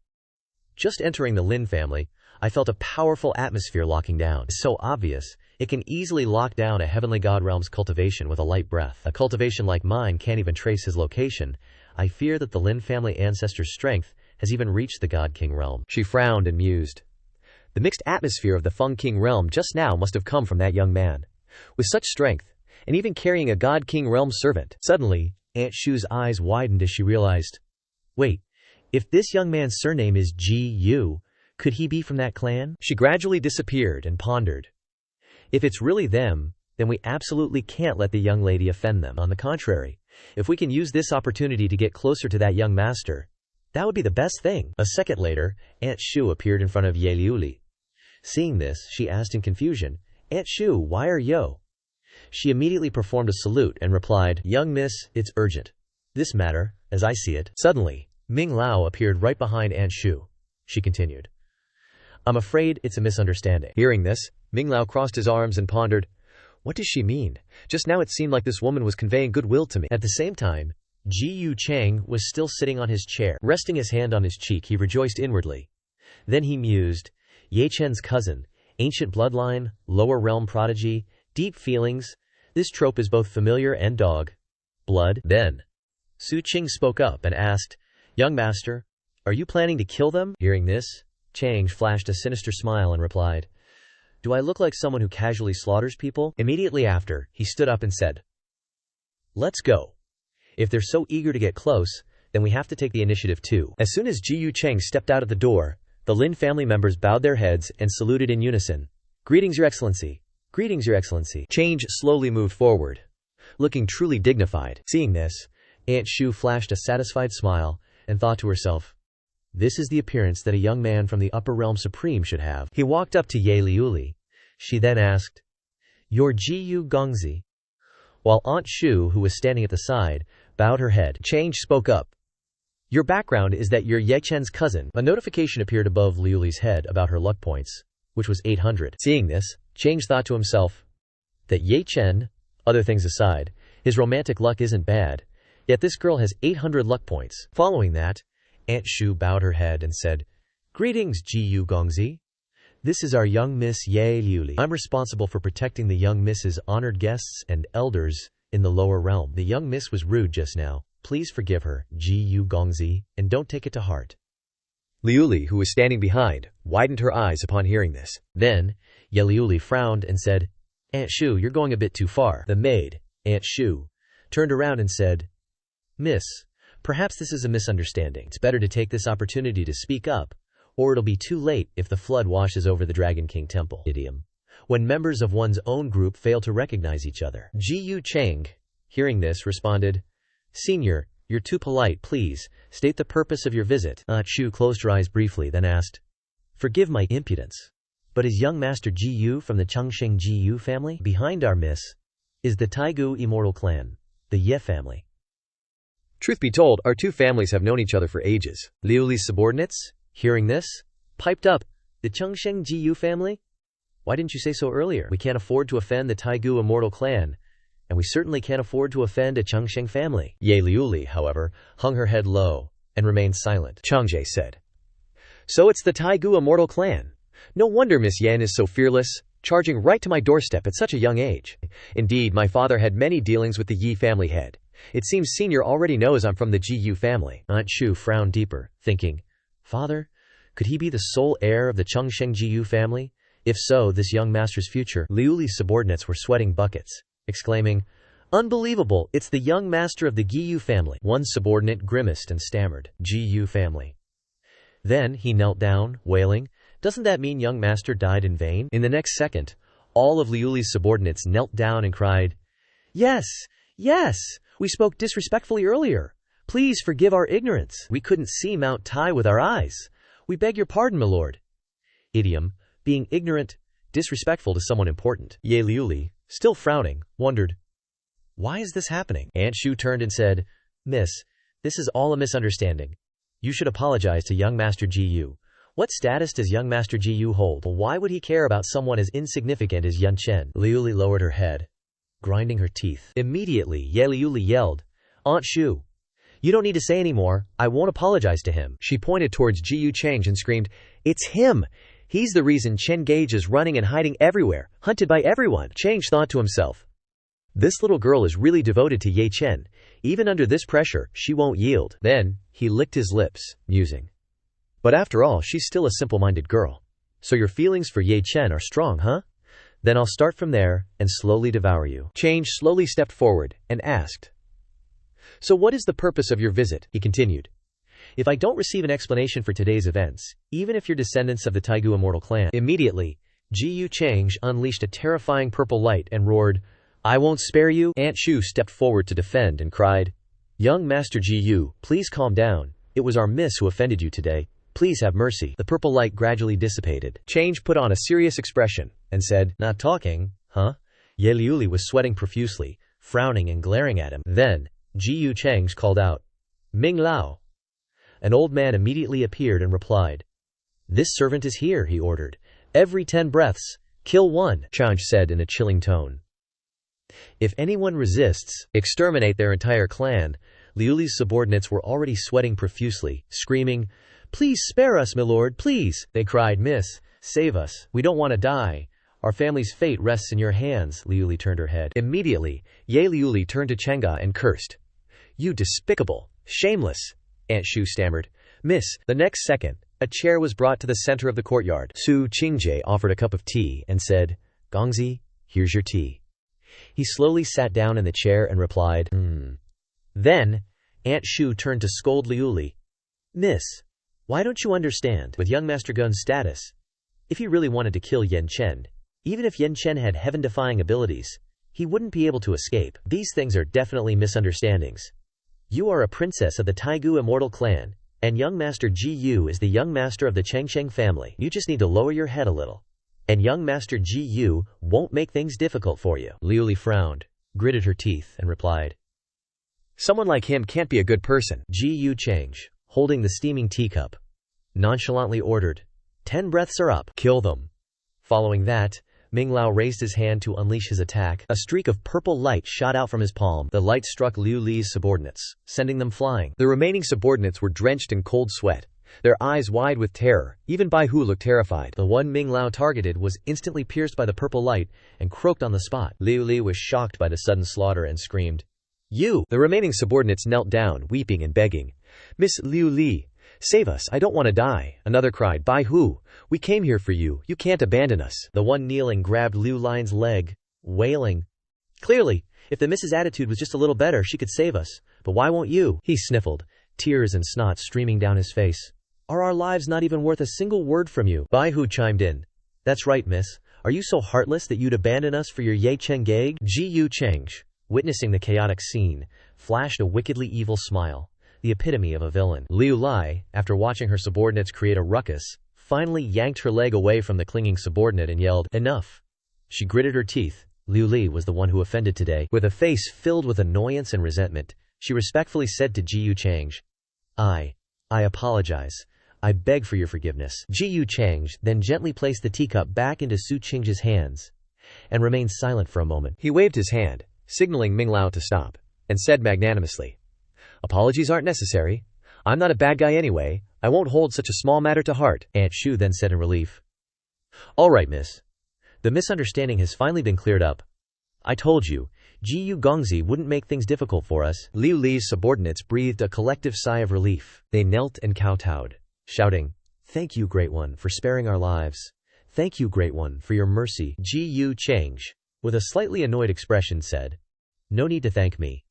"Just entering the Lin family, I felt a powerful atmosphere locking down. It's so obvious, it can easily lock down a heavenly god realm's cultivation with a light breath. A cultivation like mine can't even trace his location. I fear that the Lin family ancestor's strength has even reached the god king realm." She frowned and mused. The mixed atmosphere of the Feng King realm just now must have come from that young man. With such strength, and even carrying a god king realm servant. Suddenly, Aunt Shu's eyes widened as she realized, wait, if this young man's surname is Gu, could he be from that clan? She gradually disappeared and pondered. If it's really them, then we absolutely can't let the young lady offend them. On the contrary, if we can use this opportunity to get closer to that young master, that would be the best thing. A second later, Aunt Shu appeared in front of Ye Liuli. Seeing this, she asked in confusion, "Aunt Shu, why are you?" She immediately performed a salute and replied, "Young miss, it's urgent. This matter, as I see it." Suddenly, Ming Lao appeared right behind Aunt Shu. She continued, "I'm afraid it's a misunderstanding." Hearing this, Ming Lao crossed his arms and pondered, "What does she mean? Just now it seemed like this woman was conveying goodwill to me." At the same time, Gu Changge was still sitting on his chair. Resting his hand on his cheek, he rejoiced inwardly. Then he mused, Ye Chen's cousin, ancient bloodline, lower realm prodigy, deep feelings. This trope is both familiar and dog blood. Then, Su Qing spoke up and asked, "Young master, are you planning to kill them?" Hearing this, Changge flashed a sinister smile and replied, "Do I look like someone who casually slaughters people?" Immediately after, he stood up and said, "Let's go. If they're so eager to get close, then we have to take the initiative too." As soon as Gu Changge stepped out of the door, the Lin family members bowed their heads and saluted in unison. "Greetings, Your Excellency. Greetings, Your Excellency." Changge slowly moved forward, looking truly dignified. Seeing this, Aunt Shu flashed a satisfied smile and thought to herself, "This is the appearance that a young man from the upper realm supreme should have." He walked up to Ye Liuli. She then asked, "You're Gu Gongzi?" While Aunt Shu, who was standing at the side, bowed her head. Changge spoke up. "Your background is that you're Ye Chen's cousin." A notification appeared above Liuli's head about her luck points, which was 800. Seeing this, Changge thought to himself that Ye Chen, other things aside, his romantic luck isn't bad, yet this girl has 800 luck points. Following that, Aunt Shu bowed her head and said, "Greetings, Gu Gongzi. This is our young Miss Ye Liuli. I'm responsible for protecting the young Miss's honored guests and elders in the lower realm. The young Miss was rude just now. Please forgive her, Gu Gongzi, and don't take it to heart." Liuli, who was standing behind, widened her eyes upon hearing this. Then, Ye Liuli frowned and said, Aunt Shu, you're going a bit too far. The maid, Aunt Shu, turned around and said, Miss, perhaps this is a misunderstanding. It's better to take this opportunity to speak up, or it'll be too late if the flood washes over the Dragon King Temple. Idiom. When members of one's own group fail to recognize each other. Gu Changge, hearing this, responded, Senior, you're too polite, please. State the purpose of your visit. Aunt Shu closed her eyes briefly, then asked, Forgive my impudence, but is young Master Gu from the Changsheng Gu family? Behind our miss is the Taigu immortal clan, the Ye family. Truth be told, our two families have known each other for ages. Liu Li's subordinates, hearing this, piped up, The Changsheng Gu family? Why didn't you say so earlier? We can't afford to offend the Taigu immortal clan, and we certainly can't afford to offend a Changsheng family. Ye Liuli, however, hung her head low and remained silent. Changge said, So it's the Taigu immortal clan. No wonder Miss Yan is so fearless, charging right to my doorstep at such a young age. Indeed, my father had many dealings with the Yi family head. It seems Senior already knows I'm from the Gu family. Aunt Shu frowned deeper, thinking, Father, could he be the sole heir of the Changsheng Gu family? If so, this young master's future. Liu Li's subordinates were sweating buckets, exclaiming, Unbelievable, it's the young master of the Gu family. One subordinate grimaced and stammered, Gu family. Then he knelt down, wailing, Doesn't that mean young master died in vain? In the next second, all of Liu Li's subordinates knelt down and cried, Yes, yes, we spoke disrespectfully earlier. Please forgive our ignorance. We couldn't see Mount Tai with our eyes. We beg your pardon, my lord. Idiom, being ignorant, disrespectful to someone important. Ye Liuli, still frowning, wondered, Why is this happening? Aunt Shu turned and said, Miss, this is all a misunderstanding. You should apologize to young Master Gu. What status does young Master Gu hold? Why would he care about someone as insignificant as Yun Chen? Liuli lowered her head, grinding her teeth. Immediately, Ye Liuli yelled, Aunt Shu, you don't need to say any more. I won't apologize to him. She pointed towards Gu Changge and screamed, It's him! He's the reason Chen Gage is running and hiding everywhere, hunted by everyone. Changge thought to himself, This little girl is really devoted to Ye Chen. Even under this pressure, she won't yield. Then, he licked his lips, musing. But after all, she's still a simple-minded girl. So your feelings for Ye Chen are strong, huh? Then I'll start from there and slowly devour you. Changge slowly stepped forward and asked, So what is the purpose of your visit? He continued. If I don't receive an explanation for today's events, even if you're descendants of the Taigu immortal clan. Immediately, Gu Changge unleashed a terrifying purple light and roared, I won't spare you. Aunt Shu stepped forward to defend and cried, Young Master Gu, please calm down. It was our miss who offended you today. Please have mercy. The purple light gradually dissipated. Changge put on a serious expression and said, Not talking, huh? Ye Liuli was sweating profusely, frowning and glaring at him. Then, Gu Changge called out, Ming Lao. An old man immediately appeared and replied, This servant is here, he ordered. Every 10 breaths, kill one, Changge said in a chilling tone. If anyone resists, exterminate their entire clan. Liu Li's subordinates were already sweating profusely, screaming, Please spare us, my lord, please. They cried, Miss, save us. We don't want to die. Our family's fate rests in your hands. Liu Li turned her head. Immediately, Ye Liuli turned to Changge and cursed. You despicable, shameless, Aunt Shu stammered. Miss, the next second, a chair was brought to the center of the courtyard. Su Qingje offered a cup of tea and said, Gongzi, here's your tea. He slowly sat down in the chair and replied, Then, Aunt Shu turned to scold Liu Li. Miss, why don't you understand, with young Master Gun's status, if he really wanted to kill Yen Chen, even if Yen Chen had heaven-defying abilities, he wouldn't be able to escape. These things are definitely misunderstandings. You are a princess of the Taigu immortal clan, and young Master Gu is the young master of the Changsheng family. You just need to lower your head a little, and young Master Gu won't make things difficult for you. Liu Li frowned, gritted her teeth, and replied, Someone like him can't be a good person. Gu Changge, holding the steaming teacup, nonchalantly ordered, 10 breaths are up. Kill them. Following that, Ming Lao raised his hand to unleash his attack. A streak of purple light shot out from his palm. The light struck Liu Li's subordinates, sending them flying. The remaining subordinates were drenched in cold sweat, their eyes wide with terror. Even Bai Hu looked terrified. The one Ming Lao targeted was instantly pierced by the purple light and croaked on the spot. Liu Li was shocked by the sudden slaughter and screamed, You! The remaining subordinates knelt down, weeping and begging. Miss Liu Li, save us, I don't want to die. Another cried, Bai Hu, we came here for you, you can't abandon us. The one kneeling grabbed Liu Li's leg, wailing. Clearly, if the Mrs. attitude was just a little better, she could save us. But why won't you? He sniffled, tears and snot streaming down his face. Are our lives not even worth a single word from you? Gu chimed in. That's right, miss. Are you so heartless that you'd abandon us for your Gu Changge? Gu Changge, witnessing the chaotic scene, flashed a wickedly evil smile, the epitome of a villain. Liu Lai, after watching her subordinates create a ruckus, finally yanked her leg away from the clinging subordinate and yelled, "Enough!" She gritted her teeth. Liu Li was the one who offended today. With a face filled with annoyance and resentment, she respectfully said to Gu Changge, I apologize. I beg for your forgiveness. Gu Changge then gently placed the teacup back into Su Qing's hands and remained silent for a moment. He waved his hand, signaling Ming Lao to stop, and said magnanimously, "Apologies aren't necessary. I'm not a bad guy anyway. I won't hold such a small matter to heart." Aunt Shu then said in relief, "All right, miss. The misunderstanding has finally been cleared up. I told you, Gu Gongzi wouldn't make things difficult for us." Liu Li's subordinates breathed a collective sigh of relief. They knelt and kowtowed, shouting, "Thank you, Great One, for sparing our lives. Thank you, Great One, for your mercy." Gu Changge, with a slightly annoyed expression, said, "No need to thank me.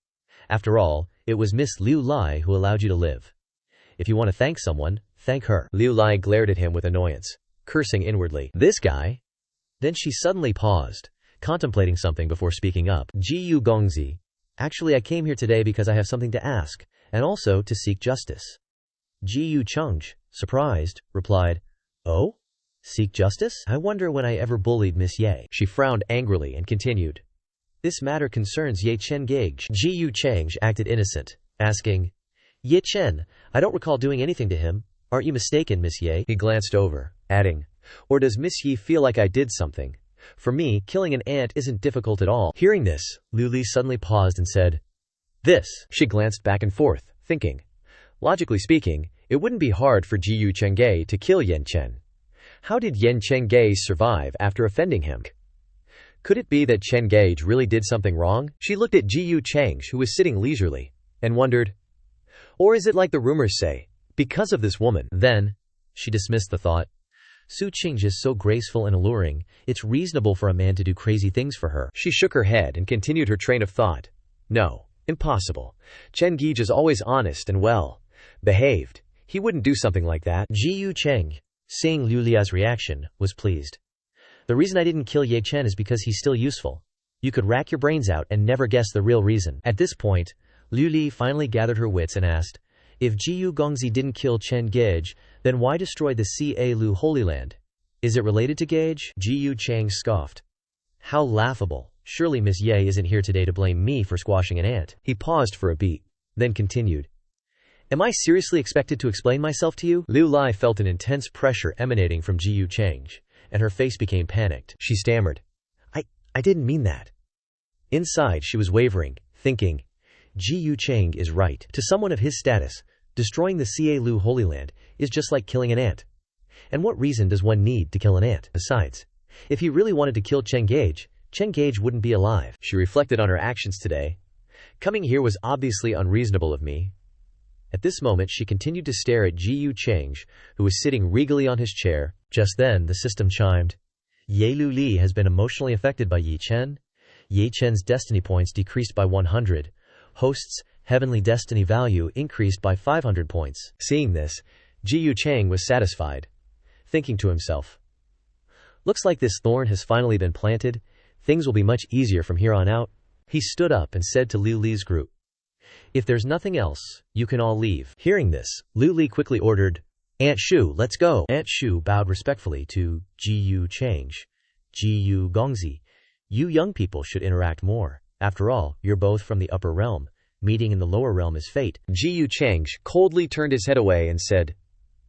After all, it was Miss Liu Lai who allowed you to live. If you want to thank someone, thank her." Liu Lai glared at him with annoyance, cursing inwardly. "This guy?" Then she suddenly paused, contemplating something before speaking up. "Gu Gongzi, actually I came here today because I have something to ask, and also to seek justice." Gu Changge, surprised, replied, "Oh? Seek justice? I wonder when I ever bullied Miss Ye." She frowned angrily and continued, "This matter concerns Ye Chen Gage." Gu Changge acted innocent, asking, "Ye Chen, I don't recall doing anything to him. Aren't you mistaken, Miss Ye?" He glanced over, adding, "Or does Miss Ye feel like I did something? For me, killing an ant isn't difficult at all." Hearing this, Liu Li suddenly paused and said, "This." She glanced back and forth, thinking, logically speaking, it wouldn't be hard for Gu Changge to kill Yan Chen. How did Yan Chengge survive after offending him? Could it be that Chen Gage really did something wrong? She looked at Gu Changge, who was sitting leisurely, and wondered, or is it like the rumors say, because of this woman? Then, she dismissed the thought. Su Qing is so graceful and alluring, it's reasonable for a man to do crazy things for her. She shook her head and continued her train of thought. No, impossible. Chen Gage is always honest and well behaved. He wouldn't do something like that. Gu Changge, seeing Liu Li's reaction, was pleased. The reason I didn't kill Ye Chen is because he's still useful. You could rack your brains out and never guess the real reason. At this point, Liu Li finally gathered her wits and asked, if Gu Gongzi didn't kill Chen Gage, then why destroy the Ca Lu Holy Land? Is it related to Gage? Gu Changge scoffed. How laughable. Surely Miss Ye isn't here today to blame me for squashing an ant. He paused for a beat, then continued. Am I seriously expected to explain myself to you? Liu Li felt an intense pressure emanating from Gu Changge, and her face became panicked. She stammered. I didn't mean that. Inside, she was wavering, thinking, Gu Changge is right. To someone of his status, destroying the Ca Lu Holy Land is just like killing an ant. And what reason does one need to kill an ant? Besides, if he really wanted to kill Chen Gage wouldn't be alive. She reflected on her actions today. Coming here was obviously unreasonable of me. At this moment, she continued to stare at Gu Changge, who was sitting regally on his chair. Just then, the system chimed. Ye Lu Li has been emotionally affected by Yi Chen. Ye Chen's destiny points decreased by 100. Host's heavenly destiny value increased by 500 points. Seeing this, Gu Changge was satisfied, thinking to himself, looks like this thorn has finally been planted. Things will be much easier from here on out. He stood up and said to Liu Li's group, if there's nothing else, you can all leave. Hearing this, Liu Li quickly ordered, Aunt Shu, let's go. Aunt Shu bowed respectfully to Gu Changge. Gu Gongzi, you young people should interact more. After all, you're both from the upper realm. Meeting in the lower realm is fate. Gu Changge coldly turned his head away and said,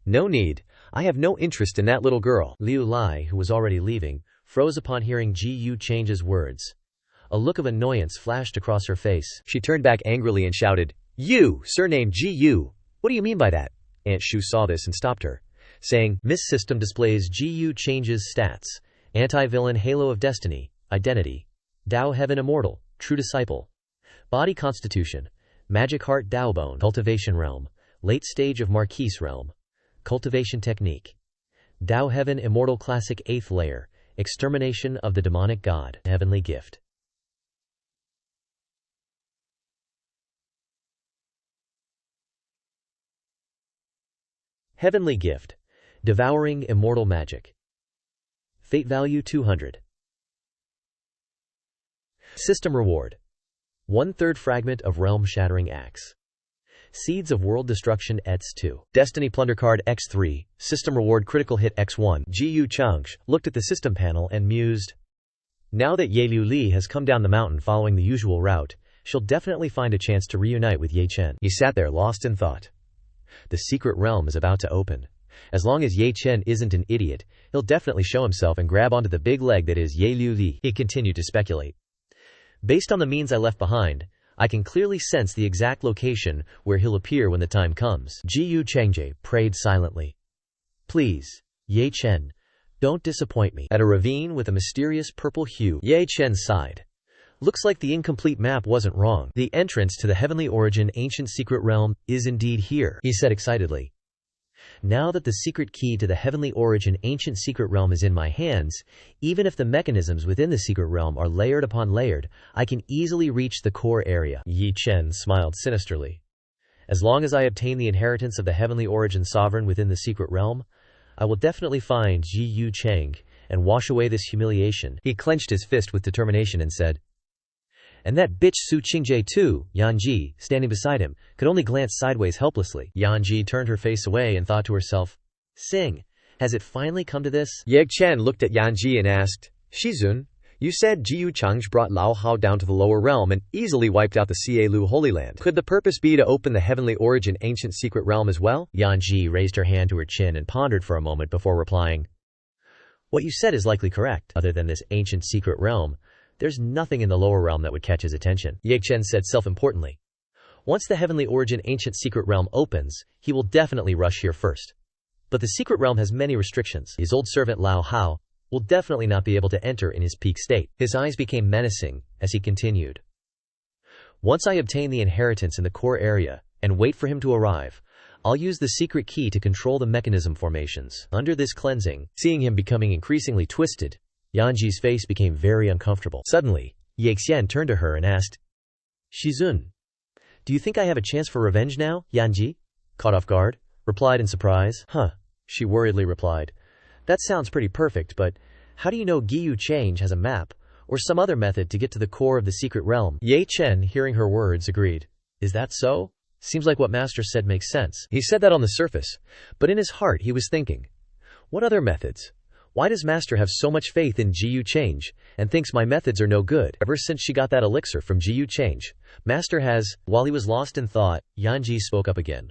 no need. I have no interest in that little girl. Liu Li, who was already leaving, froze upon hearing Gu Change's words. A look of annoyance flashed across her face. She turned back angrily and shouted, you, surnamed Gu. What do you mean by that? Aunt Shu saw this and stopped her, saying, Miss System displays Gu Change's stats. Anti-villain Halo of Destiny, Identity. Dao Heaven Immortal, True Disciple. Body Constitution, Magic Heart Dao Bone. Cultivation Realm, Late Stage of Marquise Realm. Cultivation Technique. Dao Heaven Immortal Classic 8th Layer, Extermination of the demonic god. Heavenly gift. Heavenly gift. Devouring immortal magic. Fate value 200. System reward. 1/3 fragment of realm-shattering axe. Seeds of world destruction x2. Destiny plunder card x3. System reward critical hit x1. Gu Changge looked at the system panel and mused. Now that Ye Liu Li has come down the mountain following the usual route, she'll definitely find a chance to reunite with Ye Chen. He sat there lost in thought. The secret realm is about to open. As long as Ye Chen isn't an idiot, he'll definitely show himself and grab onto the big leg that is Ye Liu Li. He continued to speculate. Based on the means I left behind, I can clearly sense the exact location where he'll appear when the time comes. Gu Changge prayed silently. Please, Ye Chen, don't disappoint me. At a ravine with a mysterious purple hue, Ye Chen sighed. Looks like the incomplete map wasn't wrong. The entrance to the heavenly origin ancient secret realm is indeed here, he said excitedly. Now that the secret key to the heavenly origin ancient secret realm is in my hands, even if the mechanisms within the secret realm are layered upon layered, I can easily reach the core area. Ye Chen smiled sinisterly. As long as I obtain the inheritance of the heavenly origin sovereign within the secret realm, I will definitely find Gu Changge and wash away this humiliation. He clenched his fist with determination and said, and that bitch Gu Changge too. Yanji, standing beside him, could only glance sideways helplessly. Yanji turned her face away and thought to herself, Sing, has it finally come to this? Ye Chen looked at Yanji and asked, Shizun, you said Gu Changge brought Lao Hao down to the lower realm and easily wiped out the Cielu Holy Land. Could the purpose be to open the heavenly origin ancient secret realm as well? Yanji raised her hand to her chin and pondered for a moment before replying, What you said is likely correct. Other than this ancient secret realm, there's nothing in the lower realm that would catch his attention. Ye Chen said self-importantly. Once the heavenly origin ancient secret realm opens, he will definitely rush here first. But the secret realm has many restrictions. His old servant Lao Hao will definitely not be able to enter in his peak state. His eyes became menacing as he continued. Once I obtain the inheritance in the core area and wait for him to arrive, I'll use the secret key to control the mechanism formations. Under this cleansing, seeing him becoming increasingly twisted, Yanji's face became very uncomfortable. Suddenly, Ye Xian turned to her and asked, Shizun, do you think I have a chance for revenge now? Yanji, caught off guard, replied in surprise. She worriedly replied. That sounds pretty perfect, but how do you know Gu Changge has a map or some other method to get to the core of the secret realm? Ye Chen, hearing her words, agreed. Is that so? Seems like what Master said makes sense. He said that on the surface, but in his heart he was thinking, what other methods? Why does Master have so much faith in Gu Changge and thinks my methods are no good? Ever since she got that elixir from Gu Changge, Master has. While he was lost in thought, Yanji spoke up again.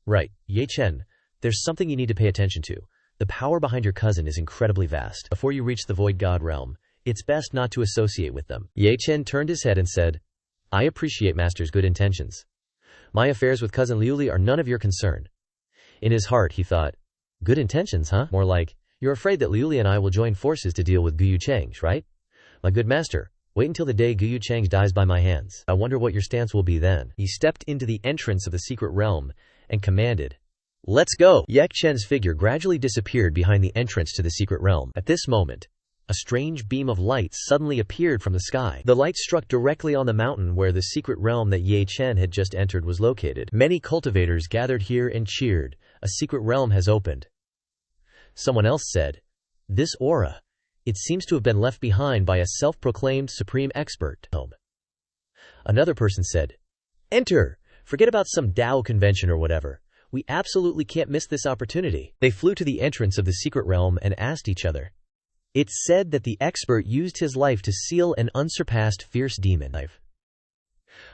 Right, Ye Chen, there's something you need to pay attention to. The power behind your cousin is incredibly vast. Before you reach the Void God realm, it's best not to associate with them. Ye Chen turned his head and said, I appreciate Master's good intentions. My affairs with cousin Liuli are none of your concern. In his heart he thought, good intentions, huh? More like, you're afraid that Liuli and I will join forces to deal with Gu Changge, right? My good master, wait until the day Gu Changge dies by my hands. I wonder what your stance will be then. He stepped into the entrance of the secret realm and commanded, Let's go! Ye Chen's figure gradually disappeared behind the entrance to the secret realm. At this moment, a strange beam of light suddenly appeared from the sky. The light struck directly on the mountain where the secret realm that Ye Chen had just entered was located. Many cultivators gathered here and cheered. A secret realm has opened. Someone else said, This aura, it seems to have been left behind by a self-proclaimed supreme expert. Another person said, Enter! Forget about some Dao convention or whatever. We absolutely can't miss this opportunity. They flew to the entrance of the secret realm and asked each other. It's said that the expert used his life to seal an unsurpassed fierce demon life.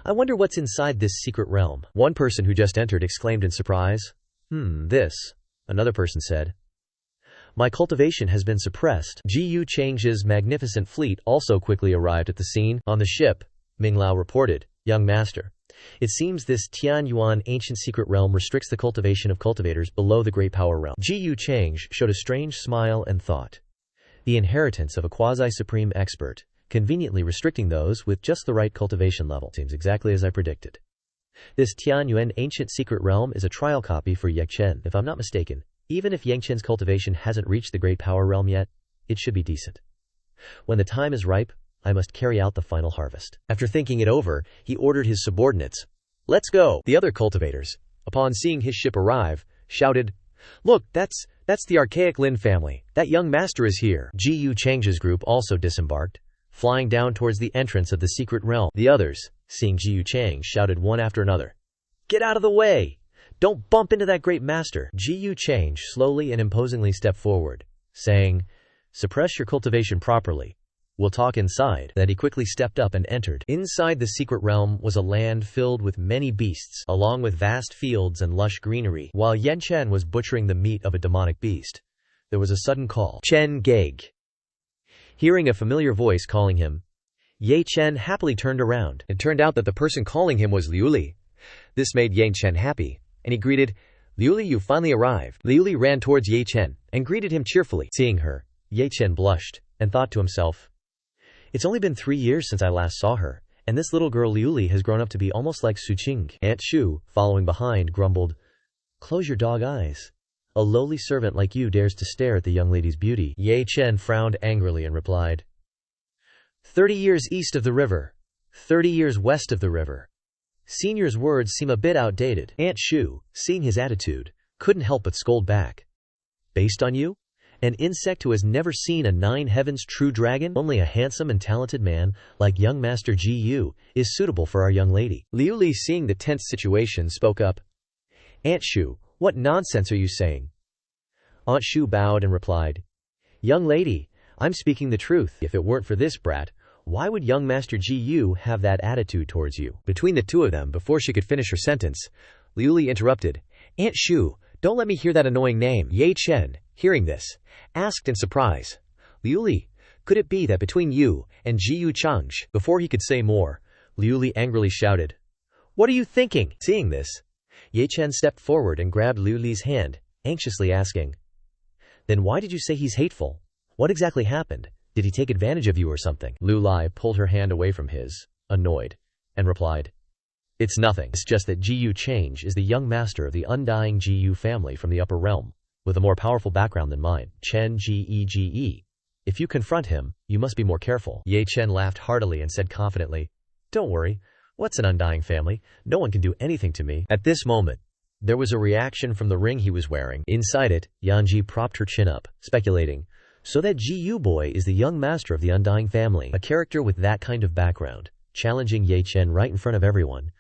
I wonder what's inside this secret realm. One person who just entered exclaimed in surprise. This, another person said. My cultivation has been suppressed. Gu Changge's magnificent fleet also quickly arrived at the scene. On the ship, Minglao reported, Young Master. It seems this Tianyuan ancient secret realm restricts the cultivation of cultivators below the Great Power Realm. Gu Changge showed a strange smile and thought. The inheritance of a quasi-supreme expert, conveniently restricting those with just the right cultivation level. Seems exactly as I predicted. This Tianyuan ancient secret realm is a trial copy for Ye Chen. If I'm not mistaken, even if Ye Chen's cultivation hasn't reached the Great Power Realm yet, it should be decent. When the time is ripe, I must carry out the final harvest. After thinking it over, he ordered his subordinates, "Let's go!" The other cultivators, upon seeing his ship arrive, shouted, "Look, that's the archaic Lin family. That young master is here." Gu Changge's group also disembarked, flying down towards the entrance of the secret realm. The others, seeing Gu Changge, shouted one after another, "Get out of the way! Don't bump into that great master!" Gu Changge slowly and imposingly stepped forward, saying, "Suppress your cultivation properly. We'll talk inside." Then he quickly stepped up and entered. Inside the secret realm was a land filled with many beasts, along with vast fields and lush greenery. While Yan Chen was butchering the meat of a demonic beast, there was a sudden call, "Chen Gege." Hearing a familiar voice calling him, Ye Chen happily turned around. It turned out that the person calling him was Liu Li. This made Ye Chen happy, and he greeted, "Liu Li, you finally arrived." Liu Li ran towards Ye Chen and greeted him cheerfully. Seeing her, Ye Chen blushed and thought to himself, "It's only been 3 years since I last saw her, and this little girl Liu Li has grown up to be almost like Su Qing." Aunt Shu, following behind, grumbled, "Close your dog eyes. A lowly servant like you dares to stare at the young lady's beauty." Ye Chen frowned angrily and replied, 30 years east of the river, 30 years west of the river. Senior's words seem a bit outdated." Aunt Shu, seeing his attitude, couldn't help but scold back. "Based on you? An insect who has never seen a 9 heavens true dragon? Only a handsome and talented man like young Master Gu is suitable for our young lady." Liu Li, seeing the tense situation, spoke up, "Aunt Shu, what nonsense are you saying?" Aunt Shu bowed and replied, "Young lady, I'm speaking the truth. If it weren't for this brat, why would young Master Gu have that attitude towards you?" Between the two of them, before she could finish her sentence, Liu Li interrupted, "Aunt Shu, don't let me hear that annoying name." Ye Chen, hearing this, asked in surprise, "Liu Li, could it be that between you and Gu Changge?" Before he could say more, Liu Li angrily shouted, "What are you thinking?" Seeing this, Ye Chen stepped forward and grabbed Liu Li's hand, anxiously asking, "Then why did you say he's hateful? What exactly happened? Did he take advantage of you or something?" Liu Li pulled her hand away from his, annoyed, and replied, "It's nothing. It's just that Gu Changge is the young master of the undying Gu family from the upper realm, with a more powerful background than mine. Chen Gege. If you confront him, you must be more careful." Ye Chen laughed heartily and said confidently, "Don't worry. What's an undying family? No one can do anything to me." At this moment, there was a reaction from the ring he was wearing. Inside it, Yanji propped her chin up, speculating, "So that Gu boy is the young master of the undying family. A character with that kind of background, challenging Ye Chen right in front of everyone.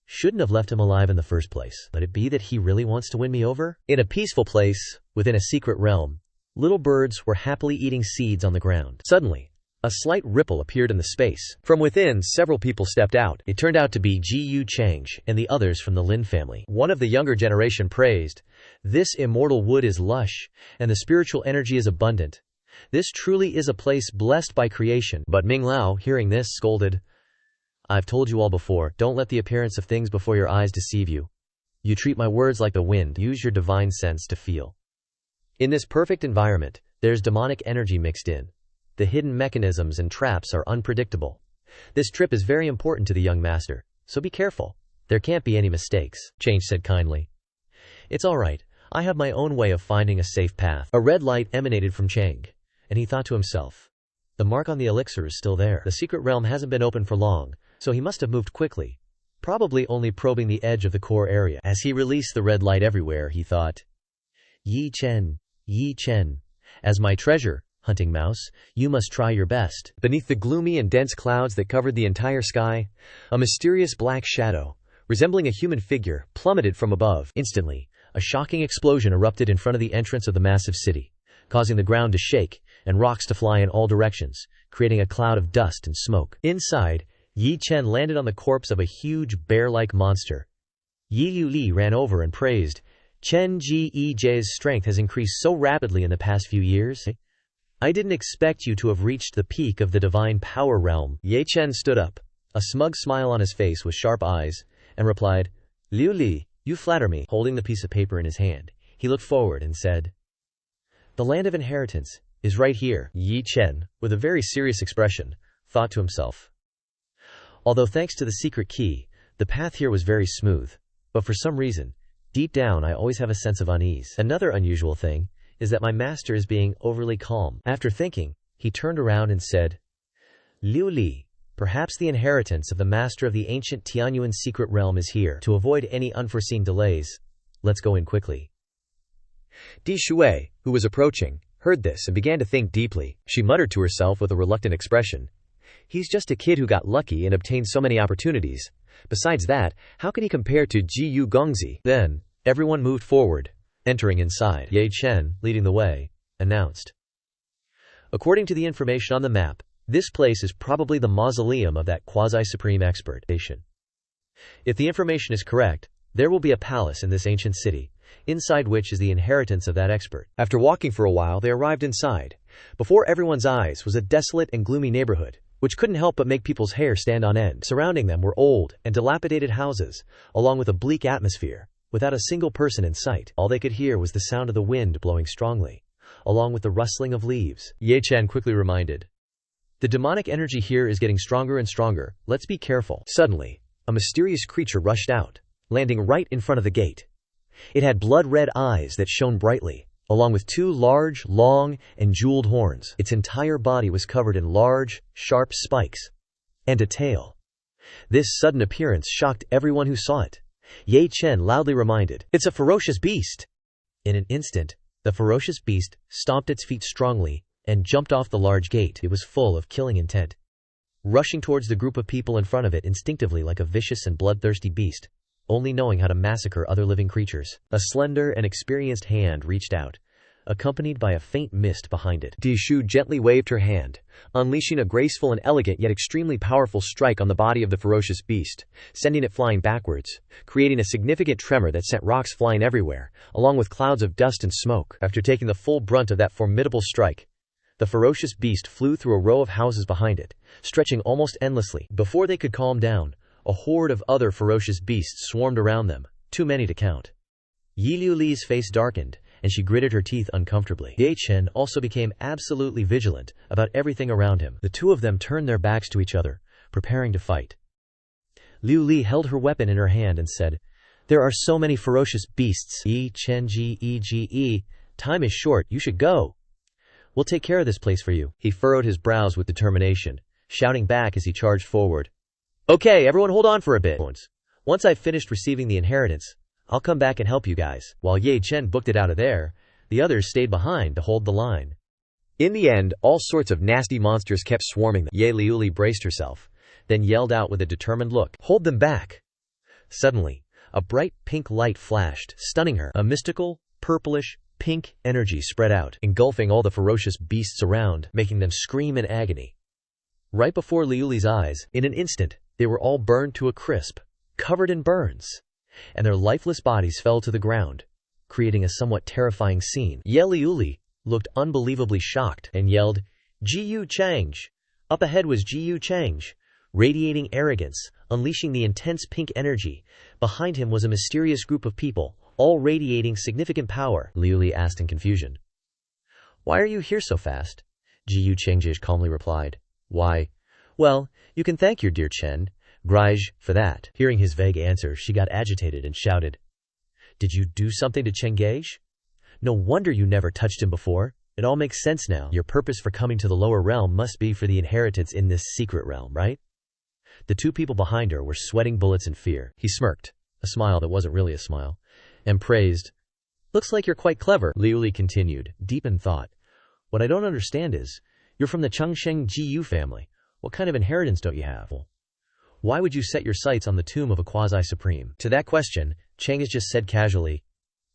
Shouldn't have left him alive in the first place. Let it be that he really wants to win me over?" In a peaceful place, within a secret realm, little birds were happily eating seeds on the ground. Suddenly, a slight ripple appeared in the space. From within, several people stepped out. It turned out to be Gu Changge and the others from the Lin family. One of the younger generation praised, "This immortal wood is lush, and the spiritual energy is abundant. This truly is a place blessed by creation." But Ming Lao, hearing this, scolded, "I've told you all before, don't let the appearance of things before your eyes deceive you. You treat my words like the wind. Use your divine sense to feel. In this perfect environment, there's demonic energy mixed in. The hidden mechanisms and traps are unpredictable. This trip is very important to the young master, so be careful. There can't be any mistakes." Changge said kindly, "It's all right. I have my own way of finding a safe path." A red light emanated from Changge, and he thought to himself, the mark on the elixir is still there. The secret realm hasn't been open for long, so he must have moved quickly, probably only probing the edge of the core area. As he released the red light everywhere, he thought, Ye Chen, as my treasure hunting mouse, you must try your best." Beneath the gloomy and dense clouds that covered the entire sky, a mysterious black shadow, resembling a human figure, plummeted from above. Instantly, a shocking explosion erupted in front of the entrance of the massive city, causing the ground to shake and rocks to fly in all directions, creating a cloud of dust and smoke. Inside, Ye Chen landed on the corpse of a huge bear-like monster. Yi Li ran over and praised, "Chen Geje's strength has increased so rapidly in the past few years. I didn't expect you to have reached the peak of the divine power realm." Ye Chen stood up, a smug smile on his face with sharp eyes, and replied, "Liu Li, you flatter me." Holding the piece of paper in his hand, he looked forward and said, "The land of inheritance is right here." Ye Chen, with a very serious expression, thought to himself, although thanks to the secret key, the path here was very smooth, but for some reason, deep down I always have a sense of unease. Another unusual thing is that my master is being overly calm. After thinking, he turned around and said, Liu Li, perhaps the inheritance of the master of the ancient Tianyuan secret realm is here. To avoid any unforeseen delays, let's go in quickly. Di Shui, who was approaching, heard this and began to think deeply. She muttered to herself with a reluctant expression. He's just a kid who got lucky and obtained so many opportunities. Besides that, how can he compare to Ji Yu Gongzi? Then, everyone moved forward, entering inside. Ye Chen, leading the way, announced. According to the information on the map, this place is probably the mausoleum of that quasi-supreme expert. If the information is correct, there will be a palace in this ancient city, inside which is the inheritance of that expert. After walking for a while, they arrived inside. Before everyone's eyes was a desolate and gloomy neighborhood, which couldn't help but make people's hair stand on end. Surrounding them were old and dilapidated houses, along with a bleak atmosphere, without a single person in sight. All they could hear was the sound of the wind blowing strongly, along with the rustling of leaves. Ye Chen quickly reminded. The demonic energy here is getting stronger and stronger. Let's be careful. Suddenly, a mysterious creature rushed out, landing right in front of the gate. It had blood-red eyes that shone brightly, along with two large, long, and jeweled horns. Its entire body was covered in large, sharp spikes, and a tail. This sudden appearance shocked everyone who saw it. Ye Chen loudly reminded, "It's a ferocious beast!" In an instant, the ferocious beast stomped its feet strongly and jumped off the large gate. It was full of killing intent, rushing towards the group of people in front of it instinctively like a vicious and bloodthirsty beast, only knowing how to massacre other living creatures. A slender and experienced hand reached out, accompanied by a faint mist behind it. Di Shu gently waved her hand, unleashing a graceful and elegant yet extremely powerful strike on the body of the ferocious beast, sending it flying backwards, creating a significant tremor that sent rocks flying everywhere, along with clouds of dust and smoke. After taking the full brunt of that formidable strike, the ferocious beast flew through a row of houses behind it, stretching almost endlessly. Before they could calm down, a horde of other ferocious beasts swarmed around them, too many to count. Yi Liu Li's face darkened, and she gritted her teeth uncomfortably. Ye Chen also became absolutely vigilant about everything around him. The two of them turned their backs to each other, preparing to fight. Liu Li held her weapon in her hand and said, "There are so many ferocious beasts. Yi Chen Ge, time is short, you should go. We'll take care of this place for you." He furrowed his brows with determination, shouting back as he charged forward. "Okay, everyone hold on for a bit. Once I've finished receiving the inheritance, I'll come back and help you guys." While Ye Chen booked it out of there, the others stayed behind to hold the line. In the end, all sorts of nasty monsters kept swarming them. Ye Liuli braced herself, then yelled out with a determined look, "Hold them back!" Suddenly, a bright pink light flashed, stunning her. A mystical, purplish, pink energy spread out, engulfing all the ferocious beasts around, making them scream in agony. Right before Liuli's eyes, in an instant, they were all burned to a crisp, covered in burns, and their lifeless bodies fell to the ground, creating a somewhat terrifying scene. Ye Liuli looked unbelievably shocked and yelled, "Ji Yu Changge!" Up ahead was Ji Yu Changge, radiating arrogance, unleashing the intense pink energy. Behind him was a mysterious group of people, all radiating significant power. Liuli asked in confusion, "Why are you here so fast?" Ji Yu Changge calmly replied, "Why? Well, you can thank your dear Chen, Grige, for that." Hearing his vague answer, she got agitated and shouted, "Did you do something to Chengage? No wonder you never touched him before. It all makes sense now. Your purpose for coming to the lower realm must be for the inheritance in this secret realm, right?" The two people behind her were sweating bullets in fear. He smirked, a smile that wasn't really a smile, and praised, "Looks like you're quite clever." Liuli continued, deep in thought, "What I don't understand is, you're from the Changsheng Ji family. What kind of inheritance don't you have? Why would you set your sights on the tomb of a quasi-supreme?" To that question, Chang has just said casually,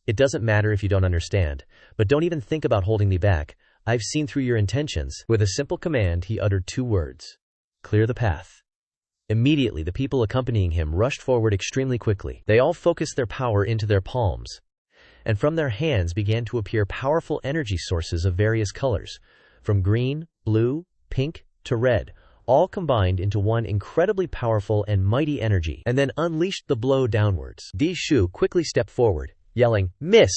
"It doesn't matter if you don't understand, but don't even think about holding me back. I've seen through your intentions." With a simple command, he uttered two words, "Clear the path." Immediately, the people accompanying him rushed forward extremely quickly. They all focused their power into their palms, and from their hands began to appear powerful energy sources of various colors, from green, blue, pink, to red, all combined into one incredibly powerful and mighty energy, and then unleashed the blow downwards. Di Shu quickly stepped forward, yelling, "Miss!"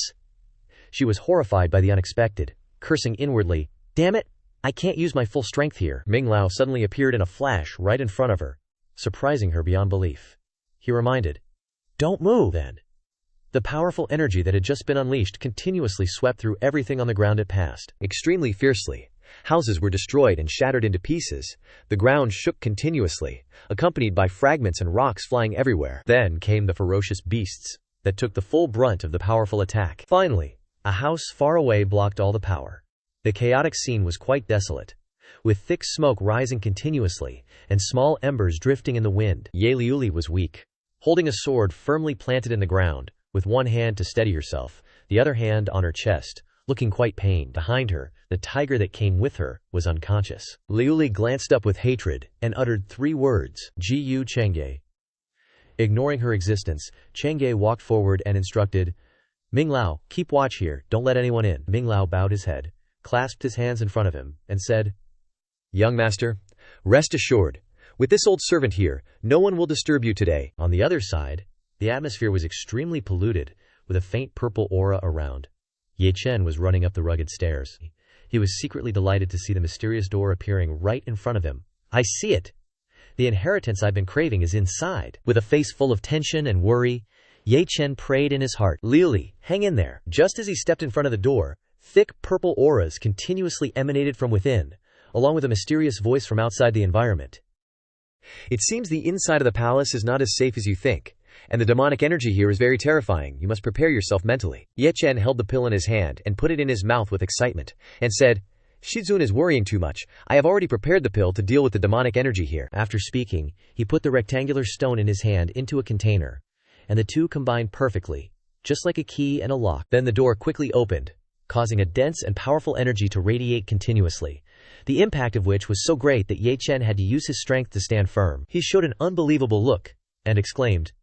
She was horrified by the unexpected, cursing inwardly, "Damn it, I can't use my full strength here." Ming Lao suddenly appeared in a flash right in front of her, surprising her beyond belief. He reminded, "Don't move, then." The powerful energy that had just been unleashed continuously swept through everything on the ground it passed. Extremely fiercely. Houses were destroyed and shattered into pieces. The ground shook continuously, accompanied by fragments and rocks flying everywhere. Then came the ferocious beasts that took the full brunt of the powerful attack. Finally, a house far away blocked all the power. The chaotic scene was quite desolate, with thick smoke rising continuously and small embers drifting in the wind. Ye Liuli was weak, holding a sword firmly planted in the ground, with one hand to steady herself, the other hand on her chest, looking quite pained. Behind her, the tiger that came with her was unconscious. Liuli glanced up with hatred and uttered 3 words, Gu Changge. Ignoring her existence, Changge walked forward and instructed, Ming Lao, keep watch here, don't let anyone in. Ming Lao bowed his head, clasped his hands in front of him, and said, Young master, rest assured, with this old servant here, no one will disturb you today. On the other side, the atmosphere was extremely polluted, with a faint purple aura around. Ye Chen was running up the rugged stairs. He was secretly delighted to see the mysterious door appearing right in front of him. I see it! The inheritance I've been craving is inside. With a face full of tension and worry, Ye Chen prayed in his heart, Liuli, hang in there. Just as he stepped in front of the door, thick purple auras continuously emanated from within, along with a mysterious voice from outside the environment. It seems the inside of the palace is not as safe as you think, and the demonic energy here is very terrifying. You must prepare yourself mentally. Ye Chen held the pill in his hand and put it in his mouth with excitement, and said, Shizun is worrying too much. I have already prepared the pill to deal with the demonic energy here. After speaking, he put the rectangular stone in his hand into a container, and the two combined perfectly, just like a key and a lock. Then the door quickly opened, causing a dense and powerful energy to radiate continuously, the impact of which was so great that Ye Chen had to use his strength to stand firm. He showed an unbelievable look, and exclaimed,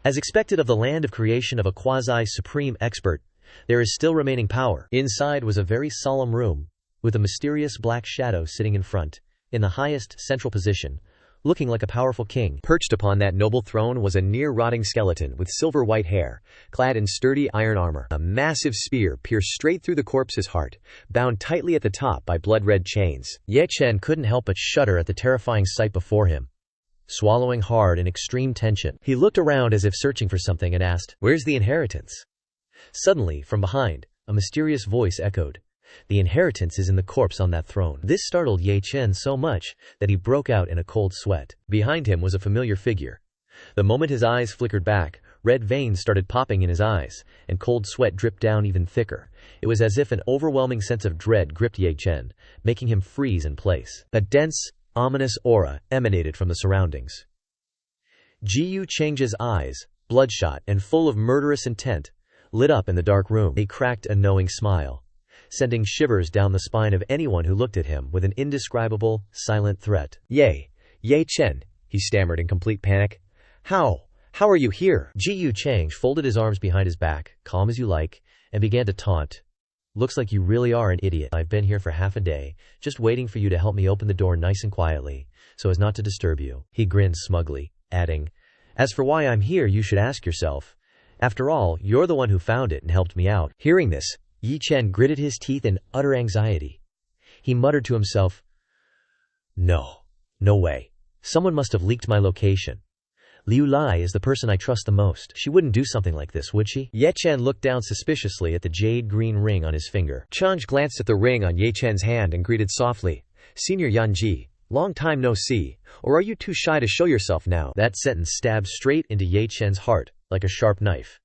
As expected of the land of creation of a quasi-supreme expert, there is still remaining power. Inside was a very solemn room, with a mysterious black shadow sitting in front, in the highest central position, looking like a powerful king. Perched upon that noble throne was a near-rotting skeleton with silver-white hair, clad in sturdy iron armor. A massive spear pierced straight through the corpse's heart, bound tightly at the top by blood-red chains. Ye Chen couldn't help but shudder at the terrifying sight before him. Swallowing hard in extreme tension, he looked around as if searching for something and asked, Where's the inheritance? Suddenly, from behind, a mysterious voice echoed, The inheritance is in the corpse on that throne. This startled Ye Chen so much that he broke out in a cold sweat. Behind him was a familiar figure. The moment his eyes flickered back, red veins started popping in his eyes, and cold sweat dripped down even thicker. It was as if an overwhelming sense of dread gripped Ye Chen, making him freeze in place. A dense, ominous aura emanated from the surroundings. Gu Changge's eyes, bloodshot and full of murderous intent, lit up in the dark room. They cracked a knowing smile, sending shivers down the spine of anyone who looked at him with an indescribable, silent threat. Ye Chen, he stammered in complete panic. How are you here? Gu Changge folded his arms behind his back, calm as you like, and began to taunt. Looks like you really are an idiot. I've been here for half a day, just waiting for you to help me open the door nice and quietly, so as not to disturb you. He grinned smugly, adding, As for why I'm here, you should ask yourself. After all, you're the one who found it and helped me out. Hearing this, Ye Chen gritted his teeth in utter anxiety. He muttered to himself, No way. Someone must have leaked my location. Liu Lai is the person I trust the most. She wouldn't do something like this, would she? Ye Chen looked down suspiciously at the jade-green ring on his finger. Changge glanced at the ring on Ye Chen's hand and greeted softly, Senior Yanji, long time no see, or are you too shy to show yourself now? That sentence stabbed straight into Ye Chen's heart, like a sharp knife,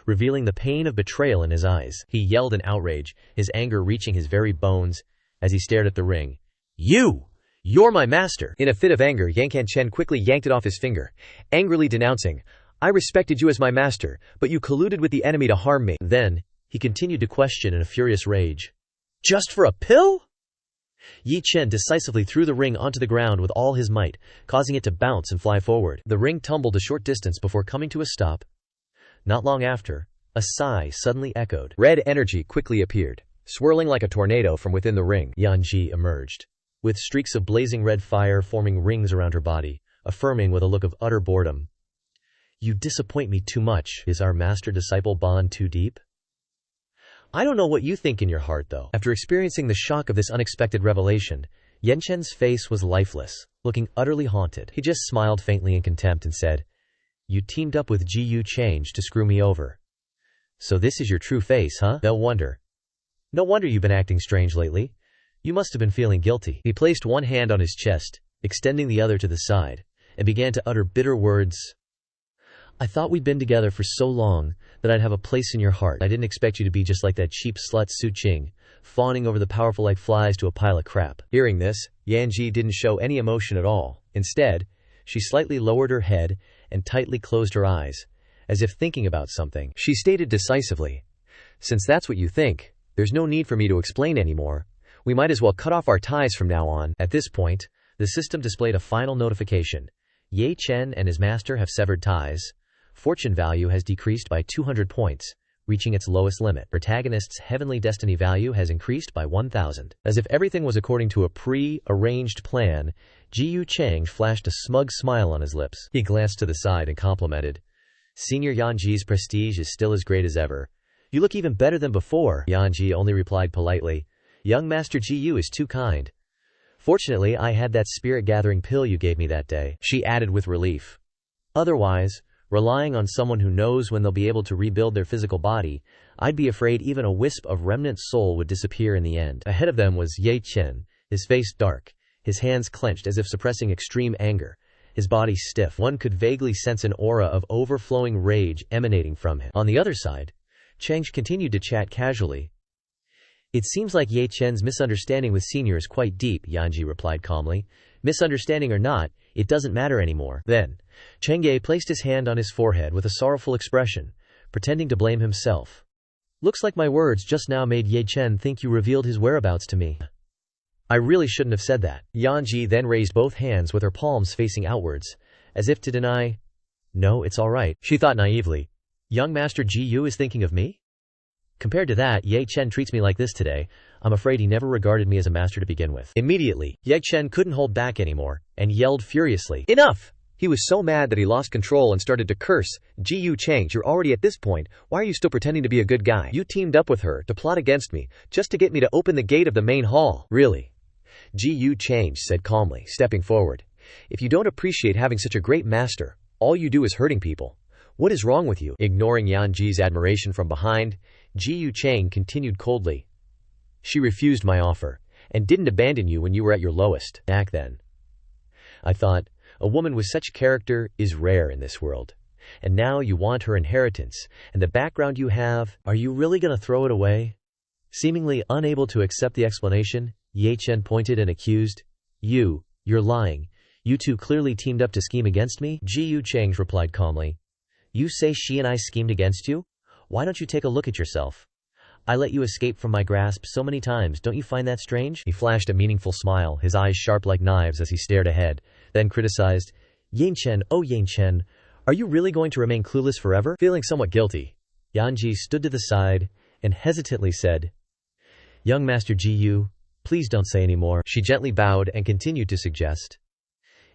revealing the pain of betrayal in his eyes. He yelled in outrage, his anger reaching his very bones, as he stared at the ring. You're my master! In a fit of anger, Yang Chen quickly yanked it off his finger, angrily denouncing, I respected you as my master, but you colluded with the enemy to harm me. Then, he continued to question in a furious rage. Just for a pill? Ye Chen decisively threw the ring onto the ground with all his might, causing it to bounce and fly forward. The ring tumbled a short distance before coming to a stop. Not long after, a sigh suddenly echoed. Red energy quickly appeared, swirling like a tornado from within the ring. Yanji emerged, with streaks of blazing red fire forming rings around her body, affirming with a look of utter boredom. You disappoint me too much. Is our master-disciple bond too deep? I don't know what you think in your heart, though. After experiencing the shock of this unexpected revelation, Ye Chen's face was lifeless, looking utterly haunted. He just smiled faintly in contempt and said, You teamed up with Gu Changge to screw me over. So this is your true face, huh? No wonder. No wonder you've been acting strange lately. You must have been feeling guilty. He placed one hand on his chest, extending the other to the side, and began to utter bitter words. I thought we'd been together for so long that I'd have a place in your heart. I didn't expect you to be just like that cheap slut Su Qing, fawning over the powerful like flies to a pile of crap. Hearing this, Yanji didn't show any emotion at all. Instead, she slightly lowered her head and tightly closed her eyes, as if thinking about something. She stated decisively, "Since that's what you think, there's no need for me to explain anymore. We might as well cut off our ties from now on." At this point, the system displayed a final notification. Ye Chen and his master have severed ties. Fortune value has decreased by 200 points, reaching its lowest limit. Protagonist's heavenly destiny value has increased by 1,000. As if everything was according to a pre-arranged plan, Gu Changge flashed a smug smile on his lips. He glanced to the side and complimented. Senior Yanji's prestige is still as great as ever. You look even better than before. Yanji only replied politely. Young Master Gu is too kind. Fortunately, I had that spirit-gathering pill you gave me that day, she added with relief. Otherwise, relying on someone who knows when they'll be able to rebuild their physical body, I'd be afraid even a wisp of remnant soul would disappear in the end. Ahead of them was Ye Chen, his face dark, his hands clenched as if suppressing extreme anger, his body stiff. One could vaguely sense an aura of overflowing rage emanating from him. On the other side, Changge continued to chat casually. It seems like Ye Chen's misunderstanding with Senior is quite deep, Yanji replied calmly. Misunderstanding or not, it doesn't matter anymore. Then, Changge placed his hand on his forehead with a sorrowful expression, pretending to blame himself. Looks like my words just now made Ye Chen think you revealed his whereabouts to me. I really shouldn't have said that. Yanji then raised both hands with her palms facing outwards, as if to deny. No, it's all right, she thought naively. Young Master Gu is thinking of me? Compared to that, Ye Chen treats me like this today. I'm afraid he never regarded me as a master to begin with. Immediately, Ye Chen couldn't hold back anymore, and yelled furiously. Enough! He was so mad that he lost control and started to curse. Gu Changge, you're already at this point. Why are you still pretending to be a good guy? You teamed up with her to plot against me, just to get me to open the gate of the main hall. Really? Gu Changge said calmly, stepping forward. If you don't appreciate having such a great master, all you do is hurting people. What is wrong with you? Ignoring Yanji's admiration from behind, Gu Changge continued coldly. She refused my offer, and didn't abandon you when you were at your lowest. Back then, I thought, a woman with such character is rare in this world. And now you want her inheritance, and the background you have, are you really gonna throw it away? Seemingly unable to accept the explanation, Ye Chen pointed and accused. You're lying. You two clearly teamed up to scheme against me? Gu Changge replied calmly. You say she and I schemed against you? Why don't you take a look at yourself? I let you escape from my grasp so many times, don't you find that strange? He flashed a meaningful smile, his eyes sharp like knives as he stared ahead, then criticized. Yan Chen, oh Yan Chen, are you really going to remain clueless forever? Feeling somewhat guilty, Yanji stood to the side and hesitantly said, Young Master Gu, please don't say any more. She gently bowed and continued to suggest.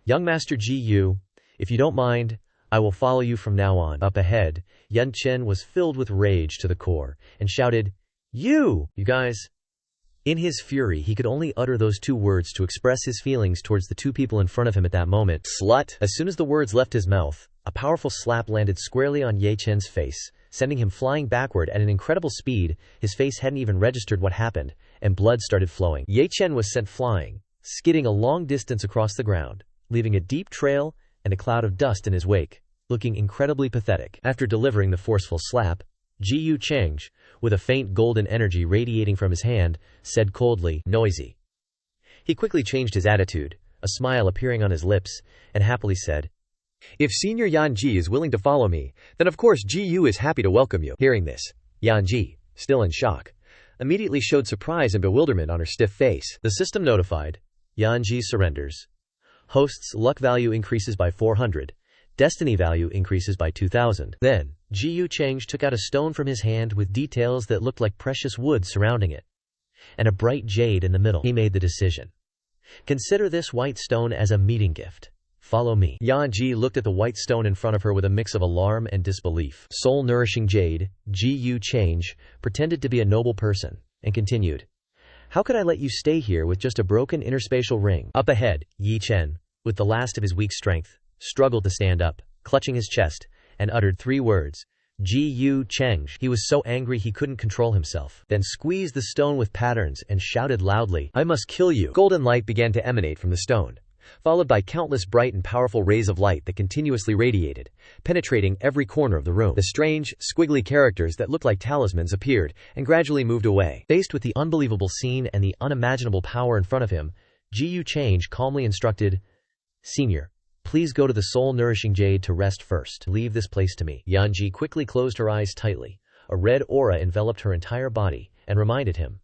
Young Master Gu, if you don't mind, I will follow you from now on. Up ahead, Yan Chen was filled with rage to the core, and shouted, You guys! In his fury, he could only utter those two words to express his feelings towards the two people in front of him at that moment. Slut! As soon as the words left his mouth, a powerful slap landed squarely on Ye Chen's face, sending him flying backward at an incredible speed. His face hadn't even registered what happened, and blood started flowing. Ye Chen was sent flying, skidding a long distance across the ground, leaving a deep trail and a cloud of dust in his wake, looking incredibly pathetic. After delivering the forceful slap, Gu Changge, with a faint golden energy radiating from his hand, said coldly, Noisy. He quickly changed his attitude, a smile appearing on his lips, and happily said, If Senior Yanji is willing to follow me, then of course Gu is happy to welcome you. Hearing this, Yanji, still in shock, immediately showed surprise and bewilderment on her stiff face. The system notified. Yanji surrenders. Host's luck value increases by 400. Destiny value increases by 2,000. Then, Gu Changge took out a stone from his hand with details that looked like precious wood surrounding it, and a bright jade in the middle. He made the decision. Consider this white stone as a meeting gift. Follow me. Yanji looked at the white stone in front of her with a mix of alarm and disbelief. Soul-nourishing jade, Gu Changge pretended to be a noble person, and continued. How could I let you stay here with just a broken interspatial ring? Up ahead, Ye Chen, with the last of his weak strength, struggled to stand up, clutching his chest, and uttered 3 words. Gu Changge. He was so angry he couldn't control himself. Then squeezed the stone with patterns and shouted loudly, "I must kill you." Golden light began to emanate from the stone, followed by countless bright and powerful rays of light that continuously radiated, penetrating every corner of the room. The strange, squiggly characters that looked like talismans appeared and gradually moved away. Faced with the unbelievable scene and the unimaginable power in front of him, Gu Changge calmly instructed, "Senior, please go to the soul-nourishing jade to rest first. Leave this place to me." Yanji quickly closed her eyes tightly. A red aura enveloped her entire body and reminded him,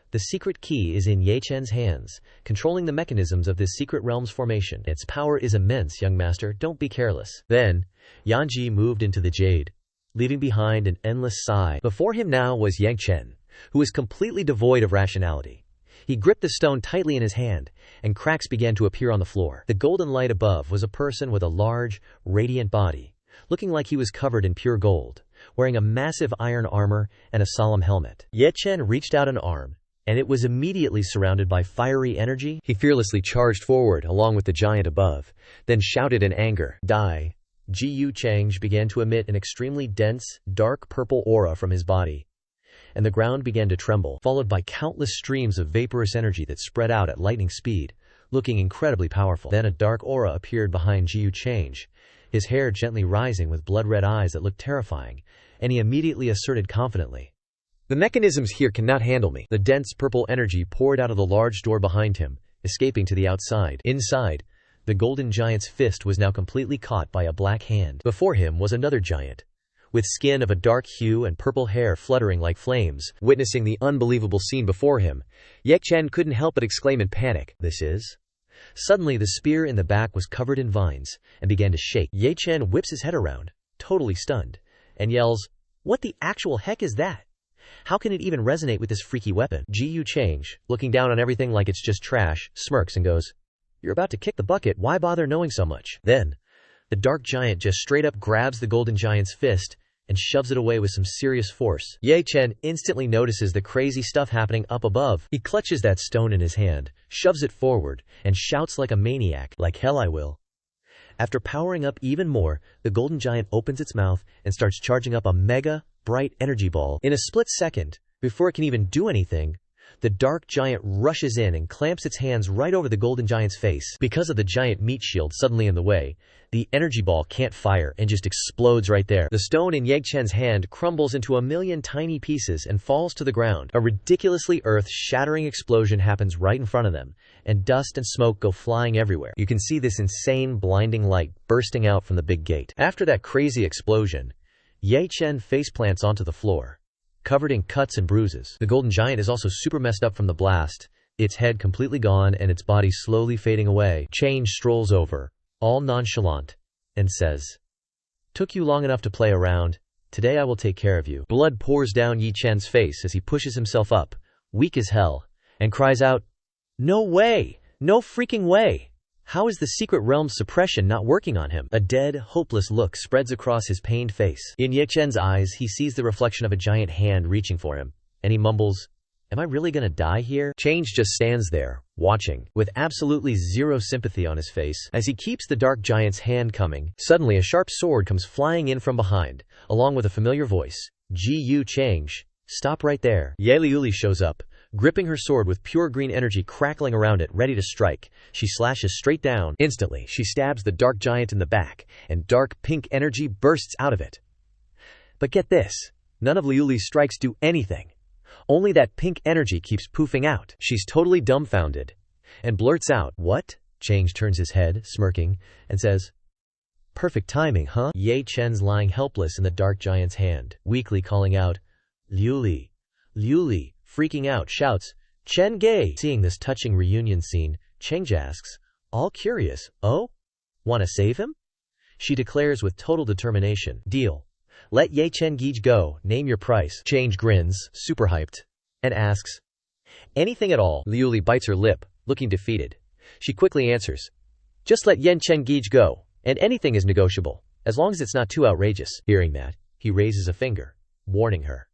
"The secret key is in Ye Chen's hands, controlling the mechanisms of this secret realm's formation. Its power is immense, young master, don't be careless." Then, Yanji moved into the jade, leaving behind an endless sigh. Before him now was Yang Chen, who was completely devoid of rationality. He gripped the stone tightly in his hand, and cracks began to appear on the floor. The golden light above was a person with a large, radiant body, looking like he was covered in pure gold, wearing a massive iron armor and a solemn helmet. Ye Chen reached out an arm, and it was immediately surrounded by fiery energy. He fearlessly charged forward along with the giant above, then shouted in anger, "Die!" Gu Changge began to emit an extremely dense, dark purple aura from his body, and the ground began to tremble, followed by countless streams of vaporous energy that spread out at lightning speed, looking incredibly powerful. Then a dark aura appeared behind Gu Changge, his hair gently rising with blood-red eyes that looked terrifying, and he immediately asserted confidently, "The mechanisms here cannot handle me." The dense purple energy poured out of the large door behind him, escaping to the outside. Inside, the golden giant's fist was now completely caught by a black hand. Before him was another giant, with skin of a dark hue and purple hair fluttering like flames. Witnessing the unbelievable scene before him, Ye Chen couldn't help but exclaim in panic, "This is?" Suddenly the spear in the back was covered in vines and began to shake. Ye Chen whips his head around, totally stunned, and yells, "What the actual heck is that? How can it even resonate with this freaky weapon?" Gu Changge, looking down on everything like it's just trash, smirks and goes, "You're about to kick the bucket, why bother knowing so much?" Then, the dark giant just straight up grabs the golden giant's fist and shoves it away with some serious force. Ye Chen instantly notices the crazy stuff happening up above. He clutches that stone in his hand, shoves it forward, and shouts like a maniac, "Like hell I will." After powering up even more, the golden giant opens its mouth and starts charging up a mega, bright energy ball. In a split second, before it can even do anything, the dark giant rushes in and clamps its hands right over the golden giant's face. Because of the giant meat shield suddenly in the way, the energy ball can't fire and just explodes right there. The stone in Ye Chen's hand crumbles into a million tiny pieces and falls to the ground. A ridiculously earth-shattering explosion happens right in front of them, and dust and smoke go flying everywhere. You can see this insane, blinding light bursting out from the big gate. After that crazy explosion, Ye Chen faceplants onto the floor, covered in cuts and bruises. The golden giant is also super messed up from the blast, its head completely gone and its body slowly fading away. Changge strolls over, all nonchalant, and says, "Took you long enough to play around. Today I will take care of you." Blood pours down Ye Chen's face as he pushes himself up, weak as hell, and cries out, "No way! No freaking way! How is the secret realm's suppression not working on him?" A dead, hopeless look spreads across his pained face. In Ye Chen's eyes, he sees the reflection of a giant hand reaching for him, and he mumbles, "Am I really gonna die here?" Changge just stands there, watching, with absolutely zero sympathy on his face. As he keeps the dark giant's hand coming, suddenly a sharp sword comes flying in from behind, along with a familiar voice, "Gu Changge, stop right there." Ye Liuli shows up, gripping her sword with pure green energy crackling around it, ready to strike. She slashes straight down. Instantly, she stabs the dark giant in the back, and dark pink energy bursts out of it. But get this, none of Liuli's strikes do anything. Only that pink energy keeps poofing out. She's totally dumbfounded, and blurts out, "What?" Changge turns his head, smirking, and says, "Perfect timing, huh?" Ye Chen's lying helpless in the dark giant's hand, weakly calling out, "Liuli, Liuli," freaking out, shouts, "Changge!" Seeing this touching reunion scene, Changge asks, all curious, "Oh? Wanna save him?" She declares with total determination, "Deal. Let Ye Changge go, name your price." Changge grins, super hyped, and asks, "Anything at all." Liuli bites her lip, looking defeated. She quickly answers, "Just let Ye Changge go, and anything is negotiable, as long as it's not too outrageous." Hearing that, he raises a finger, warning her,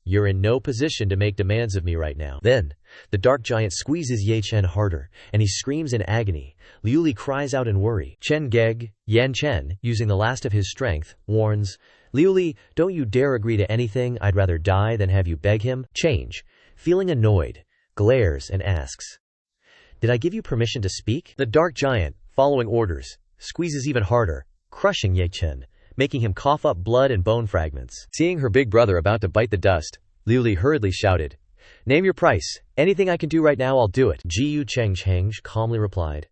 You're in no position to make demands of me right now. Then, the dark giant squeezes Ye Chen harder, and he screams in agony. Liu Li cries out in worry. Chen Gege, Yan Chen, using the last of his strength, warns, Liu Li, don't you dare agree to anything. I'd rather die than have you beg him. Change, feeling annoyed, glares and asks, did I give you permission to speak? The dark giant, following orders, squeezes even harder, crushing Ye Chen, making him cough up blood and bone fragments. Seeing her big brother about to bite the dust, Liu Li hurriedly shouted, name your price. Anything I can do right now, I'll do it. Gu Changge calmly replied,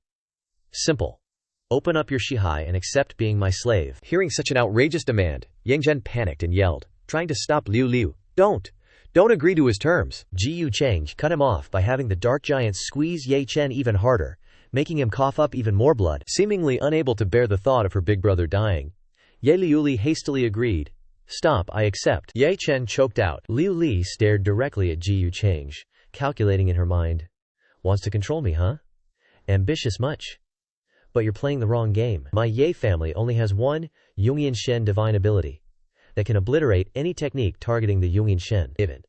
simple. Open up your Shihai and accept being my slave. Hearing such an outrageous demand, Yang Zhen panicked and yelled, trying to stop Liu Li. Don't agree to his terms. Gu Changge cut him off by having the dark giant squeeze Ye Chen even harder, making him cough up even more blood. Seemingly unable to bear the thought of her big brother dying, Ye Liu Li hastily agreed. Stop, I accept. Ye Chen choked out. Liu Li stared directly at Gu Changge, calculating in her mind. Wants to control me, huh? Ambitious much? But you're playing the wrong game. My Ye family only has one Yongyan Shen divine ability that can obliterate any technique targeting the Yongyan Shen. Even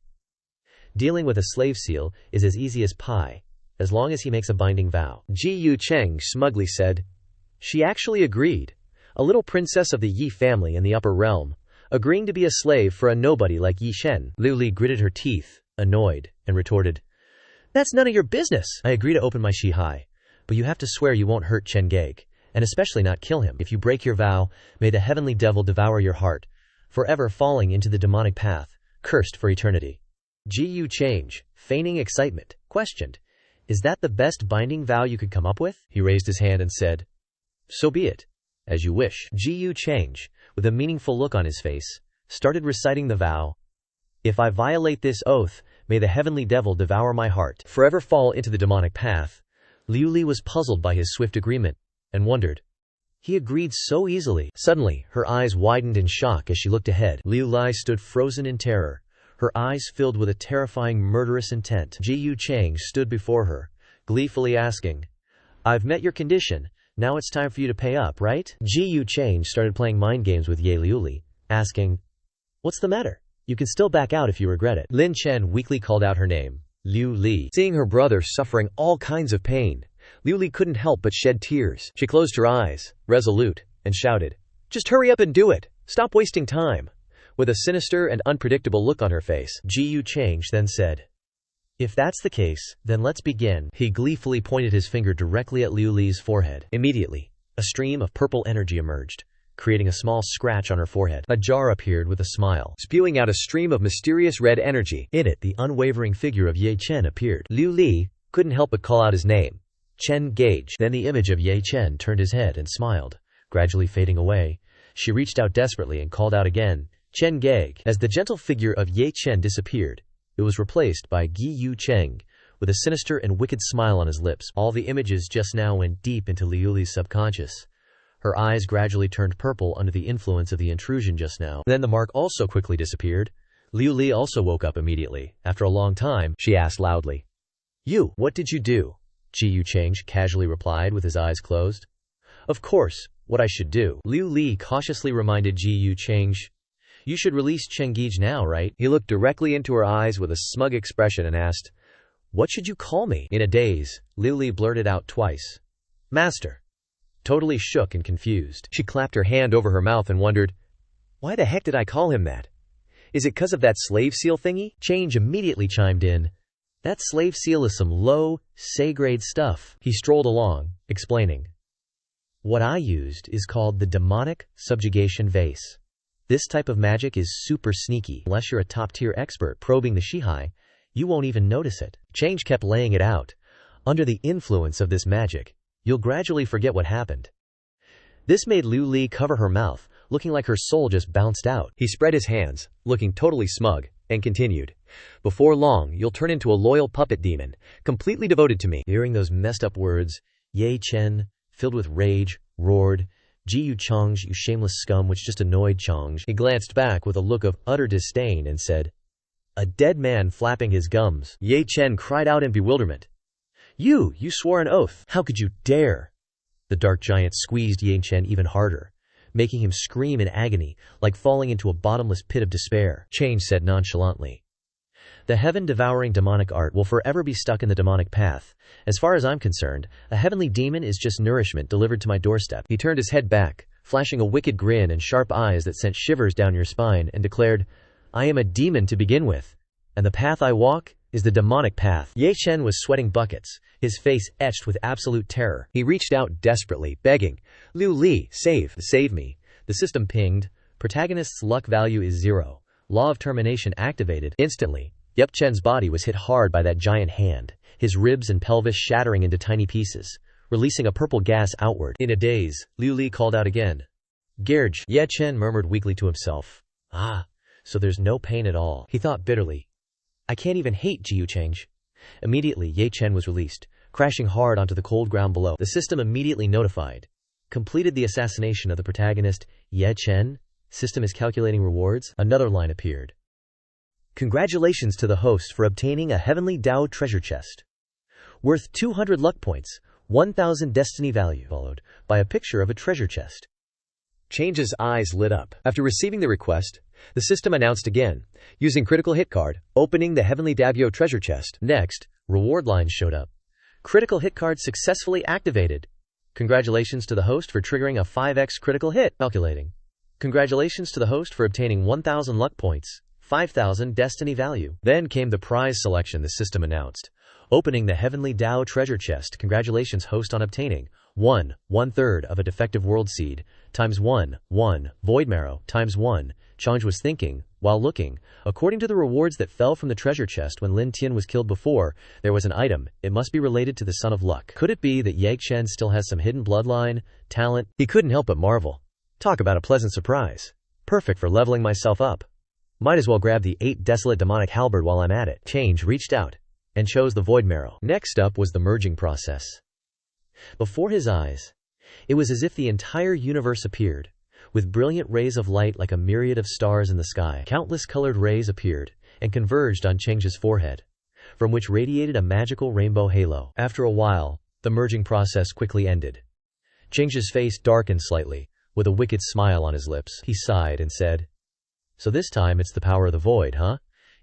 dealing with a slave seal is as easy as pie, as long as he makes a binding vow. Gu Changge smugly said. She actually agreed. A little princess of the Yi family in the upper realm, agreeing to be a slave for a nobody like Yi Shen. Liu Li gritted her teeth, annoyed, and retorted, that's none of your business. I agree to open my Shihai, but you have to swear you won't hurt Chen Gege, and especially not kill him. If you break your vow, may the heavenly devil devour your heart, forever falling into the demonic path, cursed for eternity. Gu Changge, feigning excitement, questioned, is that the best binding vow you could come up with? He raised his hand and said, so be it. As you wish. Gu Changge, with a meaningful look on his face, started reciting the vow. If I violate this oath, may the heavenly devil devour my heart, forever fall into the demonic path. Liu Li was puzzled by his swift agreement, and wondered. He agreed so easily. Suddenly, her eyes widened in shock as she looked ahead. Liu Li stood frozen in terror, her eyes filled with a terrifying murderous intent. Gu Changge stood before her, gleefully asking, I've met your condition. Now it's time for you to pay up, right? Gu Changge started playing mind games with Ye Liu Li, asking, what's the matter? You can still back out if you regret it. Lin Chen weakly called out her name, Liu Li. Seeing her brother suffering all kinds of pain, Liu Li couldn't help but shed tears. She closed her eyes, resolute, and shouted, just hurry up and do it. Stop wasting time. With a sinister and unpredictable look on her face, Gu Changge then said, if that's the case, then let's begin. He gleefully pointed his finger directly at Liu Li's forehead. Immediately, a stream of purple energy emerged, creating a small scratch on her forehead. A jar appeared with a smile, spewing out a stream of mysterious red energy. In it, the unwavering figure of Ye Chen appeared. Liu Li couldn't help but call out his name, Chen Gege. Then the image of Ye Chen turned his head and smiled, gradually fading away. She reached out desperately and called out again, Chen Gege. As the gentle figure of Ye Chen disappeared, it was replaced by Gu Changge, with a sinister and wicked smile on his lips. All the images just now went deep into Liu Li's subconscious. Her eyes gradually turned purple under the influence of the intrusion just now. Then the mark also quickly disappeared. Liu Li also woke up immediately. After a long time, she asked loudly, you, what did you do? Gu Changge casually replied with his eyes closed. Of course, what I should do. Liu Li cautiously reminded Gu Changge. You should release Chen Gege now, right? He looked directly into her eyes with a smug expression and asked, what should you call me? In a daze, Liu Li blurted out twice, Master. Totally shook and confused. She clapped her hand over her mouth and wondered, why the heck did I call him that? Is it 'cause of that slave seal thingy? Change immediately chimed in. That slave seal is some low, say-grade stuff. He strolled along, explaining. What I used is called the demonic subjugation vase. This type of magic is super sneaky. Unless you're a top-tier expert probing the Shihai, you won't even notice it. Change kept laying it out. Under the influence of this magic, you'll gradually forget what happened. This made Liu Li cover her mouth, looking like her soul just bounced out. He spread his hands, looking totally smug, and continued. Before long, you'll turn into a loyal puppet demon, completely devoted to me. Hearing those messed up words, Ye Chen, filled with rage, roared, Gu Changge, you shameless scum, which just annoyed Changge. He glanced back with a look of utter disdain and said, a dead man flapping his gums. Ye Chen cried out in bewilderment. You swore an oath. How could you dare? The dark giant squeezed Ye Chen even harder, making him scream in agony, like falling into a bottomless pit of despair. Change said nonchalantly, The heaven-devouring demonic art will forever be stuck in the demonic path. As far as I'm concerned, a heavenly demon is just nourishment delivered to my doorstep. He turned his head back, flashing a wicked grin and sharp eyes that sent shivers down your spine, and declared, "I am a demon to begin with, and the path I walk is the demonic path." Ye Chen was sweating buckets, his face etched with absolute terror. He reached out desperately, begging, "Liu Li, save me." The system pinged. Protagonist's luck value is 0. Law of termination activated. Instantly, Ye Chen's body was hit hard by that giant hand, his ribs and pelvis shattering into tiny pieces, releasing a purple gas outward. In a daze, Liu Li called out again. "Gerge," Ye Chen murmured weakly to himself. So there's no pain at all. He thought bitterly. I can't even hate Gu Changge. Immediately, Ye Chen was released, crashing hard onto the cold ground below. The system immediately notified. Completed the assassination of the protagonist, Ye Chen. System is calculating rewards. Another line appeared. Congratulations to the host for obtaining a heavenly Dao treasure chest. Worth 200 luck points, 1,000 destiny value, followed by a picture of a treasure chest. Change's eyes lit up. After receiving the request, the system announced again, using critical hit card, opening the heavenly Davio treasure chest. Next, reward lines showed up. Critical hit card successfully activated. Congratulations to the host for triggering a 5x critical hit. Calculating. Congratulations to the host for obtaining 1,000 luck points, 5,000 destiny value. Then came the prize selection the system announced. Opening the heavenly Dao treasure chest. Congratulations host on obtaining 1/3 of a defective world seed, times 1 void marrow, times 1. Changge was thinking, while looking. According to the rewards that fell from the treasure chest when Lin Tian was killed before, there was an item. It must be related to the Son of Luck. Could it be that Ye Chen still has some hidden bloodline, talent? He couldn't help but marvel. Talk about a pleasant surprise. Perfect for leveling myself up. Might as well grab the 8 desolate demonic halberd while I'm at it. Changge reached out and chose the void marrow. Next up was the merging process. Before his eyes, it was as if the entire universe appeared, with brilliant rays of light like a myriad of stars in the sky. Countless colored rays appeared and converged on Change's forehead, from which radiated a magical rainbow halo. After a while, the merging process quickly ended. Change's face darkened slightly, with a wicked smile on his lips. He sighed and said, "So this time it's the power of the void, huh?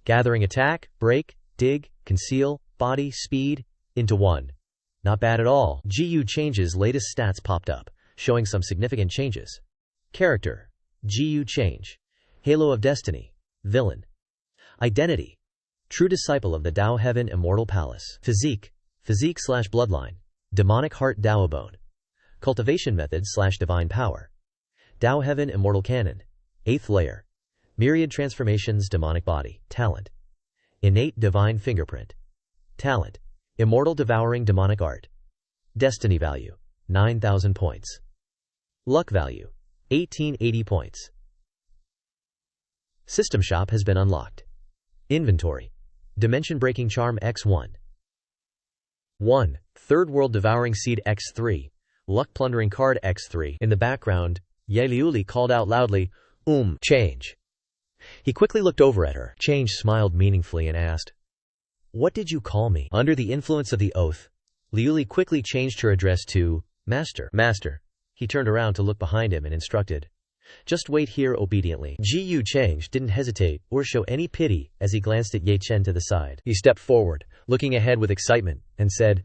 Gathering attack, break, dig, conceal, body, speed, into one. Not bad at all." Gu Change's latest stats popped up, showing some significant changes. Character: Gu Changge. Halo of Destiny. Villain. Identity: true disciple of the Dao Heaven Immortal Palace. Physique/bloodline. Demonic Heart Dao Bone. Cultivation method/divine power. Dao Heaven Immortal Canon. 8th layer. Myriad transformations demonic body. Talent: innate divine fingerprint. Talent: immortal devouring demonic art. Destiny value: 9,000 points. Luck value: 1880 points. System shop has been unlocked. Inventory: Dimension Breaking Charm X1. 1. Third World Devouring Seed X3. Luck Plundering Card X3. In the background, Ye Liuli called out loudly, Change. He quickly looked over at her. Change smiled meaningfully and asked, "What did you call me?" Under the influence of the oath, Liuli quickly changed her address to Master. Master. He turned around to look behind him and instructed, "Just wait here obediently." Gu Changge didn't hesitate or show any pity as he glanced at Ye Chen to the side. He stepped forward, looking ahead with excitement, and said,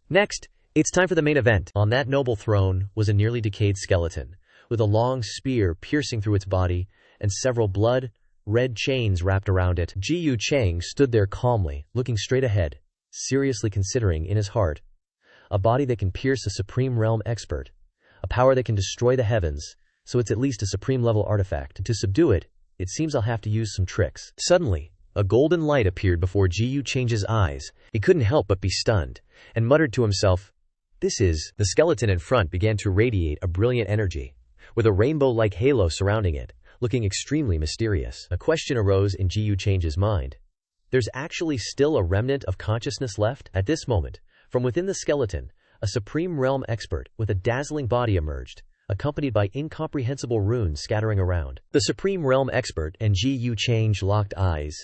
"Next, it's time for the main event." On that noble throne was a nearly decayed skeleton, with a long spear piercing through its body and several blood-red chains wrapped around it. Gu Changge stood there calmly, looking straight ahead, seriously considering in his heart, a body that can pierce a supreme realm expert, a power that can destroy the heavens, so it's at least a supreme level artifact. To subdue it, it seems I'll have to use some tricks. Suddenly, a golden light appeared before Gu Change's eyes. He couldn't help but be stunned, and muttered to himself, "This is..." The skeleton in front began to radiate a brilliant energy, with a rainbow-like halo surrounding it, looking extremely mysterious. A question arose in Gu Change's mind. There's actually still a remnant of consciousness left? At this moment, from within the skeleton, a supreme realm expert with a dazzling body emerged, accompanied by incomprehensible runes scattering around. The supreme realm expert and Gu Changge locked eyes.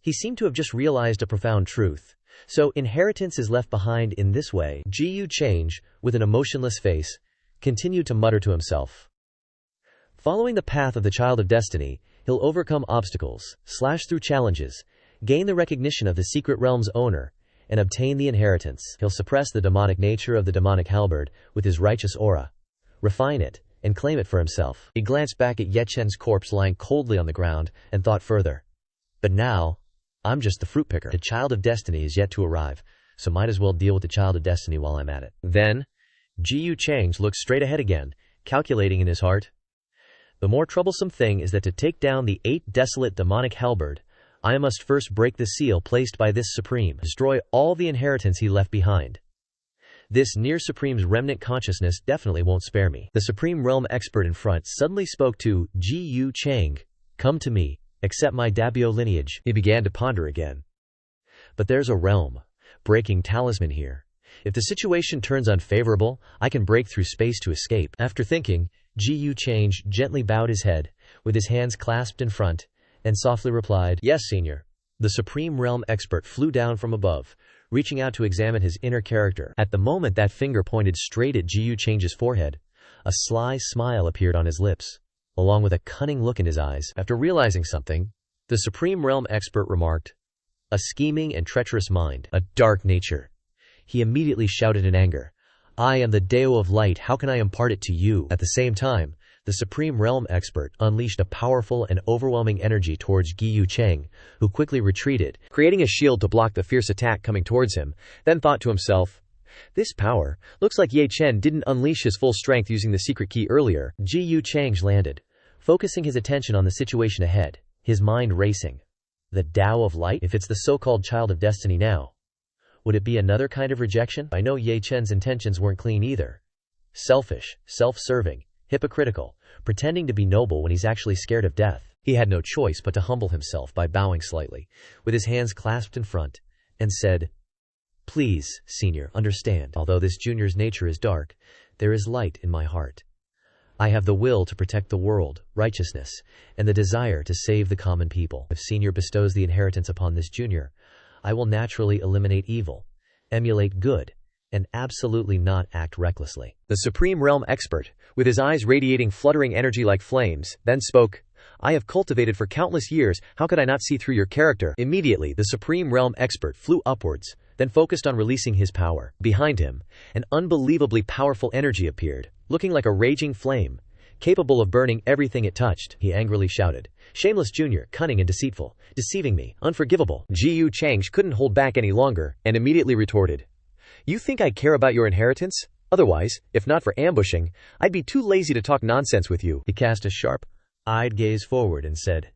He seemed to have just realized a profound truth. So inheritance is left behind in this way. Gu Changge, with an emotionless face, continued to mutter to himself. Following the path of the child of destiny, he'll overcome obstacles, slash through challenges, gain the recognition of the secret realm's owner, and obtain the inheritance. He'll suppress the demonic nature of the demonic halberd with his righteous aura, refine it, and claim it for himself. He glanced back at Ye Chen's corpse lying coldly on the ground and thought further. But now, I'm just the fruit picker. The child of destiny is yet to arrive, so might as well deal with the child of destiny while I'm at it. Then, Gu Changge looked straight ahead again, calculating in his heart. The more troublesome thing is that to take down the 8 desolate demonic halberd, I must first break the seal placed by this supreme, destroy all the inheritance he left behind. This near supreme's remnant consciousness definitely won't spare me. The supreme realm expert in front suddenly spoke to Gu Changge. Come to me, accept my Dabio lineage. He began to ponder again. But there's a realm breaking talisman here. If the situation turns unfavorable, I can break through space to escape. After thinking, Gu Changge gently bowed his head, with his hands clasped in front, and softly replied, Yes, Senior. The Supreme Realm expert flew down from above, reaching out to examine his inner character. At the moment that finger pointed straight at Gu Change's forehead, a sly smile appeared on his lips, along with a cunning look in his eyes. After realizing something, the Supreme Realm expert remarked, A scheming and treacherous mind, a dark nature. He immediately shouted in anger, I am the Deo of Light, how can I impart it to you? At the same time, the Supreme Realm expert unleashed a powerful and overwhelming energy towards Gu Changge, who quickly retreated, creating a shield to block the fierce attack coming towards him, then thought to himself, This power, looks like Ye Chen didn't unleash his full strength using the secret key earlier. Gu Changge landed, focusing his attention on the situation ahead, his mind racing. The Tao of Light? If it's the so-called child of destiny now, would it be another kind of rejection? I know Ye Chen's intentions weren't clean either. Selfish, self-serving, hypocritical, pretending to be noble when he's actually scared of death. He had no choice but to humble himself by bowing slightly, with his hands clasped in front, and said, Please, Senior, understand. Although this junior's nature is dark, there is light in my heart. I have the will to protect the world, righteousness, and the desire to save the common people. If Senior bestows the inheritance upon this junior, I will naturally eliminate evil, emulate good, and absolutely not act recklessly. The Supreme Realm expert, with his eyes radiating fluttering energy like flames, then spoke, I have cultivated for countless years, how could I not see through your character? Immediately, the Supreme Realm expert flew upwards, then focused on releasing his power. Behind him, an unbelievably powerful energy appeared, looking like a raging flame, capable of burning everything it touched. He angrily shouted, Shameless junior, cunning and deceitful, deceiving me, unforgivable. Gu Changge couldn't hold back any longer, and immediately retorted, You think I care about your inheritance? Otherwise, if not for ambushing, I'd be too lazy to talk nonsense with you. He cast a sharp-eyed gaze forward and said,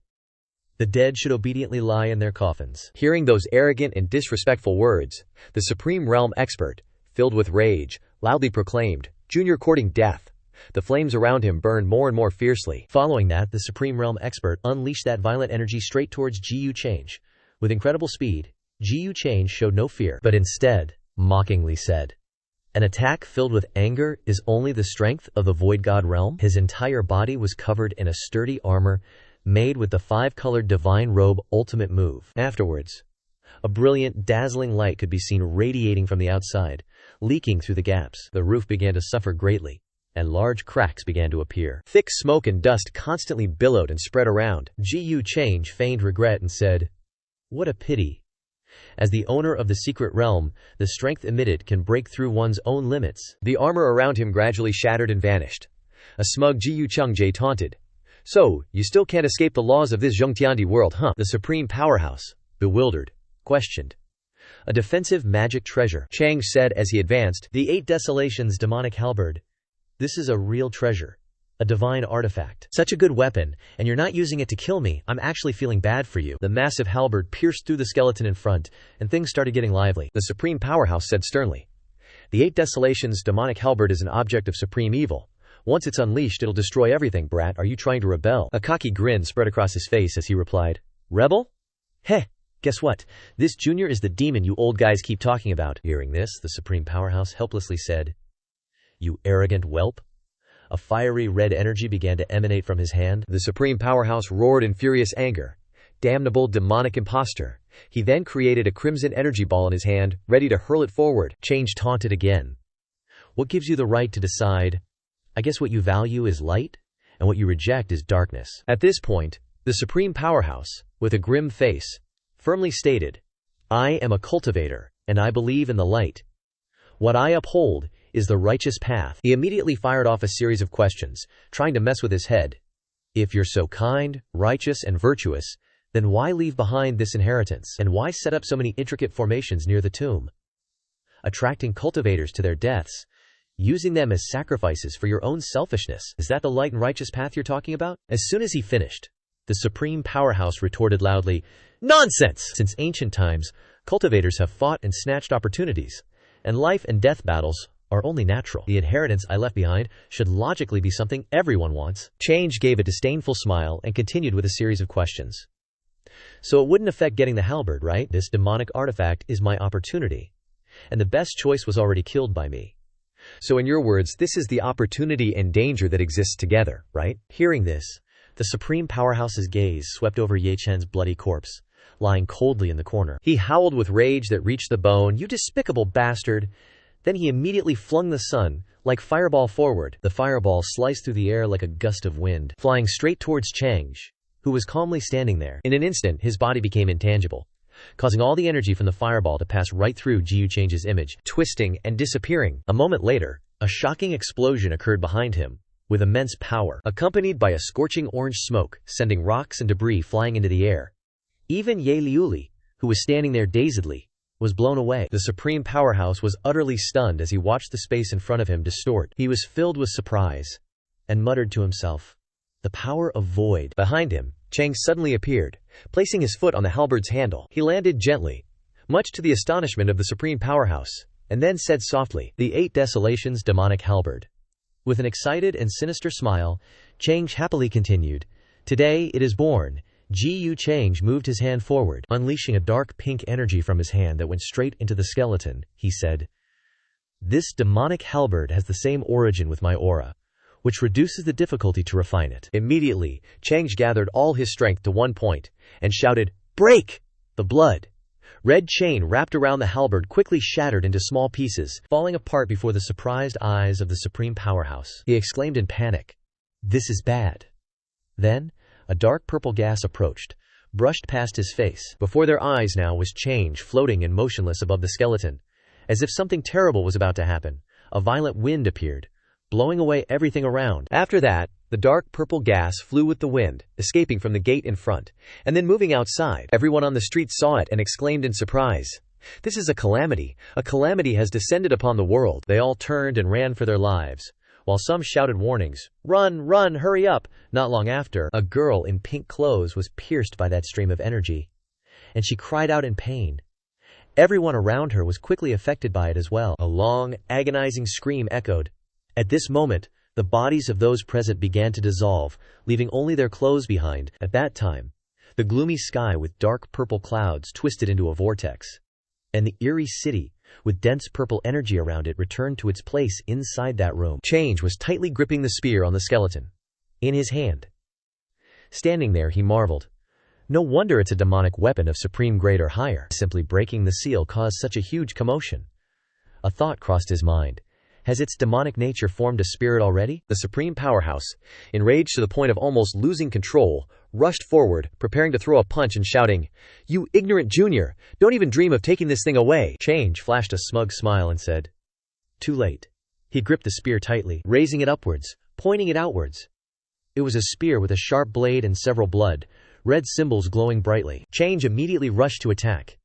The dead should obediently lie in their coffins. Hearing those arrogant and disrespectful words, the Supreme Realm expert, filled with rage, loudly proclaimed, Junior courting death. The flames around him burned more and more fiercely. Following that, the Supreme Realm expert unleashed that violent energy straight towards Gu Changge. With incredible speed, Gu Changge showed no fear, but instead, mockingly said, An attack filled with anger is only the strength of the Void God realm? His entire body was covered in a sturdy armor made with the 5-colored divine robe ultimate move. Afterwards, a brilliant, dazzling light could be seen radiating from the outside, leaking through the gaps. The roof began to suffer greatly, and large cracks began to appear. Thick smoke and dust constantly billowed and spread around. Gu Changge feigned regret and said, What a pity. As the owner of the secret realm, the strength emitted can break through one's own limits. The armor around him gradually shattered and vanished. A smug Gu Changge taunted, So, you still can't escape the laws of this Zhongtiandi world, huh? The supreme powerhouse, bewildered, questioned. A defensive magic treasure, Changge said as he advanced. The 8 Desolations demonic halberd. This is a real treasure. A divine artifact. Such a good weapon, and you're not using it to kill me. I'm actually feeling bad for you. The massive halberd pierced through the skeleton in front, and things started getting lively. The supreme powerhouse said sternly, The 8 Desolations demonic halberd is an object of supreme evil. Once it's unleashed, it'll destroy everything, brat. Are you trying to rebel? A cocky grin spread across his face as he replied, Rebel? Heh, guess what? This junior is the demon you old guys keep talking about. Hearing this, the supreme powerhouse helplessly said, You arrogant whelp. A fiery red energy began to emanate from his hand. The supreme powerhouse roared in furious anger. Damnable demonic impostor. He then created a crimson energy ball in his hand, ready to hurl it forward. Changge taunted again. What gives you the right to decide? I guess what you value is light, and what you reject is darkness. At this point, the supreme powerhouse, with a grim face, firmly stated, "I am a cultivator, and I believe in the light. What I uphold is the righteous path." He immediately fired off a series of questions, trying to mess with his head. If you're so kind, righteous, and virtuous, then why leave behind this inheritance? And why set up so many intricate formations near the tomb? Attracting cultivators to their deaths, using them as sacrifices for your own selfishness. Is that the light and righteous path you're talking about? As soon as he finished, the supreme powerhouse retorted loudly, "Nonsense! Since ancient times, cultivators have fought and snatched opportunities, and life and death battles are only natural. The inheritance I left behind should logically be something everyone wants." Changge gave a disdainful smile and continued with a series of questions. "So it wouldn't affect getting the halberd, right? This demonic artifact is my opportunity, and the best choice was already killed by me. So in your words, this is the opportunity and danger that exists together, right?" Hearing this, the supreme powerhouse's gaze swept over Ye Chen's bloody corpse, lying coldly in the corner. He howled with rage that reached the bone, "You despicable bastard!" Then he immediately flung the sun, like fireball, forward. The fireball sliced through the air like a gust of wind, flying straight towards Changge, who was calmly standing there. In an instant, his body became intangible, causing all the energy from the fireball to pass right through Gu Changge's image, twisting and disappearing. A moment later, a shocking explosion occurred behind him, with immense power, accompanied by a scorching orange smoke, sending rocks and debris flying into the air. Even Ye Liuli, who was standing there dazedly, was blown away. The supreme powerhouse was utterly stunned as he watched the space in front of him distort. He was filled with surprise, and muttered to himself, "The power of void." Behind him, Changge suddenly appeared, placing his foot on the halberd's handle. He landed gently, much to the astonishment of the supreme powerhouse, and then said softly, "The Eight Desolations demonic halberd." With an excited and sinister smile, Changge happily continued, "Today it is born." Gu Changge moved his hand forward, unleashing a dark pink energy from his hand that went straight into the skeleton. He said, "This demonic halberd has the same origin with my aura, which reduces the difficulty to refine it." Immediately, Changge gathered all his strength to one point, and shouted, "Break!" The blood red chain wrapped around the halberd quickly shattered into small pieces, falling apart before the surprised eyes of the supreme powerhouse. He exclaimed in panic, "This is bad." Then, a dark purple gas approached, brushed past his face. Before their eyes now was Changge floating and motionless above the skeleton. As if something terrible was about to happen, a violent wind appeared, blowing away everything around. After that, the dark purple gas flew with the wind, escaping from the gate in front, and then moving outside. Everyone on the street saw it and exclaimed in surprise, "This is a calamity! A calamity has descended upon the world." They all turned and ran for their lives, while some shouted warnings, "Run, run, hurry up!" Not long after, a girl in pink clothes was pierced by that stream of energy, and she cried out in pain. Everyone around her was quickly affected by it as well. A long, agonizing scream echoed. At this moment, the bodies of those present began to dissolve, leaving only their clothes behind. At that time, the gloomy sky with dark purple clouds twisted into a vortex, and the eerie city, with dense purple energy around it, returned to its place inside that room. Changge was tightly gripping the spear on the skeleton, in his hand. Standing there, he marveled. No wonder it's a demonic weapon of supreme grade or higher. Simply breaking the seal caused such a huge commotion. A thought crossed his mind. Has its demonic nature formed a spirit already? The supreme powerhouse, enraged to the point of almost losing control, rushed forward, preparing to throw a punch and shouting, "You ignorant junior! Don't even dream of taking this thing away!" Changge flashed a smug smile and said, "Too late." He gripped the spear tightly, raising it upwards, pointing it outwards. It was a spear with a sharp blade and several red symbols glowing brightly. Changge immediately rushed to attack.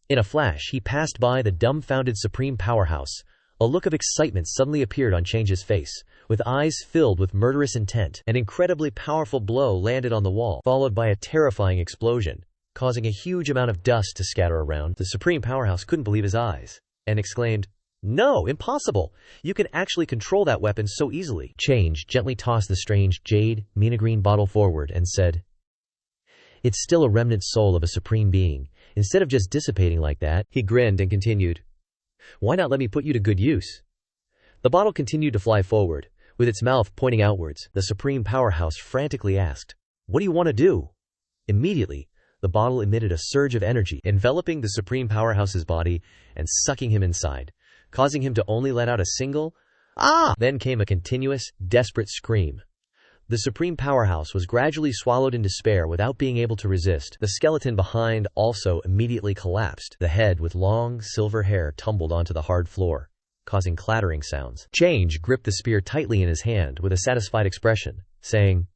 In a flash, he passed by the dumbfounded supreme powerhouse. A look of excitement suddenly appeared on Change's face, with eyes filled with murderous intent. An incredibly powerful blow landed on the wall, followed by a terrifying explosion, causing a huge amount of dust to scatter around. The supreme powerhouse couldn't believe his eyes, and exclaimed, "No, impossible! You can actually control that weapon so easily." Changge gently tossed the strange jade, mina green bottle forward and said, "It's still a remnant soul of a supreme being. Instead of just dissipating like that." He grinned and continued, "Why not let me put you to good use?" The bottle continued to fly forward, with its mouth pointing outwards. The supreme powerhouse frantically asked, "What do you want to do?" Immediately, the bottle emitted a surge of energy, enveloping the supreme powerhouse's body and sucking him inside, causing him to only let out a single "Ah!" Then came a continuous, desperate scream. The supreme powerhouse was gradually swallowed in despair without being able to resist. The skeleton behind also immediately collapsed. The head with long, silver hair tumbled onto the hard floor, causing clattering sounds. Change gripped the spear tightly in his hand with a satisfied expression, saying,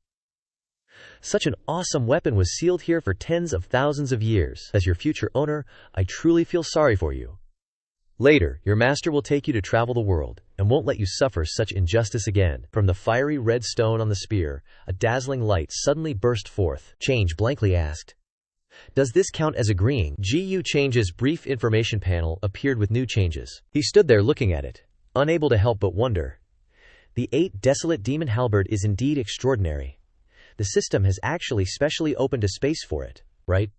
"Such an awesome weapon was sealed here for tens of thousands of years. As your future owner, I truly feel sorry for you. Later, your master will take you to travel the world, and won't let you suffer such injustice again." From the fiery red stone on the spear, a dazzling light suddenly burst forth. Change blankly asked, "Does this count as agreeing?" Gu Change's brief information panel appeared with new changes. He stood there looking at it, unable to help but wonder. The 8 desolate demon halberd is indeed extraordinary. The system has actually specially opened a space for it, right?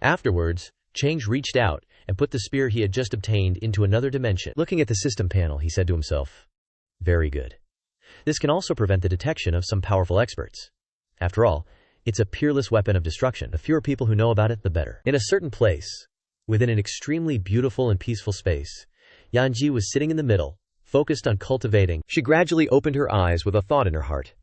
Afterwards, Change reached out and put the spear he had just obtained into another dimension. Looking at the system panel, he said to himself, "Very good. This can also prevent the detection of some powerful experts. After all, it's a peerless weapon of destruction. The fewer people who know about it, the better." In a certain place, within an extremely beautiful and peaceful space, Yanji was sitting in the middle, focused on cultivating. She gradually opened her eyes with a thought in her heart.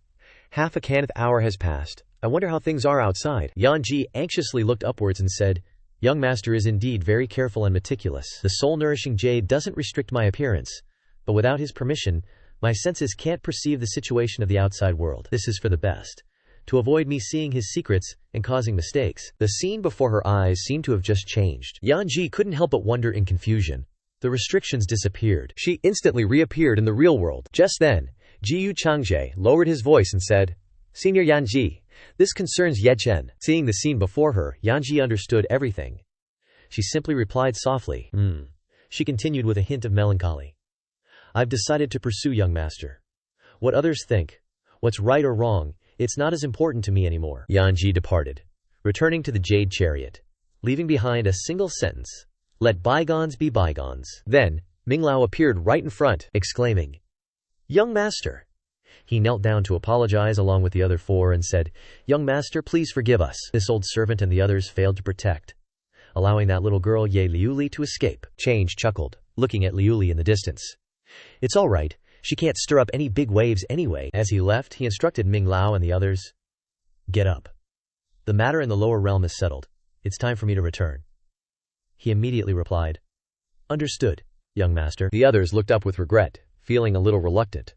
Half a canth hour has passed. I wonder how things are outside. Yanji anxiously looked upwards and said, "Young master is indeed very careful and meticulous. The soul-nourishing jade doesn't restrict my appearance, but without his permission, my senses can't perceive the situation of the outside world. This is for the best, to avoid me seeing his secrets and causing mistakes." The scene before her eyes seemed to have just changed. Yanji couldn't help but wonder in confusion. The restrictions disappeared. She instantly reappeared in the real world. Just then, Gu Changge lowered his voice and said, "Senior Yanji, this concerns Ye Chen." Seeing the scene before her, Yanji understood everything. She simply replied softly, She continued with a hint of melancholy, "I've decided to pursue young master. What others think, what's right or wrong, it's not as important to me anymore." Yanji departed, returning to the jade chariot, leaving behind a single sentence, "Let bygones be bygones." Then, Minglao appeared right in front, exclaiming, "Young master." He knelt down to apologize along with the other 4 and said, "Young master, please forgive us." This old servant and the others failed to protect, allowing that little girl Ye Liuli to escape. Change chuckled, looking at Liuli in the distance. "It's all right. She can't stir up any big waves anyway." As he left, he instructed Minglao and the others, "Get up. The matter in the lower realm is settled. It's time for me to return." He immediately replied, "Understood, young master." The others looked up with regret, feeling a little reluctant.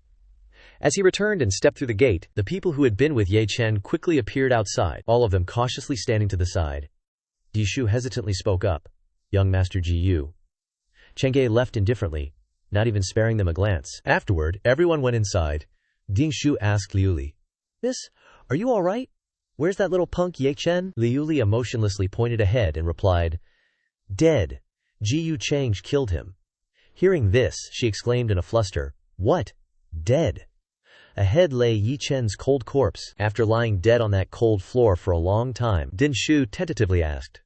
As he returned and stepped through the gate, the people who had been with Ye Chen quickly appeared outside, all of them cautiously standing to the side. Dishu hesitantly spoke up, "Young master Gu." Changge left indifferently, not even sparing them a glance. Afterward, everyone went inside. Dingshu asked Liuli, "Miss, are you all right? Where's that little punk Ye Chen?" Liuli emotionlessly pointed ahead and replied, "Dead. Gu Changge killed him." Hearing this, she exclaimed in a fluster, "What? Dead?" Ahead lay Ye Chen's cold corpse. After lying dead on that cold floor for a long time, Dinshu tentatively asked,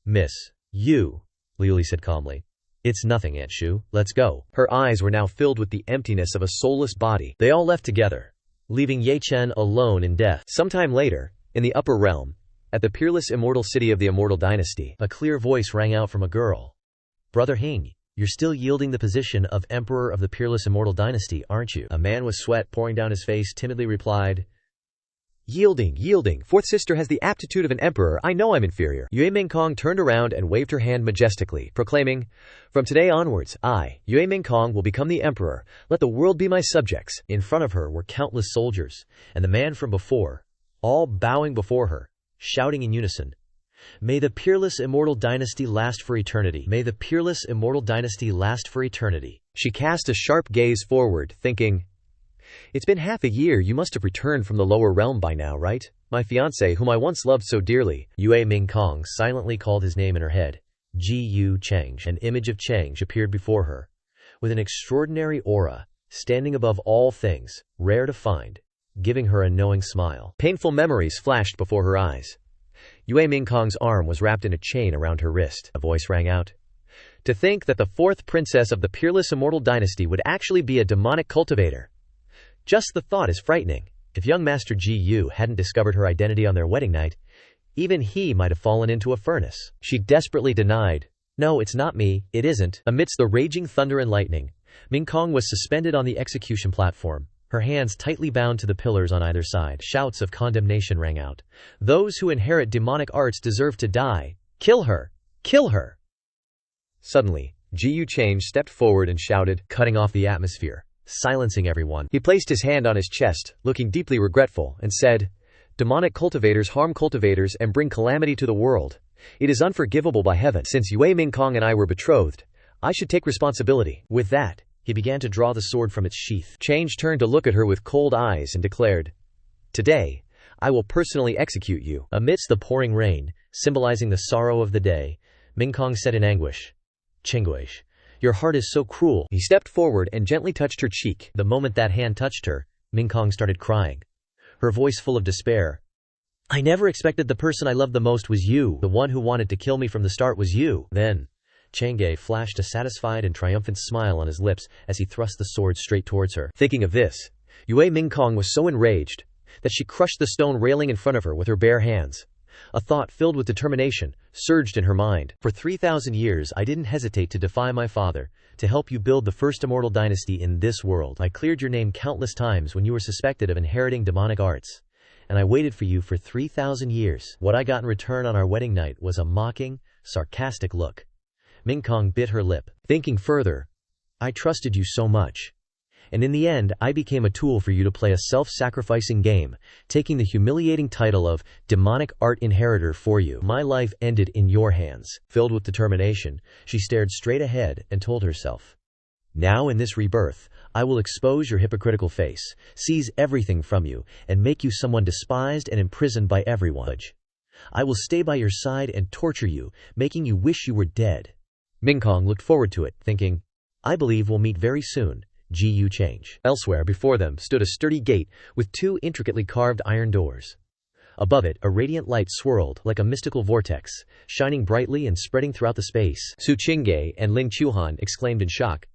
"Miss, you," Liuli said calmly. "It's nothing, Aunt Shu, let's go." Her eyes were now filled with the emptiness of a soulless body. They all left together, leaving Ye Chen alone in death. Sometime later, in the upper realm, at the peerless immortal city of the immortal dynasty, a clear voice rang out from a girl. "Brother Hing, you're still yielding the position of Emperor of the Peerless Immortal Dynasty, aren't you?" A man with sweat pouring down his face timidly replied, Yielding. Fourth sister has the aptitude of an emperor. I know I'm inferior." Yue Mingkong turned around and waved her hand majestically, proclaiming, "From today onwards, I, Yue Mingkong, will become the emperor. Let the world be my subjects." In front of her were countless soldiers, and the man from before, all bowing before her, shouting in unison, "May the Peerless Immortal Dynasty last for eternity. May the Peerless Immortal Dynasty last for eternity." She cast a sharp gaze forward, thinking, "It's been half a year. You must have returned from the lower realm by now, right? My fiancé, whom I once loved so dearly." Yue Mingkong silently called his name in her head. Gu Changge. An image of Changge appeared before her, with an extraordinary aura, standing above all things, rare to find, giving her a knowing smile. Painful memories flashed before her eyes. Yue Mingkong's arm was wrapped in a chain around her wrist. A voice rang out. To think that the 4th princess of the Peerless Immortal Dynasty would actually be a demonic cultivator. Just the thought is frightening. If young Master Gu hadn't discovered her identity on their wedding night, even he might have fallen into a furnace. She desperately denied, "No, it's not me, it isn't." Amidst the raging thunder and lightning, Mingkong was suspended on the execution platform, her hands tightly bound to the pillars on either side. Shouts of condemnation rang out. "Those who inherit demonic arts deserve to die. Kill her! Kill her!" Suddenly, Gu Changge stepped forward and shouted, cutting off the atmosphere, silencing everyone. He placed his hand on his chest, looking deeply regretful, and said, "Demonic cultivators harm cultivators and bring calamity to the world. It is unforgivable by heaven. Since Yue Mingkong and I were betrothed, I should take responsibility." With that, he began to draw the sword from its sheath. Changge turned to look at her with cold eyes and declared, "Today, I will personally execute you." Amidst the pouring rain, symbolizing the sorrow of the day, Mingkong said in anguish, "Chingguish, your heart is so cruel." He stepped forward and gently touched her cheek. The moment that hand touched her, Mingkong started crying, her voice full of despair. "I never expected the person I loved the most was you. The one who wanted to kill me from the start was you." Then, Changge flashed a satisfied and triumphant smile on his lips as he thrust the sword straight towards her. Thinking of this, Yue Mingkong was so enraged that she crushed the stone railing in front of her with her bare hands. A thought filled with determination surged in her mind. "For 3,000 years I didn't hesitate to defy my father, to help you build the first immortal dynasty in this world. I cleared your name countless times when you were suspected of inheriting demonic arts. And I waited for you for 3,000 years. What I got in return on our wedding night was a mocking, sarcastic look." Mingkong bit her lip, thinking further. "I trusted you so much. And in the end, I became a tool for you to play a self-sacrificing game, taking the humiliating title of demonic art inheritor for you. My life ended in your hands." Filled with determination, she stared straight ahead and told herself, "Now in this rebirth, I will expose your hypocritical face, seize everything from you, and make you someone despised and imprisoned by everyone. I will stay by your side and torture you, making you wish you were dead." Mingkong looked forward to it, thinking, "I believe we'll meet very soon, Gu Changge." Elsewhere before them stood a sturdy gate with 2 intricately carved iron doors. Above it, a radiant light swirled like a mystical vortex, shining brightly and spreading throughout the space. Su Qingge and Ling Chuhan exclaimed in shock.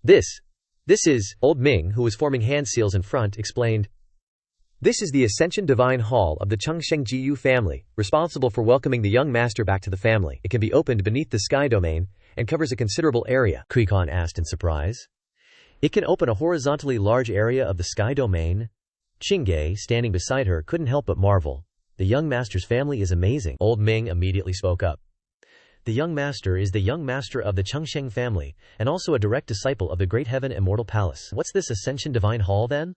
This is, Old Ming, who was forming hand seals in front, explained. "This is the Ascension Divine Hall of the Changsheng Jiyu family, responsible for welcoming the young master back to the family. It can be opened beneath the sky domain and covers a considerable area." Kuikan asked in surprise. "It can open a horizontally large area of the sky domain?" Chingge, standing beside her, couldn't help but marvel. "The young master's family is amazing." Old Ming immediately spoke up. "The young master is the young master of the Changsheng family, and also a direct disciple of the Great Heaven Immortal Palace. What's this Ascension Divine Hall then?"